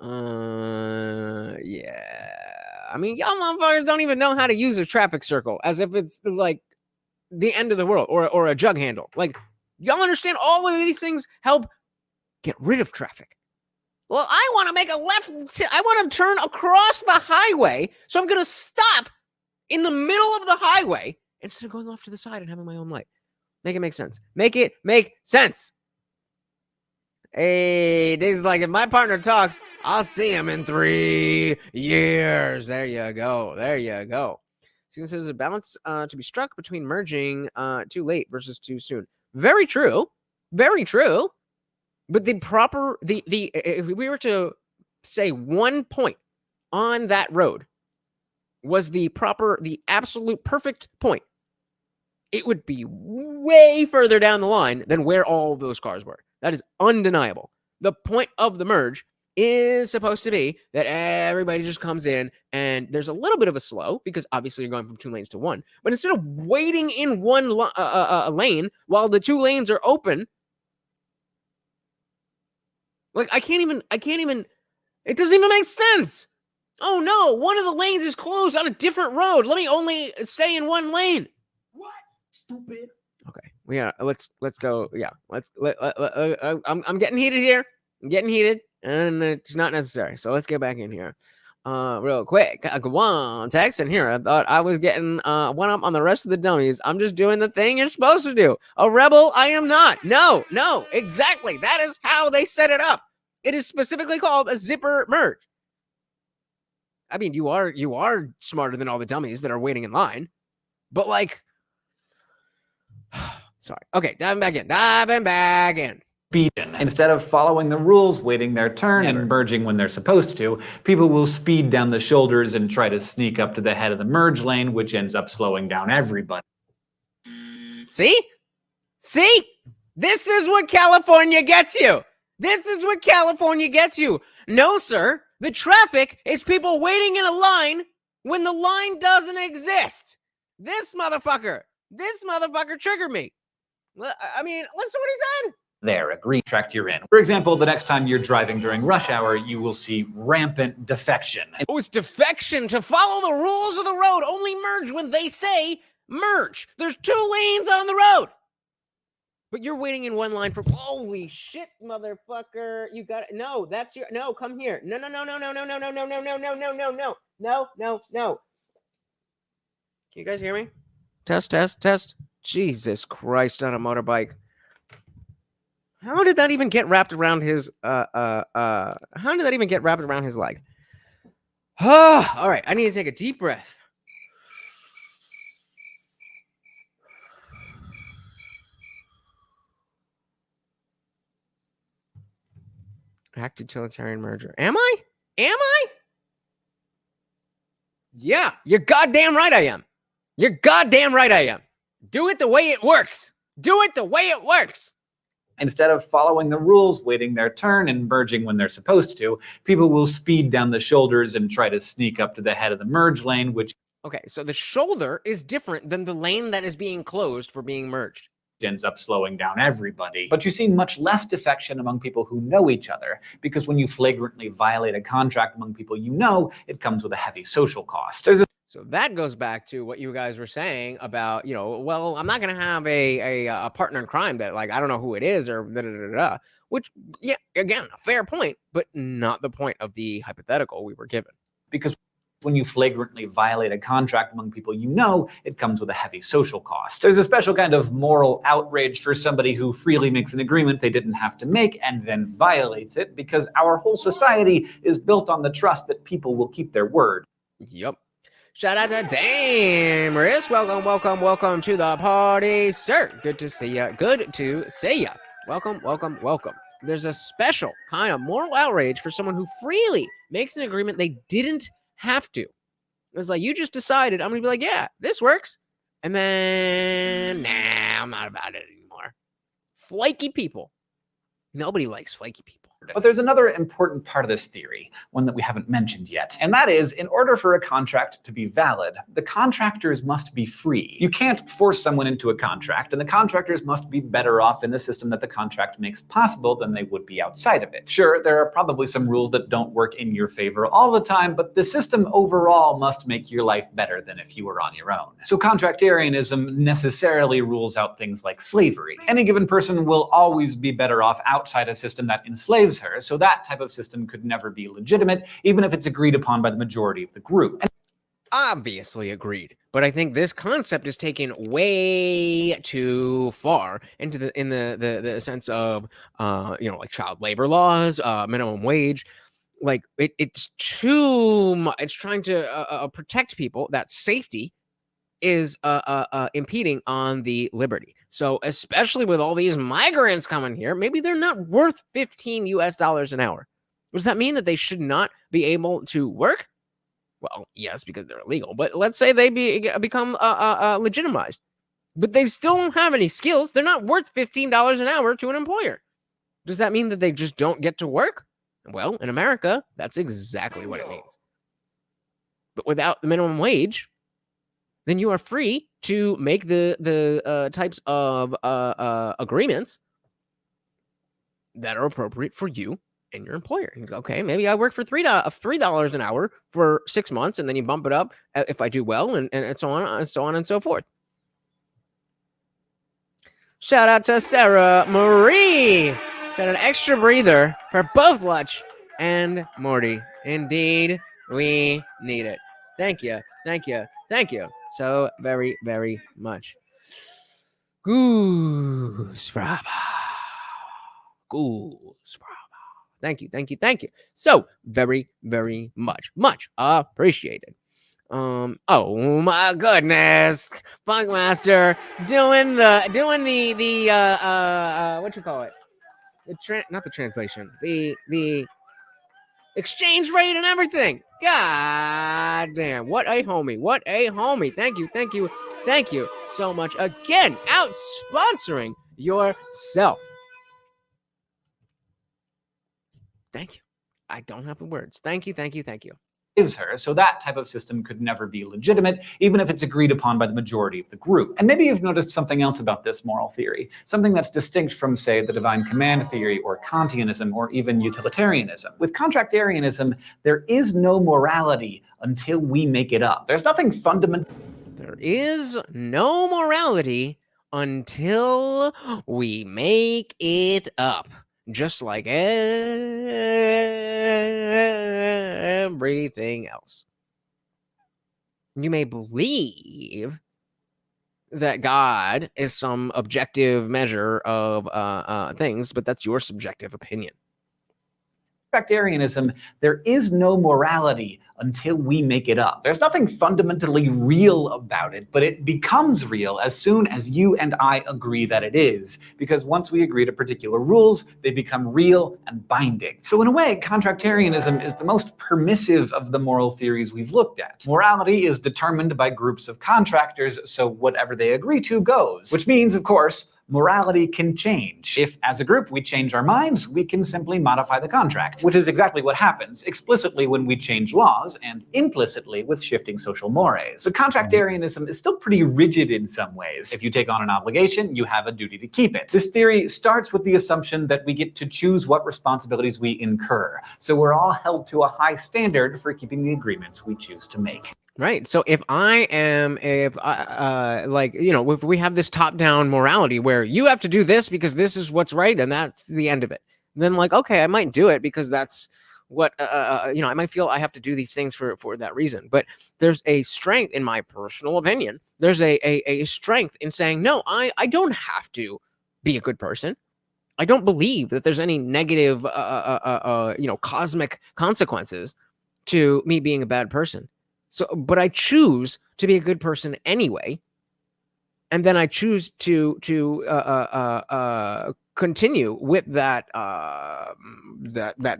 Yeah. I mean, y'all motherfuckers don't even know how to use a traffic circle as if it's like the end of the world or a jug handle. Like, y'all understand all of these things help get rid of traffic. Well, I want to make a left. I want to turn across the highway. So I'm going to stop in the middle of the highway instead of going off to the side and having my own light. Make it make sense. Make it make sense. Hey, this is like if my partner talks, I'll see him in 3 years. There you go. There you go. So there's a balance to be struck between merging too late versus too soon. Very true. Very true. But if we were to say one point on that road was the absolute perfect point, it would be way further down the line than where all those cars were. That is undeniable. The point of the merge is supposed to be that everybody just comes in and there's a little bit of a slow because obviously you're going from 2 lanes to 1. But instead of waiting in one lane while the 2 lanes are open, like I can't even, it doesn't even make sense. Oh no, one of the lanes is closed on a different road. Let me only stay in 1 lane. What? Stupid. Okay. Yeah, let's go. Yeah, I'm getting heated here. I'm getting heated, and it's not necessary. So let's get back in here, real quick. Go on, text in here. I thought I was getting one up on the rest of the dummies. I'm just doing the thing you're supposed to do. A rebel, I am not. No, exactly. That is how they set it up. It is specifically called a zipper merge. I mean, you are smarter than all the dummies that are waiting in line, but like. Sorry. Okay, diving back in. Instead of following the rules, waiting their turn, and merging when they're supposed to, people will speed down the shoulders and try to sneak up to the head of the merge lane, which ends up slowing down everybody. See? This is what California gets you. No, sir. The traffic is people waiting in a line when the line doesn't exist. This motherfucker triggered me. I mean, listen to what he said. There, agree, tracked you're in. For example, the next time you're driving during rush hour, you will see rampant defection. Oh, it's defection to follow the rules of the road. Only merge when they say merge. There's 2 lanes on the road. But you're waiting in 1 line for, holy shit, motherfucker. You got it. No, that's your, no, come here. No. Can you guys hear me? Test. Jesus Christ, on a motorbike. How did that even get wrapped around his leg? All right, I need to take a deep breath. Act utilitarian merger. Am I? Yeah, you're goddamn right I am. Do it the way it works. Instead of following the rules, waiting their turn, and merging when they're supposed to, people will speed down the shoulders and try to sneak up to the head of the merge lane, which... Okay, so the shoulder is different than the lane that is being closed for being merged. Ends up slowing down everybody. But you see much less defection among people who know each other, because when you flagrantly violate a contract among people you know, it comes with a heavy social cost. So that goes back to what you guys were saying about, well, I'm not going to have a partner in crime that, like, I don't know who it is or da-da-da-da, which, yeah, again, a fair point, but not the point of the hypothetical we were given. Because when you flagrantly violate a contract among people you know, it comes with a heavy social cost. There's a special kind of moral outrage for somebody who freely makes an agreement they didn't have to make and then violates it, because our whole society is built on the trust that people will keep their word. Yep. Shout out to Damaris. Welcome to the party, sir. Good to see ya. Welcome. There's a special kind of moral outrage for someone who freely makes an agreement they didn't have to. It's like, you just decided, I'm going to be like, yeah, this works. And then, nah, I'm not about it anymore. Flaky people. Nobody likes flaky people. But there's another important part of this theory, one that we haven't mentioned yet, and that is, in order for a contract to be valid, the contractors must be free. You can't force someone into a contract, and the contractors must be better off in the system that the contract makes possible than they would be outside of it. Sure, there are probably some rules that don't work in your favor all the time, but the system overall must make your life better than if you were on your own. So contractarianism necessarily rules out things like slavery. Any given person will always be better off outside a system that enslaves her, so that type of system could never be legitimate, even if it's agreed upon by the majority of the group. Obviously agreed, but I think this concept is taken way too far into the sense of like child labor laws, minimum wage. Like it's too much. It's trying to protect people. That safety is impeding on the liberty. So especially with all these migrants coming here, maybe they're not worth $15 an hour. Does that mean that they should not be able to work? Well, yes, because they're illegal. But let's say they become legitimized. but they still don't have any skills. They're not worth $15 an hour to an employer. Does that mean that they just don't get to work? Well, in America, that's exactly what it means. But without the minimum wage, then you are free to make the types of agreements that are appropriate for you and your employer. You go, okay, maybe I work for $3 an hour for 6 months, and then you bump it up if I do well, and so on and so on and so forth. Shout out to Sarah Marie. Said an extra breather for both Lutch and Morty. Indeed, we need it. Thank you. Thank you. Thank you so very, very much. Goose Fraba. Goose Fraba. Thank you. Thank you. Thank you. So very, very much appreciated. Oh my goodness, Funkmaster doing the what you call it? Not the translation, the exchange rate and everything. God damn, what a homie. What a homie. Thank you. Thank you. Thank you so much again. Out sponsoring yourself. Thank you. I don't have the words. Thank you. Thank you. Thank you. Gives her, so that type of system could never be legitimate, even if it's agreed upon by the majority of the group. And maybe you've noticed something else about this moral theory, something that's distinct from, say, the divine command theory or Kantianism or even utilitarianism. With Contractarianism, there is no morality until we make it up. There's nothing fundamental. There is no morality until we make it up. Just like everything else. You may believe that God is some objective measure of things, but that's your subjective opinion. Contractarianism, there is no morality until we make it up. There's nothing fundamentally real about it, but it becomes real as soon as you and I agree that it is, because once we agree to particular rules, they become real and binding. So in a way, Contractarianism is the most permissive of the moral theories we've looked at. Morality is determined by groups of contractors, so whatever they agree to goes. Which means, of course, morality can change. If, as a group, we change our minds, we can simply modify the contract, which is exactly what happens explicitly when we change laws and implicitly with shifting social mores. But Contractarianism is still pretty rigid in some ways. If you take on an obligation, you have a duty to keep it. This theory starts with the assumption that we get to choose what responsibilities we incur. So we're all held to a high standard for keeping the agreements we choose to make. Right. So if we have this top-down morality where you have to do this because this is what's right and that's the end of it, then okay, I might do it because that's what, I might feel I have to do these things for that reason. But there's a strength, in my personal opinion, there's a strength in saying, no, I don't have to be a good person. I don't believe that there's any negative, cosmic consequences to me being a bad person. So, but I choose to be a good person anyway, and then I choose to continue with that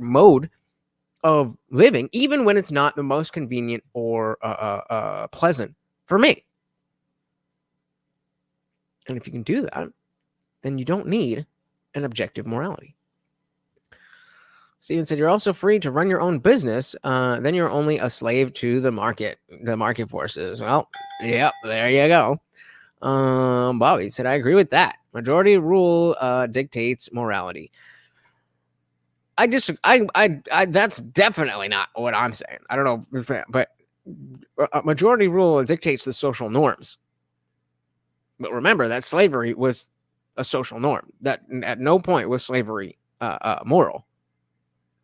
mode of living, even when it's not the most convenient or pleasant for me. And if you can do that, then you don't need an objective morality. Steven said, you're also free to run your own business. Then you're only a slave to the market forces. Well, yep, there you go. Bobby said, I agree with that. Majority rule dictates morality. That's definitely not what I'm saying. I don't know, but majority rule dictates the social norms. But remember that slavery was a social norm. That at no point was slavery moral.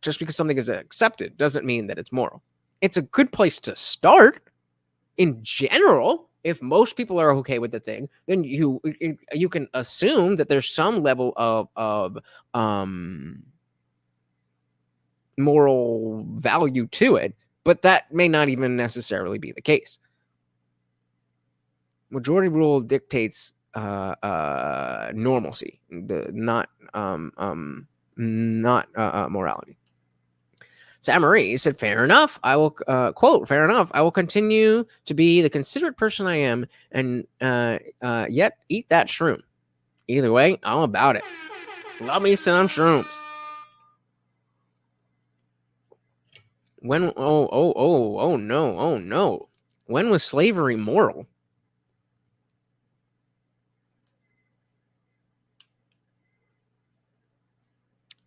Just because something is accepted doesn't mean that it's moral. It's a good place to start. In general, if most people are okay with the thing, then you can assume that there's some level of moral value to it, but that may not even necessarily be the case. Majority rule dictates normalcy, not morality. Marie said, fair enough. I will, quote, fair enough. I will continue to be the considerate person I am and yet eat that shroom. Either way, I'm about it. Love me some shrooms. When, oh no. When was slavery moral?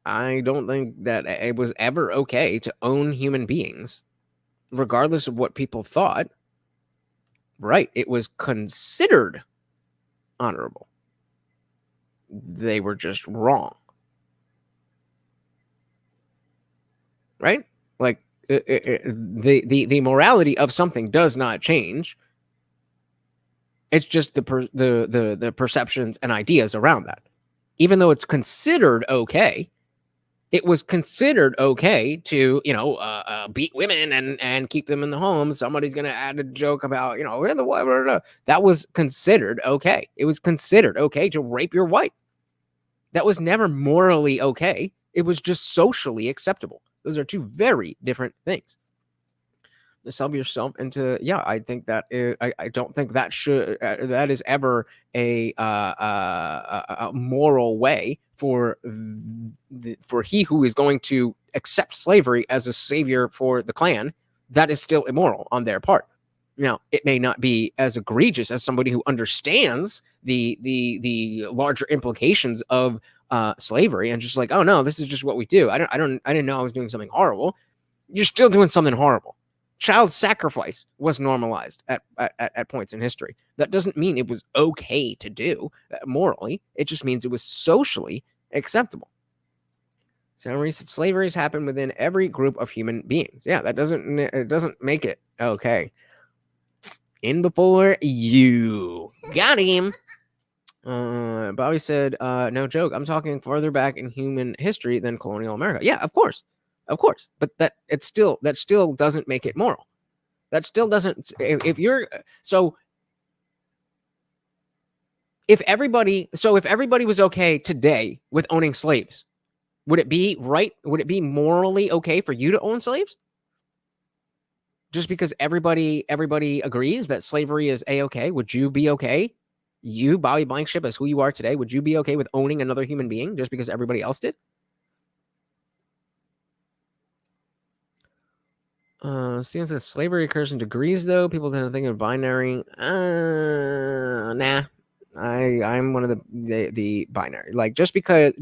I don't think that it was ever okay to own human beings, regardless of what people thought. Right. It was considered honorable. They were just wrong. Right? Like the morality of something does not change. It's just the perceptions and ideas around that. Even though it's considered okay, it was considered okay to, beat women and keep them in the home. Somebody's going to add a joke about, that was considered okay. It was considered okay to rape your wife. That was never morally okay. It was just socially acceptable. Those are two very different things. To sub yourself into, I think that I don't think that that is ever a moral way for he who is going to accept slavery as a savior for the clan. That is still immoral on their part. Now, it may not be as egregious as somebody who understands the larger implications of slavery and just like, oh no, this is just what we do. I didn't know I was doing something horrible. You're still doing something horrible. Child sacrifice was normalized at points in history. That doesn't mean it was okay to do morally. It just means it was socially acceptable. So Marie said slavery has happened within every group of human beings. Yeah, it doesn't make it okay. In before you. Got him. Bobby said, no joke. I'm talking farther back in human history than colonial America. Yeah, of course. But that still doesn't make it moral. That still doesn't. If everybody was okay today with owning slaves, would it be right? Would it be morally okay for you to own slaves? Just because everybody agrees that slavery is a-okay, would you be okay? You, Bobby Blankship, as who you are today, would you be okay with owning another human being just because everybody else did? Steven says slavery occurs in degrees, though. People tend to think of binary. Nah. I'm one of the binary. Like just because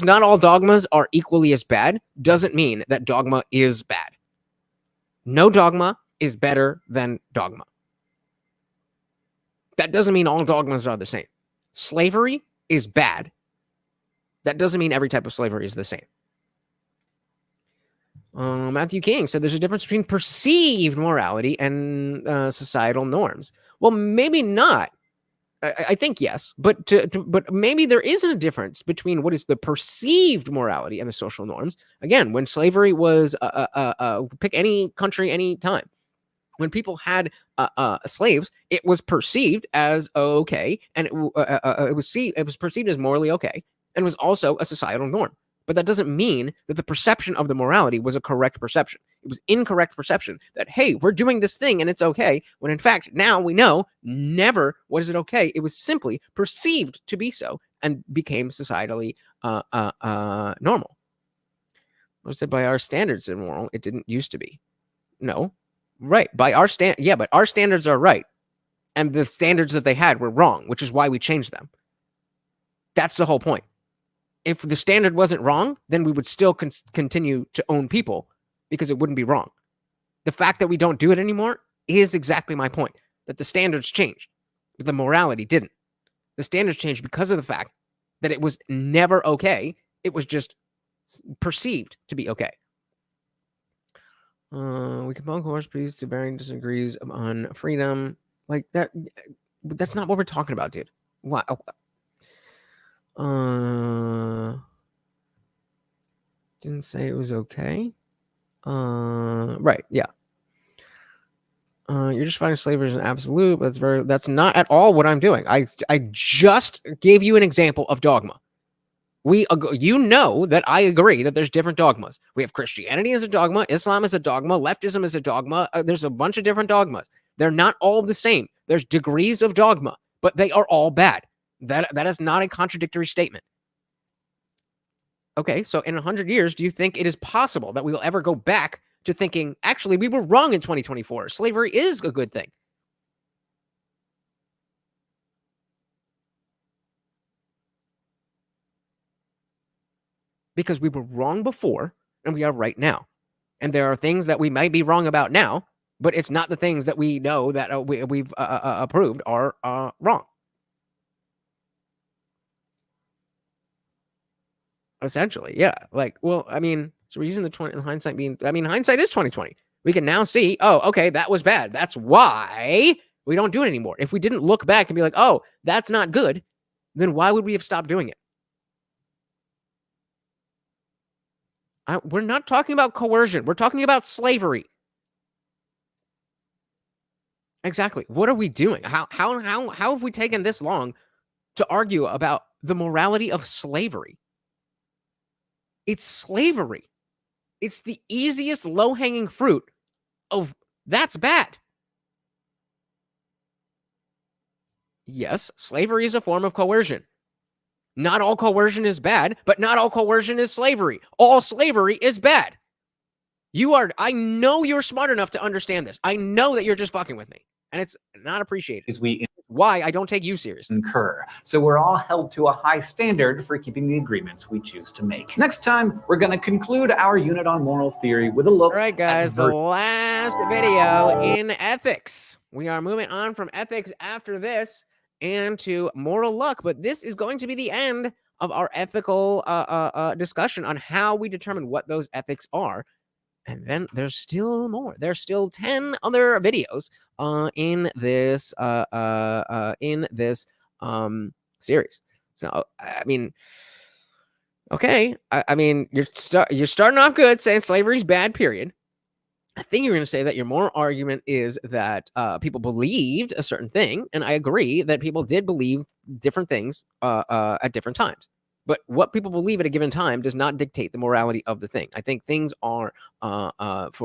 not all dogmas are equally as bad doesn't mean that dogma is bad. No dogma is better than dogma. That doesn't mean all dogmas are the same. Slavery is bad. That doesn't mean every type of slavery is the same. Matthew King said there's a difference between perceived morality and societal norms. Well, maybe not. I think yes, but maybe there isn't a difference between what is the perceived morality and the social norms. Again, when slavery was pick any country, any time, when people had slaves, it was perceived as okay, and it was perceived as morally okay, and was also a societal norm. But that doesn't mean that the perception of the morality was a correct perception. It was incorrect perception that, hey, we're doing this thing and it's okay, when in fact, now we know never was it okay. It was simply perceived to be so and became societally normal. I said by our standards immoral, it didn't used to be. No, right. By our but our standards are right. And the standards that they had were wrong, which is why we changed them. That's the whole point. If the standard wasn't wrong, then we would still continue to own people because it wouldn't be wrong. The fact that we don't do it anymore is exactly my point, that the standards changed, but the morality didn't. The standards changed because of the fact that it was never okay. It was just perceived to be okay. We can both course please to varying disagrees on freedom. Like that. That's not what we're talking about, dude. Wow. Didn't say it was okay. Right, yeah. You're just finding slavery as an absolute, but that's not at all what I'm doing. I just gave you an example of dogma. You know that I agree that there's different dogmas. We have Christianity as a dogma, Islam as a dogma, leftism as a dogma. There's a bunch of different dogmas. They're not all the same. There's degrees of dogma, but they are all bad. That is not a contradictory statement. Okay, so in 100 years, do you think it is possible that we will ever go back to thinking, actually, we were wrong in 2024? Slavery is a good thing. Because we were wrong before and we are right now. And there are things that we might be wrong about now, but it's not the things that we know that we've approved are wrong. Essentially, yeah. Like, well, I mean, so we're using the hindsight being, I mean, hindsight is 2020. We can now see, oh, okay, that was bad. That's why we don't do it anymore. If we didn't look back and be like, oh, that's not good, then why would we have stopped doing it? We're not talking about coercion. We're talking about slavery. Exactly. What are we doing? How have we taken this long to argue about the morality of slavery? It's slavery. It's the easiest low-hanging fruit of that's bad. Yes, slavery is a form of coercion. Not all coercion is bad, but not all coercion is slavery. All slavery is bad. I know you're smart enough to understand this. I know that you're just fucking with me. And it's not appreciated. Why I don't take you seriously. Incur. So we're all held to a high standard for keeping the agreements we choose to make. Next time, we're going to conclude our unit on moral theory with a look. All right, guys, the last video in ethics. We are moving on from ethics after this and to moral luck, but this is going to be the end of our ethical discussion on how we determine what those ethics are. And then there's still more. There's still 10 other videos in this series. So I mean, okay. I mean, you're starting off good, saying slavery's bad. Period. I think you're going to say that your moral argument is that people believed a certain thing, and I agree that people did believe different things at different times. But what people believe at a given time does not dictate the morality of the thing. I think things are once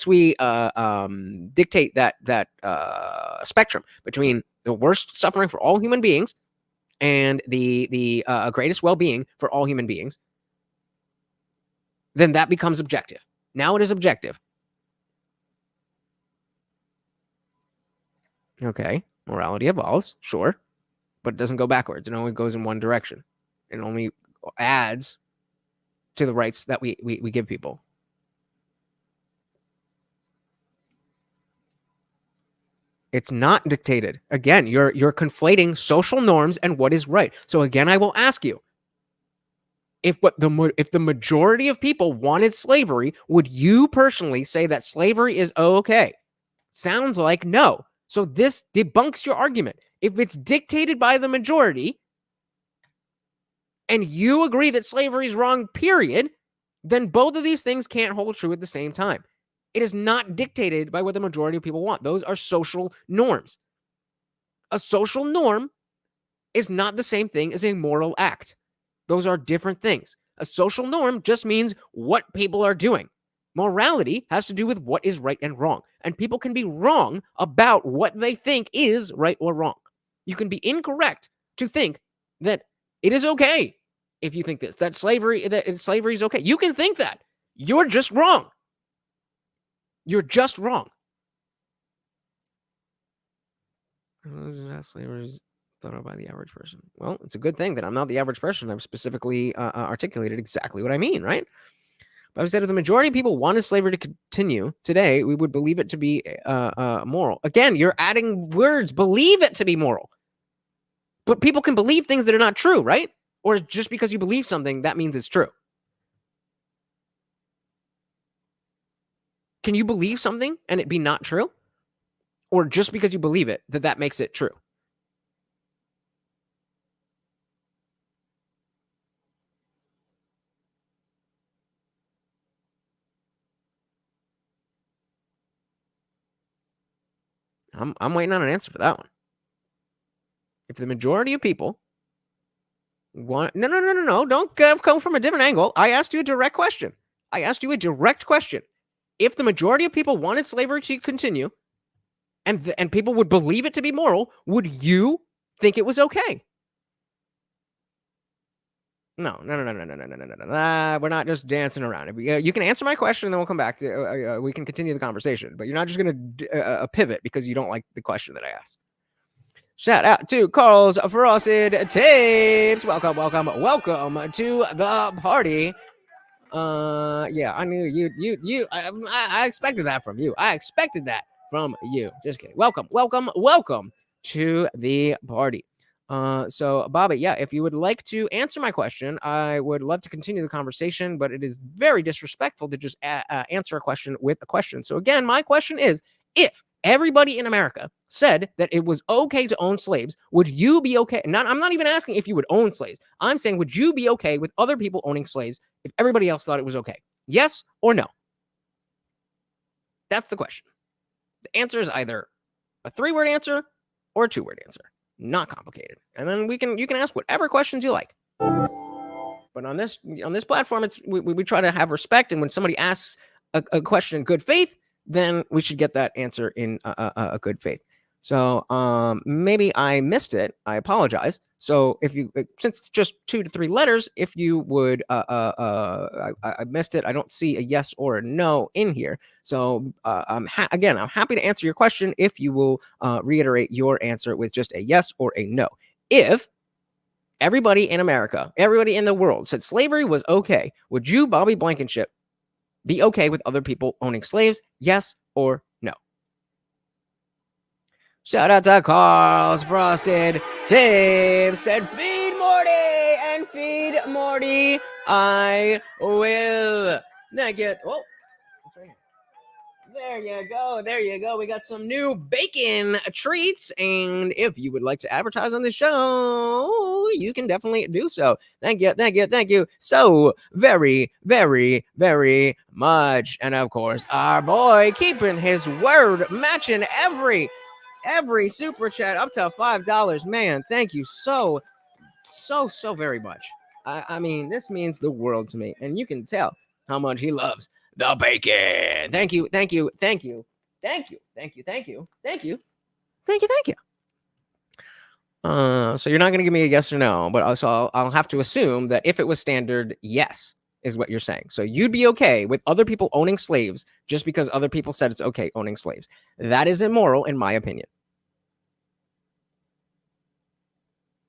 we dictate that spectrum between the worst suffering for all human beings and the greatest well-being for all human beings, then that becomes objective. Now it is objective. Okay, morality evolves, sure. But it doesn't go backwards. It only goes in one direction. It only adds to the rights that we give people. It's not dictated. Again, you're conflating social norms and what is right. So again, I will ask you, if the majority of people wanted slavery, would you personally say that slavery is okay? Sounds like no. So this debunks your argument. If it's dictated by the majority and you agree that slavery is wrong, period, then both of these things can't hold true at the same time. It is not dictated by what the majority of people want. Those are social norms. A social norm is not the same thing as a moral act. Those are different things. A social norm just means what people are doing. Morality has to do with what is right and wrong. And people can be wrong about what they think is right or wrong. You can be incorrect to think that it is okay if you think this, that slavery is okay. You can think that. You're just wrong. You're just wrong. Slavery is thought of by the average person. Well, it's a good thing that I'm not the average person. I've specifically articulated exactly what I mean, right? But I said if the majority of people wanted slavery to continue today, we would believe it to be moral. Again, you're adding words. Believe it to be moral. But people can believe things that are not true, right? Or just because you believe something, that means it's true. Can you believe something and it be not true? Or just because you believe it, that makes it true? I'm waiting on an answer for that one. If the majority of people want... No. Don't come from a different angle. I asked you a direct question. If the majority of people wanted slavery to continue and people would believe it to be moral, would you think it was okay? No. We're not just dancing around. You can answer my question, and then we'll come back. We can continue the conversation, but you're not just going to pivot because you don't like the question that I asked. Shout out to Carl's Frosted Tapes. Welcome to the party. Yeah, I knew you. I expected that from you. Just kidding. Welcome to the party. So Bobby, yeah, if you would like to answer my question, I would love to continue the conversation, but it is very disrespectful to just answer a question with a question. So again, my question is, if everybody in America said that it was okay to own slaves, would you be okay? I'm not even asking if you would own slaves. I'm saying, would you be okay with other people owning slaves if everybody else thought it was okay? Yes or no? That's the question. The answer is either a 3-word answer or a 2-word answer. Not complicated. And then you can ask whatever questions you like. But on this platform, we try to have respect, and when somebody asks a question in good faith, then we should get that answer in a good faith. So maybe I missed it. I apologize. So since it's just 2 to 3 letters, if you would, I missed it. I don't see a yes or a no in here. So I'm happy to answer your question if you will reiterate your answer with just a yes or a no. If everybody in America, everybody in the world said slavery was okay, would you, Bobby Blankenship, be okay with other people owning slaves? Yes or no? Shout out to Carl's Frosted Tapes. Said, feed Morty and feed Morty. I will. Thank you. Oh, it's right here. There you go. We got some new bacon treats. And if you would like to advertise on the show, you can definitely do so. Thank you so very, very, very much. And of course, our boy keeping his word, matching every super chat up to $5. Man, thank you so very much. I mean, this means the world to me, and you can tell how much he loves the bacon. Thank you. So you're not going to give me a yes or no, but also I'll have to assume that if it was standard, yes is what you're saying. So you'd be okay with other people owning slaves just because other people said it's okay owning slaves. That is immoral, in my opinion.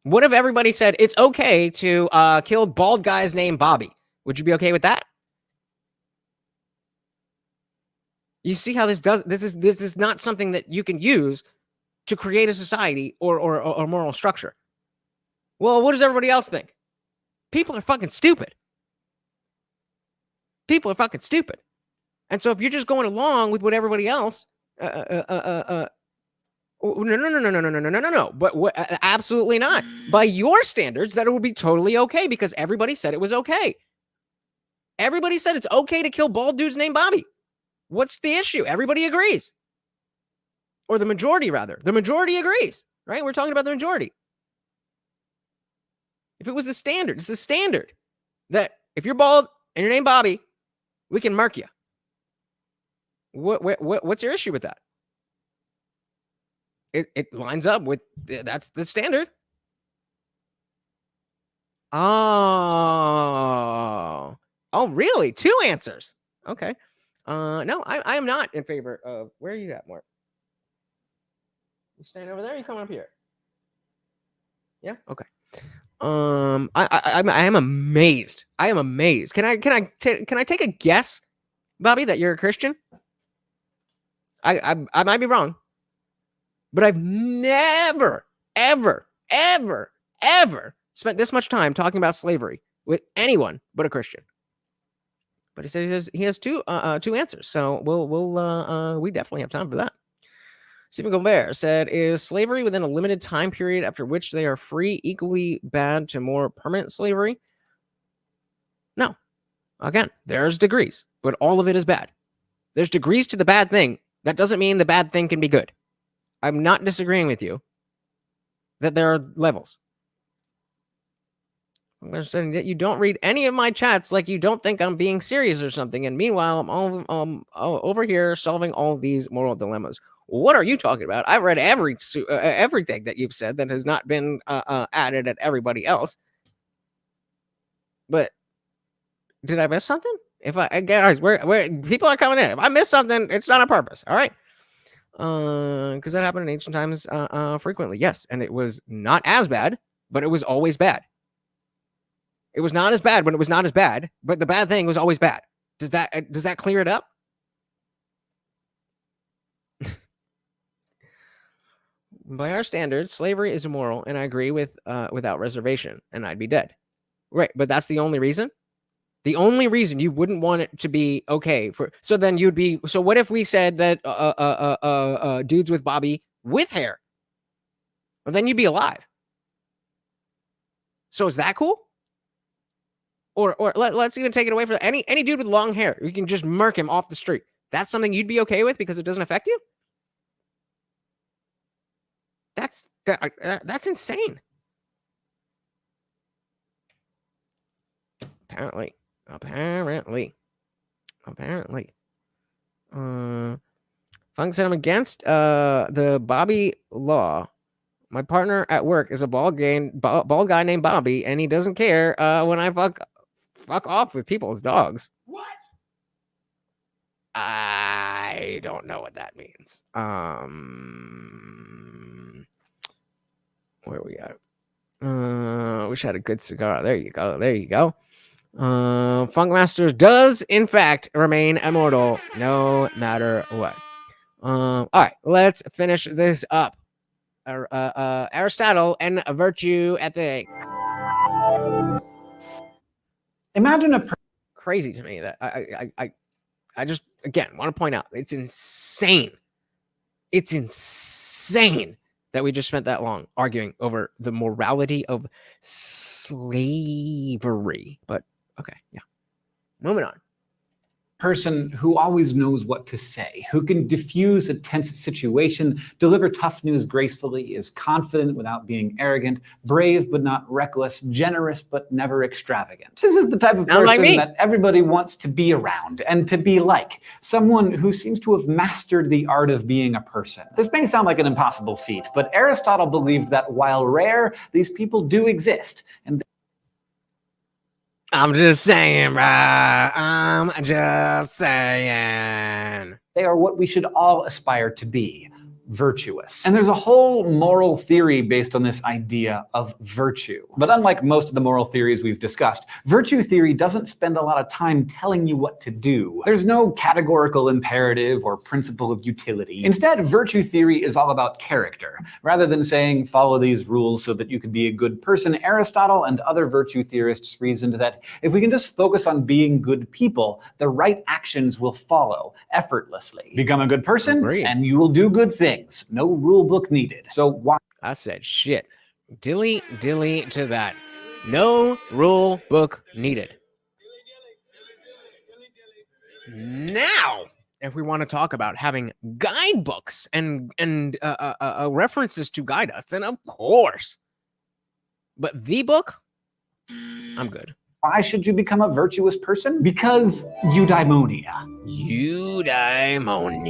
What if everybody said it's okay to kill bald guys named Bobby? Would you be okay with that? You see how this is not something that you can use to create a society or moral structure. Well, what does everybody else think? People are fucking stupid. And so if you're just going along with what everybody else, no. But absolutely not. By your standards, that it would be totally okay because everybody said it was okay. Everybody said it's okay to kill bald dudes named Bobby. What's the issue? Everybody agrees. Or the majority, rather. The majority agrees, right? We're talking about the majority. If it was the standard, it's the standard that if you're bald and your name Bobby, we can mark you. What's your issue with that? It lines up with, that's the standard. Oh, really? 2 answers. Okay. No, I am not in favor of, where are you at, Mark? You staying over there? Or you coming up here? Yeah. Okay. I am amazed. Can I take a guess, Bobby, that you're a Christian? I might be wrong, but I've never, ever spent this much time talking about slavery with anyone but a Christian. But he says he has two answers, so we definitely have time for that. Stephen Gobert said, is slavery within a limited time period after which they are free equally bad to more permanent slavery? No. Again, there's degrees, but all of it is bad. There's degrees to the bad thing. That doesn't mean the bad thing can be good. I'm not disagreeing with you that there are levels. I'm saying that you don't read any of my chats like you don't think I'm being serious or something. And meanwhile, I'm all over here solving all these moral dilemmas. What are you talking about? I've read everything that you've said that has not been added at everybody else. But did I miss something? If guys, where people are coming in. If I miss something, it's not on purpose. All right. Because that happened in ancient times frequently. Yes, and it was not as bad, but it was always bad. It was not as bad when it was not as bad, but the bad thing was always bad. Does that clear it up? By our standards, slavery is immoral, and I agree with without reservation, and I'd be dead. Right, but that's the only reason? The only reason you wouldn't want it to be okay for, so then you'd be, so what if we said that dudes with Bobby with hair? Well, then you'd be alive. So is that cool? Or let's even take it away from any dude with long hair. You can just murk him off the street. That's something you'd be okay with because it doesn't affect you? That's insane. Apparently. Funk said I'm against the Bobby law. My partner at work is a bald guy named Bobby, and he doesn't care when I fuck off with people's dogs. What? I don't know what that means. Where we at? Wish I had a good cigar. There you go. Funkmaster does in fact remain immortal no matter what. All right, let's finish this up. Aristotle and virtue ethic. Imagine crazy to me that I just again want to point out it's insane. It's insane that we just spent that long arguing over the morality of slavery. But okay, yeah. Moving on. Person who always knows what to say, who can diffuse a tense situation, deliver tough news gracefully, is confident without being arrogant, brave but not reckless, generous but never extravagant. This is the type of person that everybody wants to be around and to be like. Someone who seems to have mastered the art of being a person. This may sound like an impossible feat, but Aristotle believed that while rare, these people do exist. And I'm just saying, bruh. I'm just saying. They are what we should all aspire to be. Virtuous. And there's a whole moral theory based on this idea of virtue. But unlike most of the moral theories we've discussed, virtue theory doesn't spend a lot of time telling you what to do. There's no categorical imperative or principle of utility. Instead, virtue theory is all about character. Rather than saying, follow these rules so that you can be a good person, Aristotle and other virtue theorists reasoned that if we can just focus on being good people, the right actions will follow effortlessly. Become a good person, and you will do good things. No rule book needed. So why? I said shit. Dilly to that. No rule book needed. Now, if we want to talk about having guidebooks and references to guide us, then of course. But the book, I'm good. Why should you become a virtuous person? Because eudaimonia. Eudaimonia.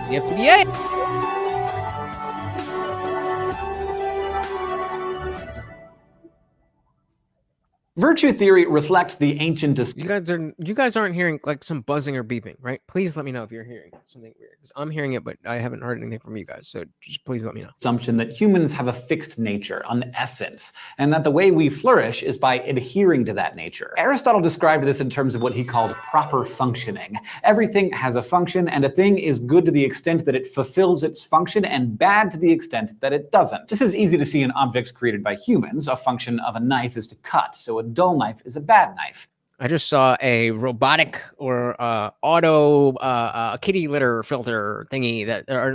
You have to be it. Virtue theory reflects the ancient. You guys aren't hearing like some buzzing or beeping, right? Please let me know if you're hearing something weird. I'm hearing it, but I haven't heard anything from you guys. So just please let me know. Assumption that humans have a fixed nature, an essence, and that the way we flourish is by adhering to that nature. Aristotle described this in terms of what he called proper functioning. Everything has a function, and a thing is good to the extent that it fulfills its function and bad to the extent that it doesn't. This is easy to see in objects created by humans. A function of a knife is to cut, so a dull knife is a bad knife. I just saw a robotic or auto kitty litter filter thingy that, or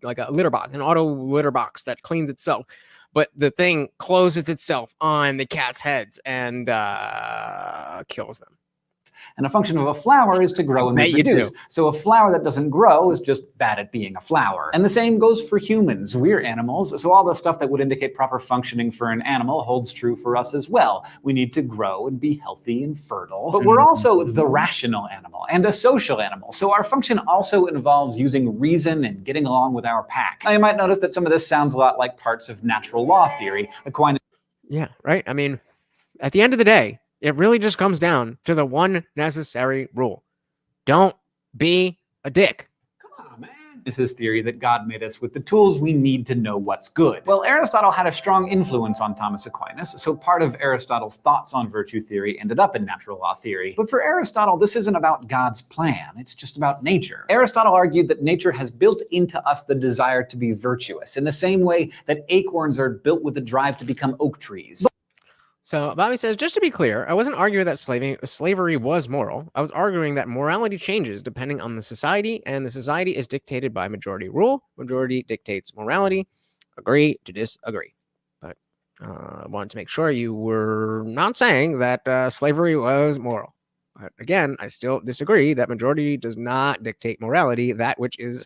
like a litter box, an auto litter box that cleans itself. But the thing closes itself on the cat's heads and kills them. And a function of a flower is to grow and reproduce. So a flower that doesn't grow is just bad at being a flower. And the same goes for humans. We're animals, so all the stuff that would indicate proper functioning for an animal holds true for us as well. We need to grow and be healthy and fertile. But we're also the rational animal and a social animal. So our function also involves using reason and getting along with our pack. Now you might notice that some of this sounds a lot like parts of natural law theory. Aquinas. Yeah, right. I mean, at the end of the day, it really just comes down to the one necessary rule. Don't be a dick. Is his theory that God made us with the tools we need to know what's good. Well, Aristotle had a strong influence on Thomas Aquinas, so part of Aristotle's thoughts on virtue theory ended up in natural law theory. But for Aristotle, this isn't about God's plan, it's just about nature. Aristotle argued that nature has built into us the desire to be virtuous, in the same way that acorns are built with the drive to become oak trees. So Bobby says, just to be clear, I wasn't arguing that slavery was moral. I was arguing that morality changes depending on the society, and the society is dictated by majority rule. Majority dictates morality. Agree to disagree. But I wanted to make sure you were not saying that slavery was moral. But again, I still disagree that majority does not dictate morality. That which is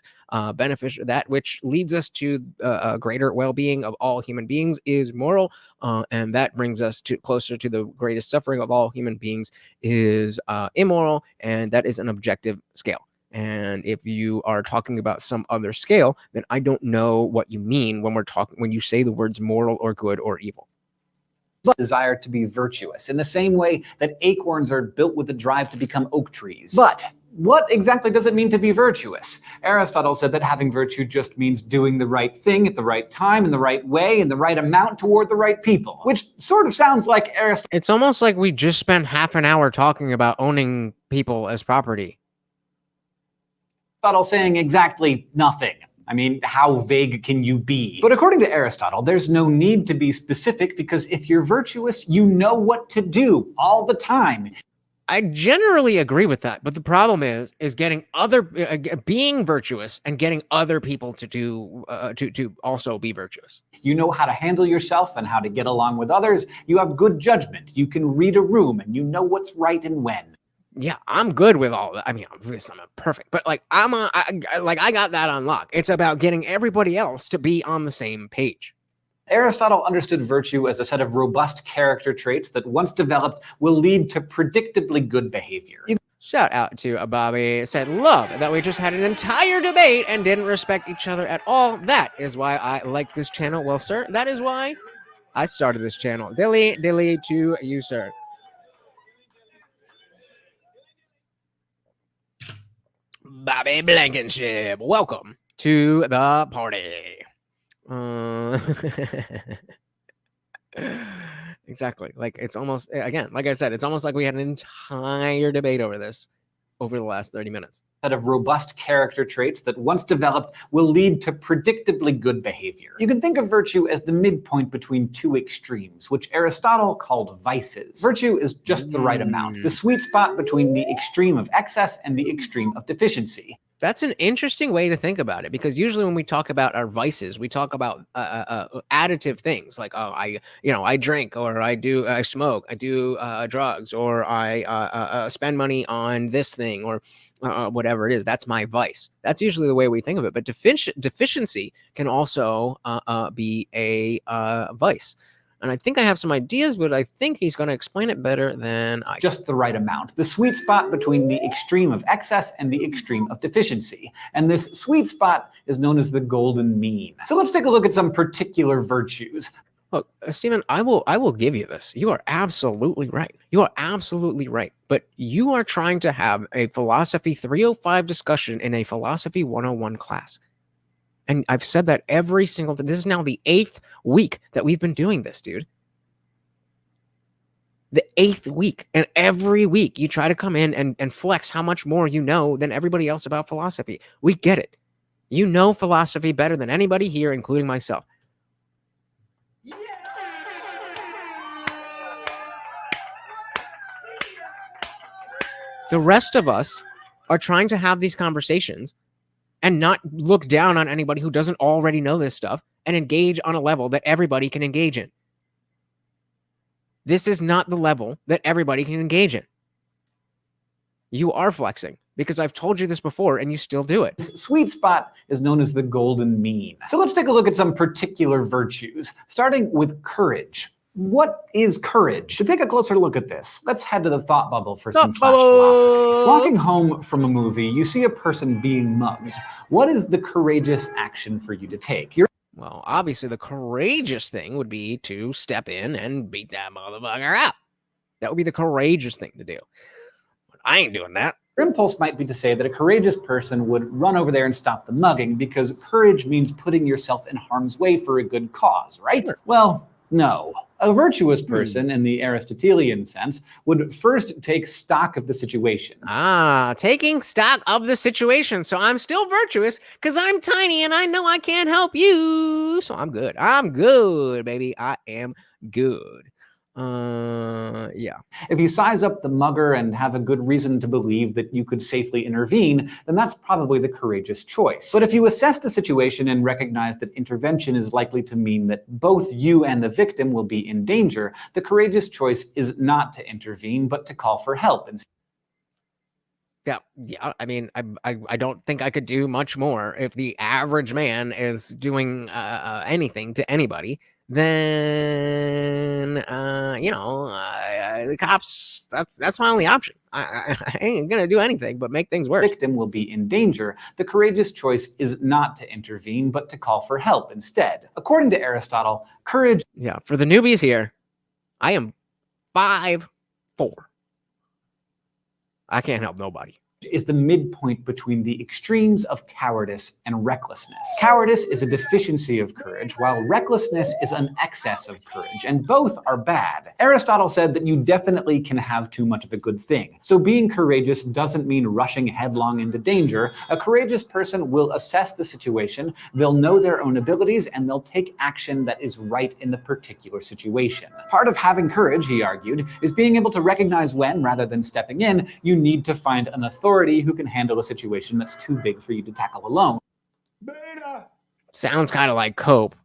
beneficial, that which leads us to a greater well-being of all human beings is moral, and that brings us to closer to the greatest suffering of all human beings is immoral, and that is an objective scale. And if you are talking about some other scale, then I don't know what you mean when you say the words moral or good or evil. Desire to be virtuous, in the same way that acorns are built with the drive to become oak trees. But what exactly does it mean to be virtuous? Aristotle said that having virtue just means doing the right thing at the right time, in the right way, in the right amount toward the right people, which sort of sounds like Aristotle. It's almost like we just spent half an hour talking about owning people as property. Aristotle saying exactly nothing. I mean, how vague can you be? But according to Aristotle, there's no need to be specific because if you're virtuous, you know what to do all the time. I generally agree with that, but the problem is getting being virtuous and getting other people to do to also be virtuous. You know how to handle yourself and how to get along with others. You have good judgment. You can read a room and you know what's right and when. Yeah, I'm good with all that. I mean, obviously I'm not perfect, but like I got that on lock. It's about getting everybody else to be on the same page. Aristotle understood virtue as a set of robust character traits that, once developed, will lead to predictably good behavior. Shout out to Bobby. Said, love that we just had an entire debate and didn't respect each other at all. That is why I like this channel. Well, sir, that is why I started this channel. Dilly to you, sir. Bobby Blankenship, welcome to the party. Exactly. Like, it's almost, again, like I said, it's almost like we had an entire debate over this over the last 30 minutes. Set of robust character traits that, once developed, will lead to predictably good behavior. You can think of virtue as the midpoint between two extremes, which Aristotle called vices. Virtue is just the right amount, the sweet spot between the extreme of excess and the extreme of deficiency. That's an interesting way to think about it, because usually when we talk about our vices, we talk about additive things like, oh, I drink, or I smoke, I do drugs, or I spend money on this thing, or whatever it is. That's my vice. That's usually the way we think of it. But deficiency can also be a vice. And I think I have some ideas, but I think he's going to explain it better than I can. Just the right amount. The sweet spot between the extreme of excess and the extreme of deficiency. And this sweet spot is known as the golden mean. So let's take a look at some particular virtues. Look, Stephen, I will give you this. You are absolutely right. You are absolutely right. But you are trying to have a philosophy 305 discussion in a philosophy 101 class. And I've said that every single time. This is now the 8th week that we've been doing this, dude. The 8th week. And every week you try to come in and flex how much more you know than everybody else about philosophy. We get it. You know philosophy better than anybody here, including myself. Yeah. The rest of us are trying to have these conversations and not look down on anybody who doesn't already know this stuff and engage on a level that everybody can engage in. This is not the level that everybody can engage in. You are flexing because I've told you this before and you still do it. This sweet spot is known as the golden mean. So let's take a look at some particular virtues, starting with courage. What is courage? To take a closer look at this, let's head to the thought bubble for some flash philosophy. Walking home from a movie, you see a person being mugged. What is the courageous action for you to take? Well, obviously the courageous thing would be to step in and beat that motherfucker up. That would be the courageous thing to do. But I ain't doing that. Your impulse might be to say that a courageous person would run over there and stop the mugging because courage means putting yourself in harm's way for a good cause, right? Sure. Well, no. A virtuous person, in the Aristotelian sense, would first take stock of the situation. Taking stock of the situation. So I'm still virtuous because I'm tiny and I know I can't help you. So I'm good. I'm good, baby. I am good. Yeah. If you size up the mugger and have a good reason to believe that you could safely intervene, then that's probably the courageous choice. But if you assess the situation and recognize that intervention is likely to mean that both you and the victim will be in danger, the courageous choice is not to intervene, but to call for help. Yeah. I mean, I don't think I could do much more if the average man is doing anything to anybody. Then the cops, that's my only option. I ain't gonna do anything but make things worse. The victim will be in danger. The courageous choice is not to intervene, but to call for help instead. According to Aristotle, courage... Yeah, for the newbies here, I am 5'4". I can't help nobody. Is the midpoint between the extremes of cowardice and recklessness. Cowardice is a deficiency of courage, while recklessness is an excess of courage, and both are bad. Aristotle said that you definitely can have too much of a good thing. So being courageous doesn't mean rushing headlong into danger. A courageous person will assess the situation, they'll know their own abilities, and they'll take action that is right in the particular situation. Part of having courage, he argued, is being able to recognize when, rather than stepping in, you need to find an authority who can handle a situation that's too big for you to tackle alone. Beta. Sounds kind of like cope,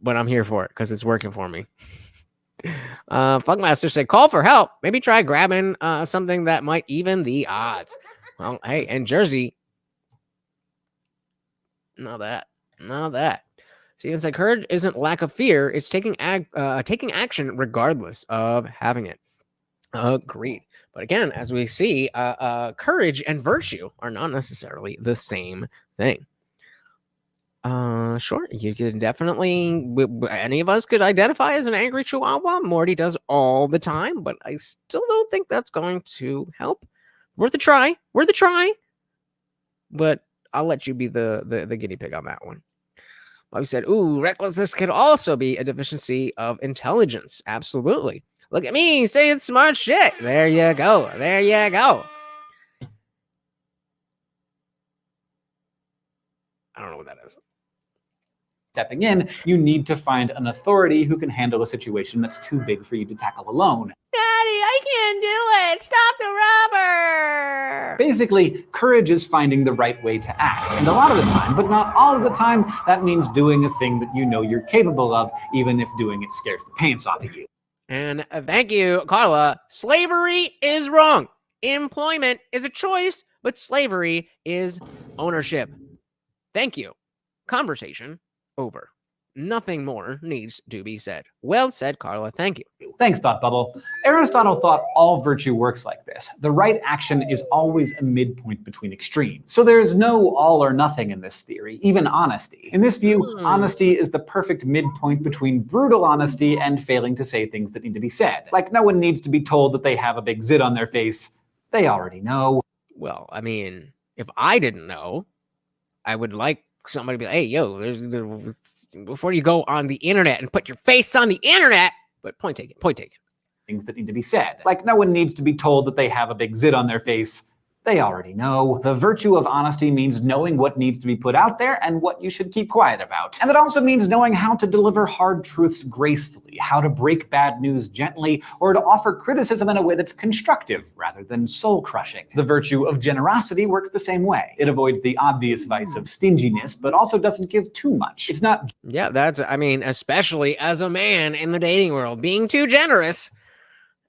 but I'm here for it because it's working for me. Funkmaster said, call for help. Maybe try grabbing something that might even the odds. Well, hey, in Jersey, not that. Steven said, courage isn't lack of fear. It's taking action regardless of having it. Agreed. But again, as we see, courage and virtue are not necessarily the same thing. Sure, you could definitely, any of us could identify as an angry chihuahua. Morty does all the time, but I still don't think that's going to help. Worth a try. But I'll let you be the guinea pig on that one. Bobby said, ooh, recklessness could also be a deficiency of intelligence. Absolutely. Look at me saying smart shit. There you go. I don't know what that is. Stepping in, you need to find an authority who can handle a situation that's too big for you to tackle alone. Daddy, I can't do it. Stop the robber. Basically, courage is finding the right way to act. And a lot of the time, but not all of the time, that means doing a thing that you know you're capable of, even if doing it scares the pants off of you. And thank you, Carla. Slavery is wrong. Employment is a choice, but slavery is ownership. Thank you. Conversation over. Nothing more needs to be said. Well said, Carla. Thank you. Thanks, Thought Bubble. Aristotle thought all virtue works like this. The right action is always a midpoint between extremes. So there is no all or nothing in this theory, even honesty. In this view, honesty is the perfect midpoint between brutal honesty and failing to say things that need to be said. Like, no one needs to be told that they have a big zit on their face. They already know. Well, I mean, if I didn't know, I would like somebody to be like, hey, yo, before you go on the internet and put your face on the internet, but point taken. Things that need to be said. Like, no one needs to be told that they have a big zit on their face. They already know. The virtue of honesty means knowing what needs to be put out there and what you should keep quiet about. And it also means knowing how to deliver hard truths gracefully, how to break bad news gently, or to offer criticism in a way that's constructive rather than soul-crushing. The virtue of generosity works the same way. It avoids the obvious vice of stinginess, but also doesn't give too much. It's not... Yeah, I mean, especially as a man in the dating world, being too generous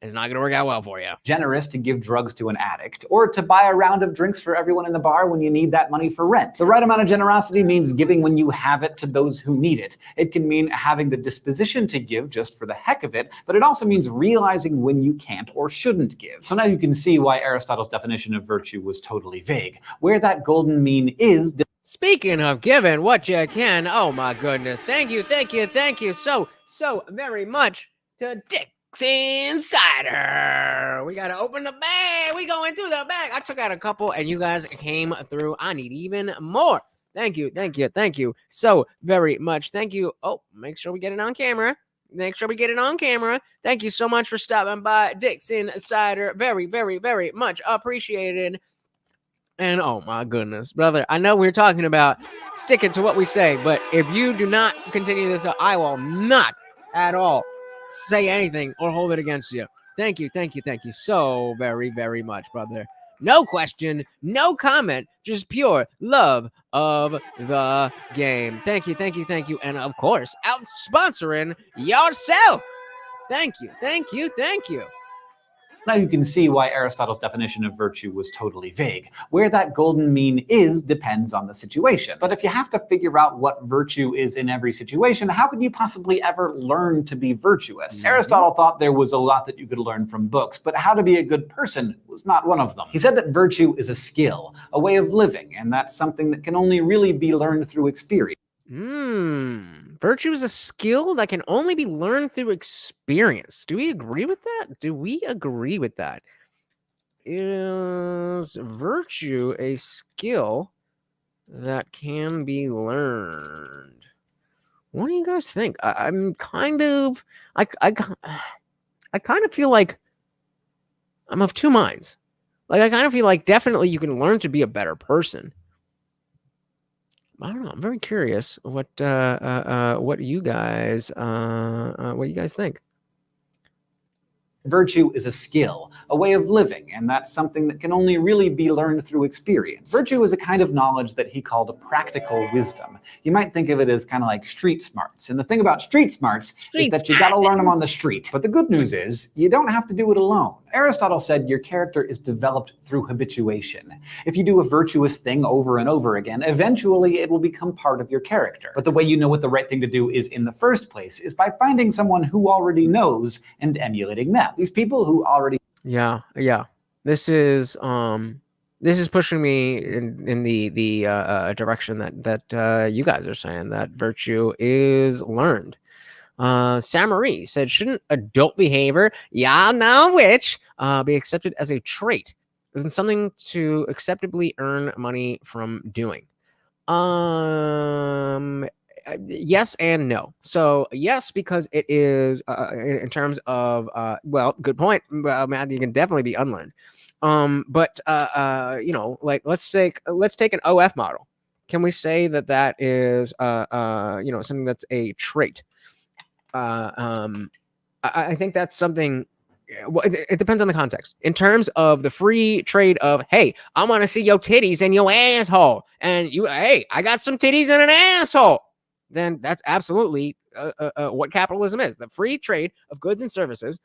it's not going to work out well for you. Generous to give drugs to an addict, or to buy a round of drinks for everyone in the bar when you need that money for rent. The right amount of generosity means giving when you have it to those who need it. It can mean having the disposition to give just for the heck of it, but it also means realizing when you can't or shouldn't give. So now you can see why Aristotle's definition of virtue was totally vague. Where that golden mean is... Speaking of giving what you can, oh my goodness, thank you so very much to Dick Insider. We gotta open the bag. We going through the bag. I took out a couple and you guys came through. I need even more. Thank you so very much. Thank you. Oh, make sure we get it on camera. Thank you so much for stopping by, Dick's Insider. Very, very, very much appreciated. And oh my goodness, brother, I know we're talking about sticking to what we say, but if you do not continue this, I will not at all say anything or hold it against you. Thank you so very, very much, brother. No question, no comment, just pure love of the game. Thank you. And of course, out sponsoring yourself. Thank you. Now you can see why Aristotle's definition of virtue was totally vague. Where that golden mean is depends on the situation. But if you have to figure out what virtue is in every situation, how could you possibly ever learn to be virtuous? Aristotle thought there was a lot that you could learn from books, but how to be a good person was not one of them. He said that virtue is a skill, a way of living, and that's something that can only really be learned through experience. Virtue is a skill that can only be learned through experience. Do we agree with that? Is virtue a skill that can be learned? What do you guys think? I kind of feel like I'm of two minds. Like, I kind of feel like definitely you can learn to be a better person. I don't know. I'm very curious what you guys think. Virtue is a skill, a way of living, and that's something that can only really be learned through experience. Virtue is a kind of knowledge that he called a practical wisdom. You might think of it as kind of like street smarts. And the thing about street smarts is that you gotta learn them on the street. But the good news is, you don't have to do it alone. Aristotle said your character is developed through habituation. If you do a virtuous thing over and over again, eventually it will become part of your character. But the way you know what the right thing to do is in the first place is by finding someone who already knows and emulating them. These people who already... Yeah. This is pushing me in the direction that you guys are saying, that virtue is learned. Samarie said, shouldn't adult behavior, y'all know which, be accepted as a trait? Isn't something to acceptably earn money from doing? Yes and no. So yes, because it is in terms of well, good point. Man, you can definitely be unlearned. But like let's take an OF model. Can we say that is something that's a trait? I think that's something. Well, it depends on the context. In terms of the free trade of, hey, I want to see your titties and your asshole, and hey, I got some titties and an asshole. Then that's absolutely what capitalism is: the free trade of goods and services.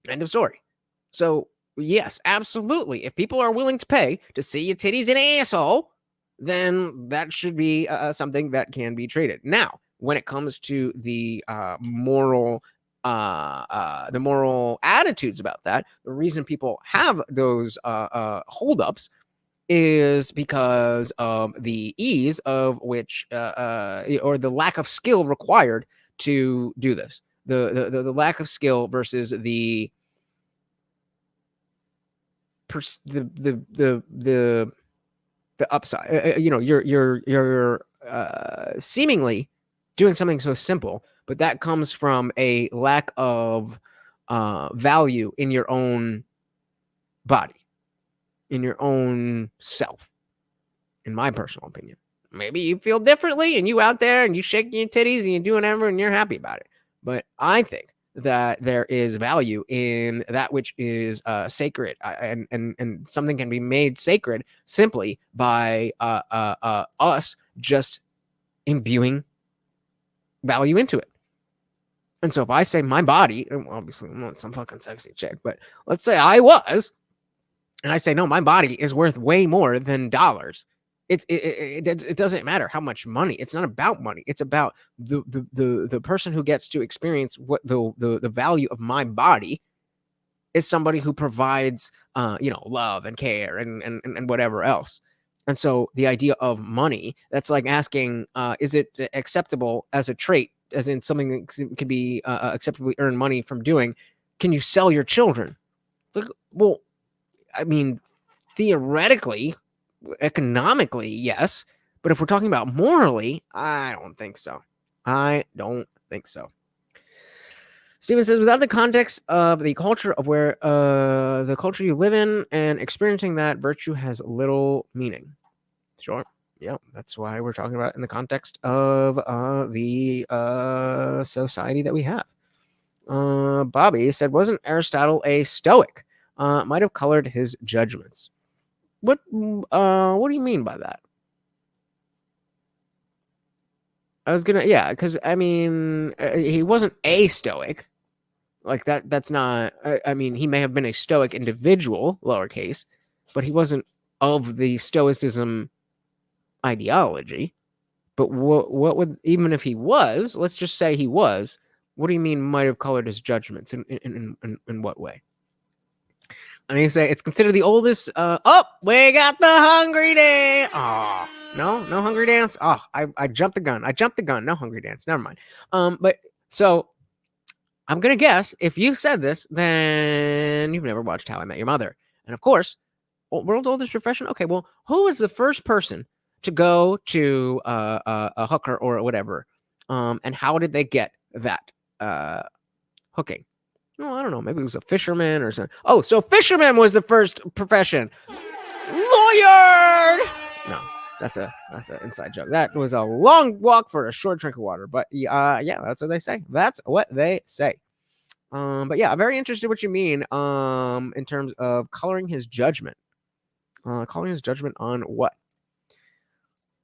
End of story. So yes, absolutely. If people are willing to pay to see your titties and asshole, then that should be something that can be traded. Now, when it comes to the moral attitudes about that, the reason people have those holdups is because of the ease of which or the lack of skill required to do this. The lack of skill versus the upside. You're seemingly doing something so simple, but that comes from a lack of value in your own body, in your own self, in my personal opinion. Maybe you feel differently and you out there and you shaking your titties and you're doing whatever and you're happy about it. But I think that there is value in that which is sacred, and something can be made sacred simply by us just imbuing value into it. And so if I say my body, obviously I'm not some fucking sexy chick, but let's say I was, and I say, no, my body is worth way more than dollars. It doesn't matter how much money. It's not about money. It's about the person who gets to experience what the value of my body is somebody who provides, love and care and whatever else. And so the idea of money, that's like asking, is it acceptable as a trait, as in something that can be acceptably earned money from doing? Can you sell your children? It's like, well, I mean, theoretically, economically, yes. But if we're talking about morally, I don't think so. I don't think so. Stephen says, without the context of the culture of where the culture you live in and experiencing that, virtue has little meaning. Sure. Yeah, that's why we're talking about it in the context of the society that we have. Bobby said, wasn't Aristotle a Stoic? Might have colored his judgments. What do you mean by that? I was gonna, because I mean, he wasn't a Stoic. Like that's not, I mean, he may have been a Stoic individual, lowercase, but he wasn't of the Stoicism ideology. But what would, even if he was, let's just say he was, what do you mean might have colored his judgments? In what way? And you say it's considered the oldest. We got the hungry dance. Oh, no hungry dance. Oh, I jumped the gun. No hungry dance. Never mind. But so I'm gonna guess if you said this, then you've never watched How I Met Your Mother. And of course, world's oldest profession. Okay, well, who was the first person to go to a hooker or whatever? And how did they get that hooking? Oh, I don't know. Maybe it was a fisherman or something. Oh, so fisherman was the first profession. Lawyer. No, that's an inside joke. That was a long walk for a short drink of water. But yeah, that's what they say. That's what they say. But yeah, I'm very interested what you mean in terms of coloring his judgment. Coloring his judgment on what?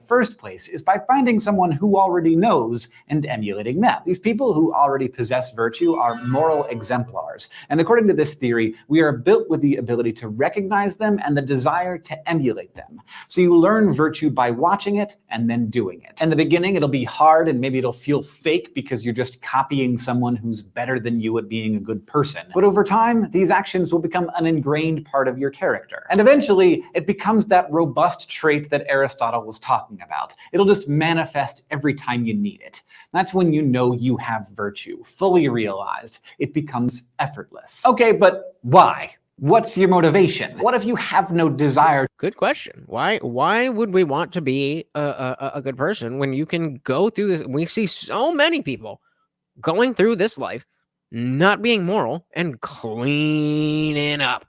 First place is by finding someone who already knows and emulating them. These people who already possess virtue are moral exemplars. And according to this theory, we are built with the ability to recognize them and the desire to emulate them. So you learn virtue by watching it and then doing it. In the beginning, it'll be hard and maybe it'll feel fake because you're just copying someone who's better than you at being a good person. But over time, these actions will become an ingrained part of your character. And eventually, it becomes that robust trait that Aristotle was talking about. It'll just manifest every time you need it. That's when you know you have virtue, fully realized. It becomes effortless. Okay, but why? What's your motivation? What if you have no desire? Good question. Why would we want to be a good person when you can go through this? We see so many people going through this life not being moral and cleaning up.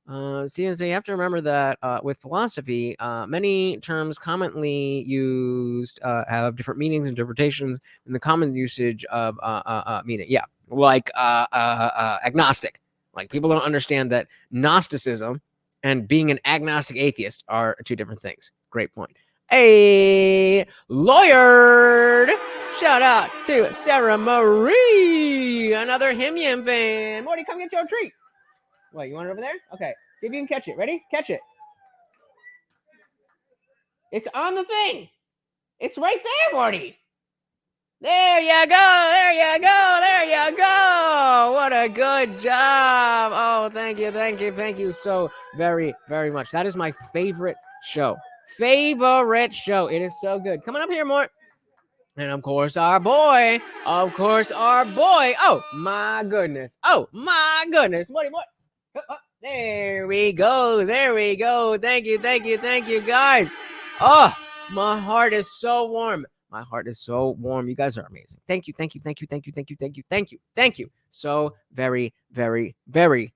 So you have to remember that with philosophy, many terms commonly used have different meanings, interpretations, and the common usage of meaning. Yeah, like agnostic. Like people don't understand that Gnosticism and being an agnostic atheist are two different things. Great point. Hey, lawyer! Shout out to Sarah Marie, another Hymn fan. Morty, come get your treat. Wait, you want it over there? Okay. See if you can catch it. Ready? Catch it. It's on the thing. It's right there, Morty. There you go. What a good job. Oh, thank you so very, very much. That is my favorite show. It is so good. Coming up here, Mort. And of course, our boy. Oh, my goodness. Morty. There we go. Thank you, guys. Oh, my heart is so warm. You guys are amazing. Thank you. So very, very, very,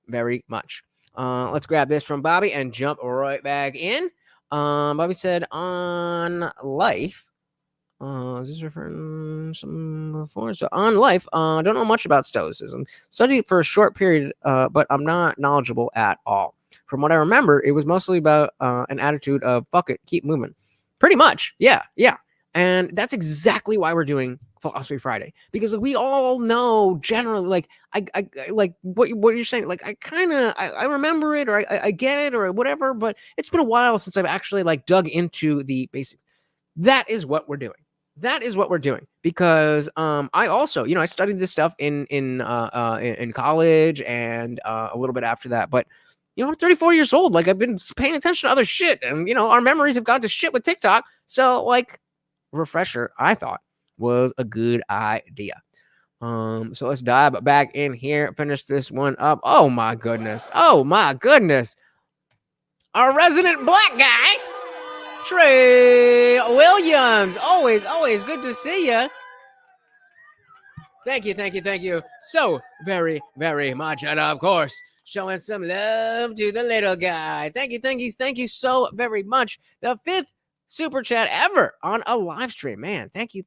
very much. Let's grab this from Bobby and jump right back in. Bobby said on life. Is this referring some before? So on life, don't know much about Stoicism. Studied it for a short period, but I'm not knowledgeable at all. From what I remember, it was mostly about an attitude of fuck it, keep moving. Pretty much, yeah. And that's exactly why we're doing Philosophy Friday, because we all know generally, like, I like what you're saying. Like, I remember it, or I get it, or whatever, but it's been a while since I've actually like dug into the basics. That is what we're doing. That is what we're doing, because I also, I studied this stuff in college and a little bit after that, but I'm 34 years old. Like, I've been paying attention to other shit, and our memories have gone to shit with TikTok. So, like, refresher, I thought, was a good idea. So let's dive back in here, finish this one up. Oh my goodness. Our resident black guy, Trey Williams. Always good to see you. Thank you so very, very much. And of course, showing some love to the little guy. Thank you so very much. The 5th super chat ever on a live stream. Man, thank you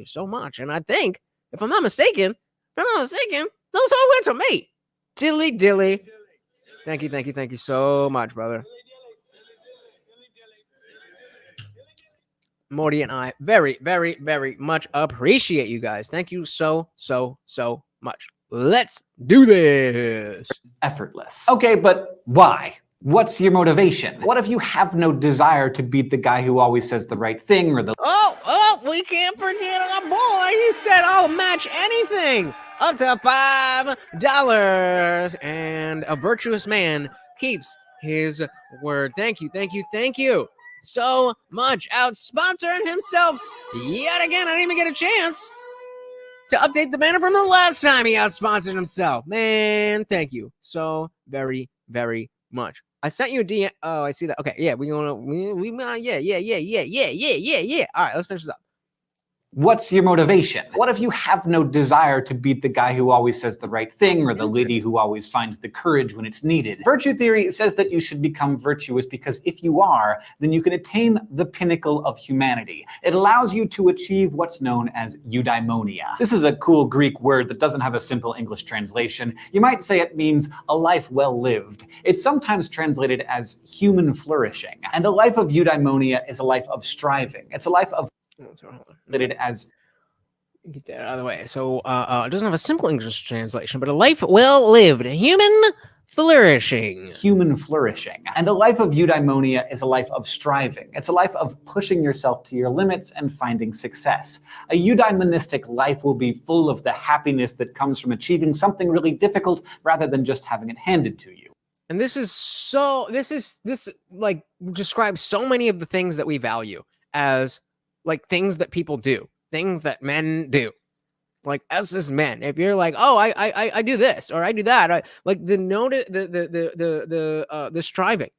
so much. And I think, if I'm not mistaken, those all went to me. Dilly. Thank you so much, brother. Morty and I very, very, very much appreciate you guys. Thank you so much. Let's do this. Effortless. Okay, but why? What's your motivation? What if you have no desire to beat the guy who always says the right thing, or the... Oh, we can't forget our boy. He said, I'll match anything up to $5. And a virtuous man keeps his word. Thank you so much. Out sponsoring himself yet again. I didn't even get a chance to update the banner from the last time he out-sponsored himself. Man, thank you so very, very much. I sent you a DM. Oh, I see that. Okay, yeah, yeah. All right, let's finish this up. What's your motivation? What if you have no desire to beat the guy who always says the right thing, or the lady who always finds the courage when it's needed? Virtue theory says that you should become virtuous because if you are, then you can attain the pinnacle of humanity. It allows you to achieve what's known as eudaimonia. This is a cool Greek word that doesn't have a simple English translation. You might say it means a life well lived. It's sometimes translated as human flourishing. And the life of eudaimonia is a life of striving. It's a life of as get that out of the way. So it doesn't have a simple English translation, but a life well lived, human flourishing. And the life of eudaimonia is a life of striving. It's a life of pushing yourself to your limits and finding success. A eudaimonistic life will be full of the happiness that comes from achieving something really difficult rather than just having it handed to you. And this like describes so many of the things that we value as like things that people do, things that men do. Like, us as men, if you're like, oh, I do this or I do that, like the striving,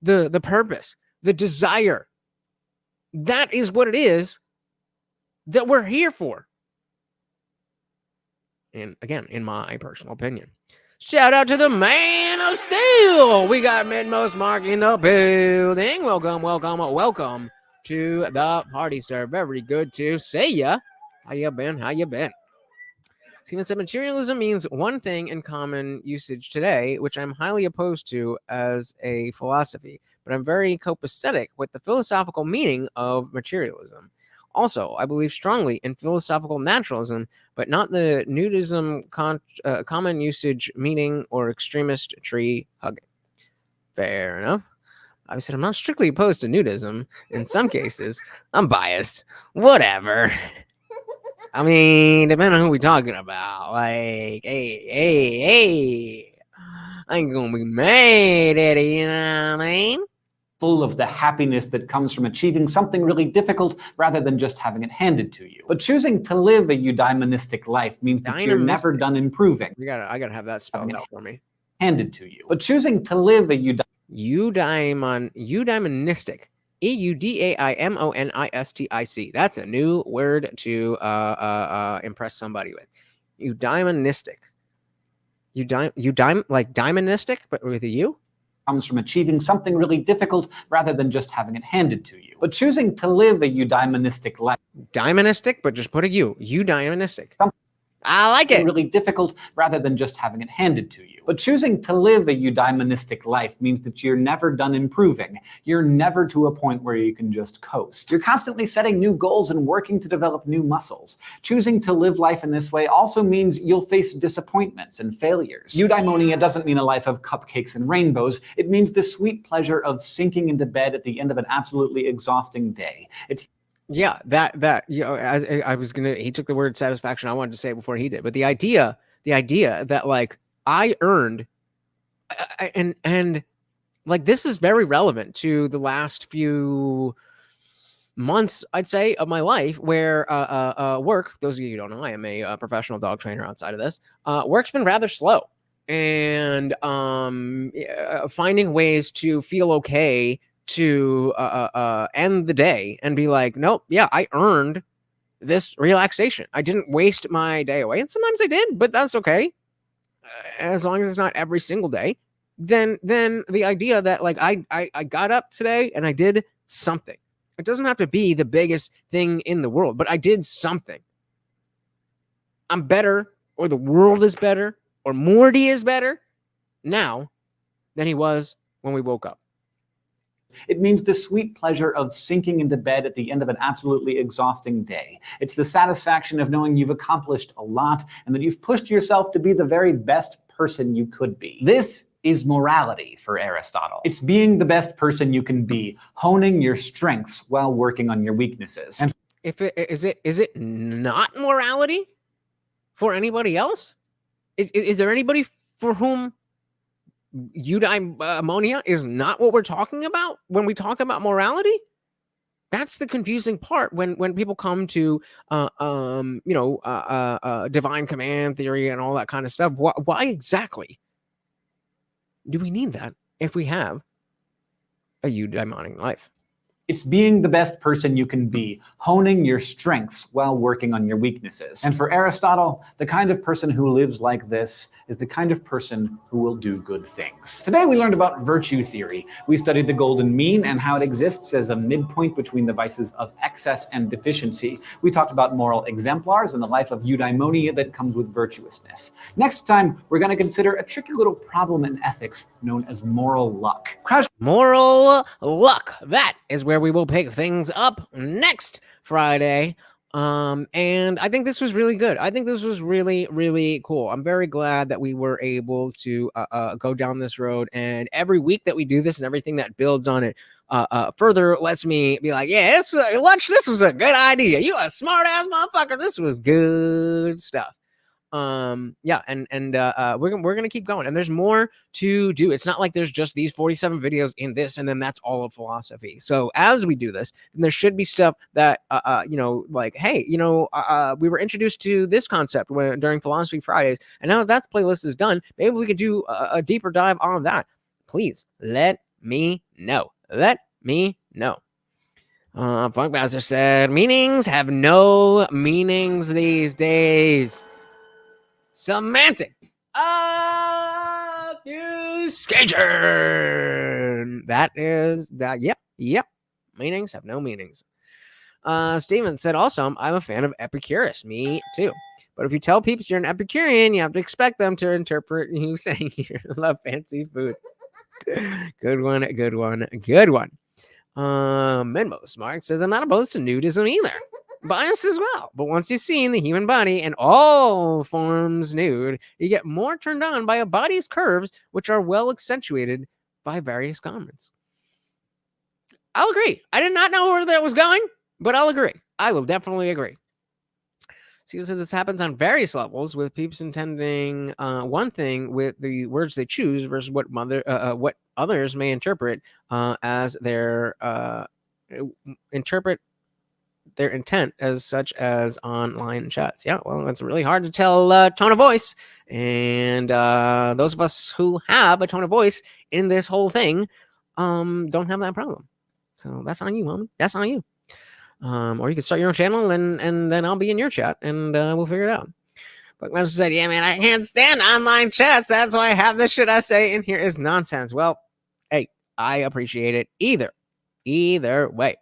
the purpose, the desire. That is what it is that we're here for. And again, in my personal opinion, shout out to the man of steel. We got Midmost Mark in the building. Welcome to the party, sir. Very good to see ya. How you been? Steven said materialism means one thing in common usage today, which I'm highly opposed to as a philosophy, but I'm very copacetic with the philosophical meaning of materialism. Also, I believe strongly in philosophical naturalism, but not the nudism common usage meaning or extremist tree hugging. Fair enough. I said I'm not strictly opposed to nudism. In some cases, I'm biased. Whatever. I mean, depending on who we're talking about. Like, hey. I ain't gonna be mad at it, you know what I mean? Full of the happiness that comes from achieving something really difficult rather than just having it handed to you. But choosing to live a eudaimonistic life means that you're never done improving. I gotta have that spelled out for me. Handed to you. But choosing to live a eudaimonistic. EUDAIMONISTIC. That's a new word to impress somebody with. Eudaimonistic. Like daimonistic, but with a U? Comes from achieving something really difficult rather than just having it handed to you. But choosing to live a eudaimonistic life. Daimonistic, but just put a U. Eudaimonistic. I like it. Really difficult rather than just having it handed to you. But choosing to live a eudaimonistic life means that you're never done improving. You're never to a point where you can just coast. You're constantly setting new goals and working to develop new muscles. Choosing to live life in this way also means you'll face disappointments and failures. Eudaimonia doesn't mean a life of cupcakes and rainbows. It means the sweet pleasure of sinking into bed at the end of an absolutely exhausting day. It's Yeah, that you know, as I was gonna, he took the word satisfaction. I wanted to say it before he did, but the idea that like I earned, and like this is very relevant to the last few months, I'd say, of my life, where work. Those of you who don't know, I am a professional dog trainer. Outside of this, work's been rather slow, and finding ways to feel okay to end the day and be like, nope, yeah, I earned this relaxation. I didn't waste my day away. And sometimes I did, but that's okay. As long as it's not every single day. Then the idea that like I got up today and I did something. It doesn't have to be the biggest thing in the world, but I did something. I'm better, or the world is better, or Morty is better now than he was when we woke up. It means the sweet pleasure of sinking into bed at the end of an absolutely exhausting day. It's the satisfaction of knowing you've accomplished a lot and that you've pushed yourself to be the very best person you could be. This is morality for Aristotle. It's being the best person you can be, honing your strengths while working on your weaknesses. And if is it not morality for anybody else? Is there anybody for whom eudaimonia is not what we're talking about when we talk about morality? That's the confusing part when people come to divine command theory and all that kind of stuff. Why exactly do we need that if we have a eudaimonic life? It's being the best person you can be, honing your strengths while working on your weaknesses. And for Aristotle, the kind of person who lives like this is the kind of person who will do good things. Today we learned about virtue theory. We studied the golden mean and how it exists as a midpoint between the vices of excess and deficiency. We talked about moral exemplars and the life of eudaimonia that comes with virtuousness. Next time, we're going to consider a tricky little problem in ethics known as moral luck. Moral luck. That is where we will pick things up next Friday. And I think this was really good. I think this was really, really cool. I'm very glad that we were able to go down this road. And every week that we do this and everything that builds on it further lets me be like, yeah, Lunch, this was a good idea. You a smart ass motherfucker. This was good stuff. We're gonna keep going, and there's more to do. It's not like there's just these 47 videos in this and then that's all of philosophy. So as we do this, then there should be stuff that like, hey, we were introduced to this concept during Philosophy Fridays, and now that playlist is done, maybe we could do a deeper dive on that. Please let me know. Funkmaster said meanings have no meanings these days. Semantic obfuscation. That is that. Yep. Meanings have no meanings. Steven said, also, I'm a fan of Epicurus. Me too. But if you tell people you're an Epicurean, you have to expect them to interpret you saying you love fancy food. Good one. Menmo Smart says, I'm not opposed to nudism either. Bias as well, but once you've seen the human body in all forms nude, you get more turned on by a body's curves, which are well accentuated by various garments. I'll agree. I did not know where that was going, but I'll agree. I will definitely agree. So you said this happens on various levels, with peeps intending one thing with the words they choose versus what others may interpret as their their intent, as such as online chats. Yeah, well, it's really hard to tell tone of voice, and those of us who have a tone of voice in this whole thing don't have that problem. So that's on you, homie. That's on you. Or you can start your own channel, and then I'll be in your chat, and we'll figure it out. But Master said, yeah, man, I can't stand online chats. That's why I have this shit I say in here is nonsense. Well, hey, I appreciate it either way.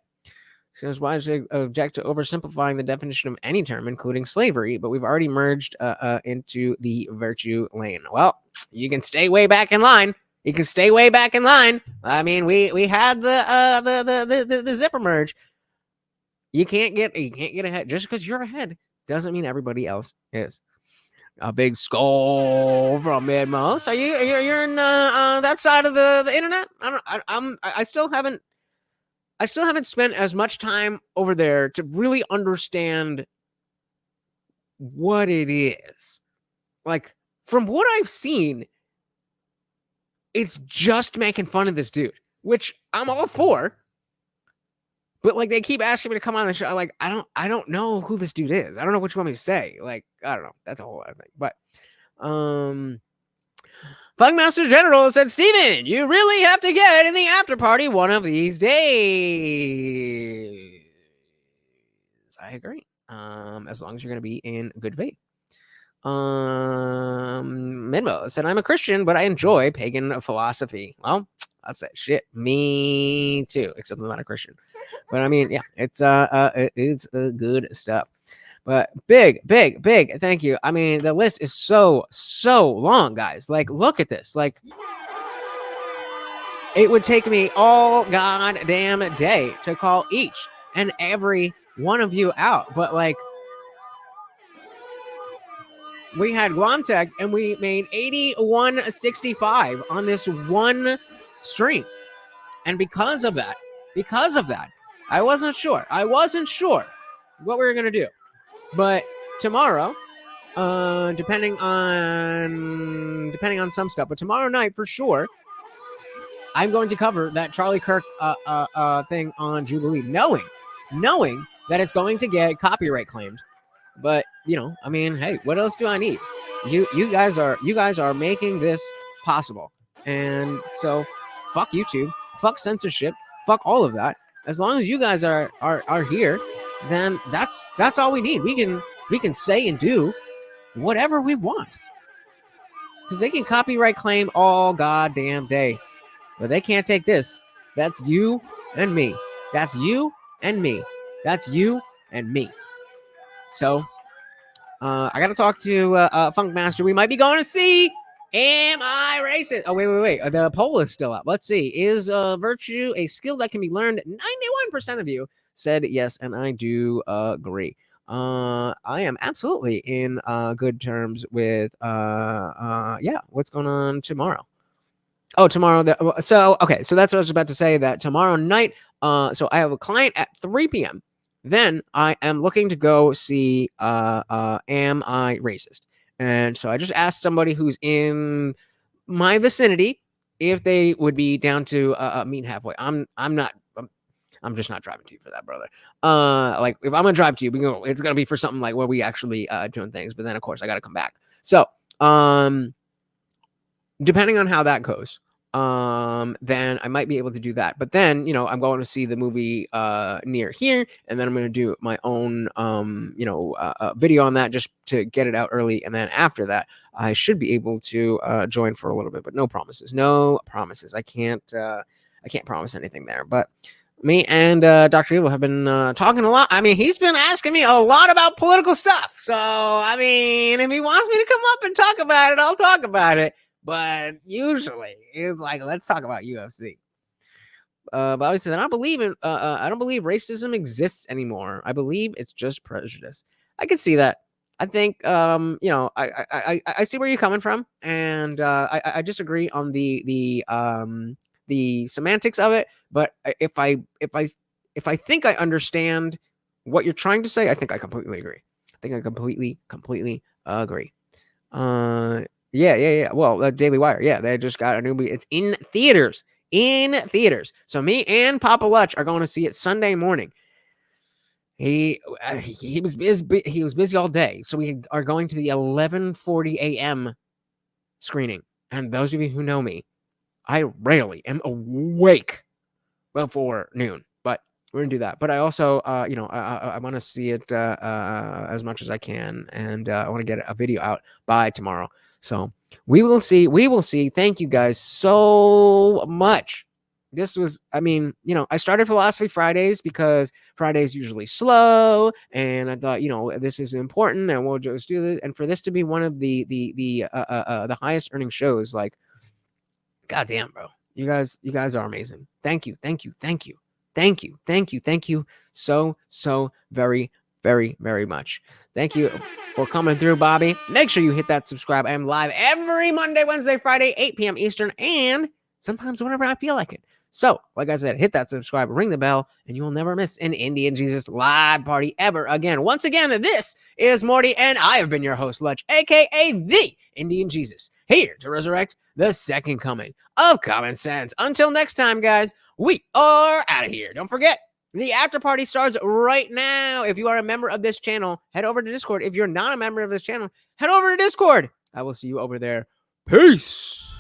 Says, why does it object to oversimplifying the definition of any term, including slavery? But we've already merged into the virtue lane. Well, you can stay way back in line. You can stay way back in line. I mean, we had the zipper merge. You can't get ahead. Just because you're ahead doesn't mean everybody else is. A big skull from Venmo. So you're in that side of the internet? I still haven't spent as much time over there to really understand what it is. Like, from what I've seen, it's just making fun of this dude, which I'm all for. But like, they keep asking me to come on the show. Like, I don't know who this dude is. I don't know what you want me to say. Like, I don't know. That's a whole other thing. But Funkmaster General said, Steven, you really have to get in the after party one of these days. I agree. As long as you're going to be in good faith. Minmo said, I'm a Christian, but I enjoy pagan philosophy. Well, I'll say shit. Me too, except I'm not a Christian. But I mean, yeah, it's good stuff. But big thank you. I mean, the list is so long, guys. Like, look at this. Like, it would take me all goddamn day to call each and every one of you out. But like, we had Guamtech and we made 8165 on this one stream. And because of that, I wasn't sure what we were going to do. But tomorrow, depending on some stuff, but tomorrow night for sure, I'm going to cover that Charlie Kirk thing on Jubilee, knowing that it's going to get copyright claimed. But, you know, I mean, hey, what else do I need? You guys are making this possible. And so fuck YouTube, fuck censorship, fuck all of that. As long as you guys are here, then that's all we need. We can say and do whatever we want. Because they can copyright claim all goddamn day. But they can't take this. That's you and me. That's you and me. That's you and me. So, I got to talk to Funkmaster. We might be going to see Am I Racist? Oh, wait. The poll is still up. Let's see. Is virtue a skill that can be learned? 91% of you said yes, and I do agree. I am absolutely in good terms with, what's going on tomorrow? Oh, tomorrow. So that's what I was about to say, that tomorrow night, so I have a client at 3 p.m. Then I am looking to go see Am I Racist? And so I just asked somebody who's in my vicinity if they would be down to meet halfway. I'm just not driving to you for that, brother. Like, if I'm gonna drive to you, it's gonna be for something like where we actually doing things. But then of course I gotta come back. So depending on how that goes, then I might be able to do that. But then, you know, I'm going to see the movie near here, and then I'm going to do my own, video on that just to get it out early. And then after that, I should be able to join for a little bit, but no promises. I can't promise anything there. But me and Dr. Evil have been talking a lot. I mean, he's been asking me a lot about political stuff. So, I mean, if he wants me to come up and talk about it, I'll talk about it. But usually it's like, let's talk about UFC. But I said, I don't believe racism exists anymore. I believe it's just prejudice. I can see that. I think, I see where you're coming from, and I disagree on the semantics of it. But if I think I understand what you're trying to say, I think I completely agree. I think I completely agree. Yeah. Well, Daily Wire. Yeah, they just got a new movie. It's in theaters. So me and Papa Lutch are going to see it Sunday morning. He was busy all day, so we are going to the 11:40 a.m. screening. And those of you who know me, I rarely am awake before noon. But we're gonna do that. But I also, I want to see it as much as I can, and I want to get a video out by tomorrow. So we will see. Thank you guys so much this was, I mean, you know, I started Philosophy Fridays because Friday's usually slow, and I thought, you know, this is important, and we'll just do this. And for this to be one of the highest earning shows, like, goddamn, bro, you guys are amazing. Thank you so very, very, very much. Thank you for coming through, Bobby. Make sure you hit that subscribe. I am live every Monday, Wednesday, Friday, 8 p.m. Eastern, and sometimes whenever I feel like it. So, like I said, hit that subscribe, ring the bell, and you will never miss an Indian Jesus live party ever again. Once again, this is Morty, and I have been your host, Lutch, aka the Indian Jesus, here to resurrect the second coming of common sense. Until next time, guys, we are out of here. Don't forget, the after party starts right now. If you are a member of this channel, head over to Discord. If you're not a member of this channel, head over to Discord. I will see you over there. Peace.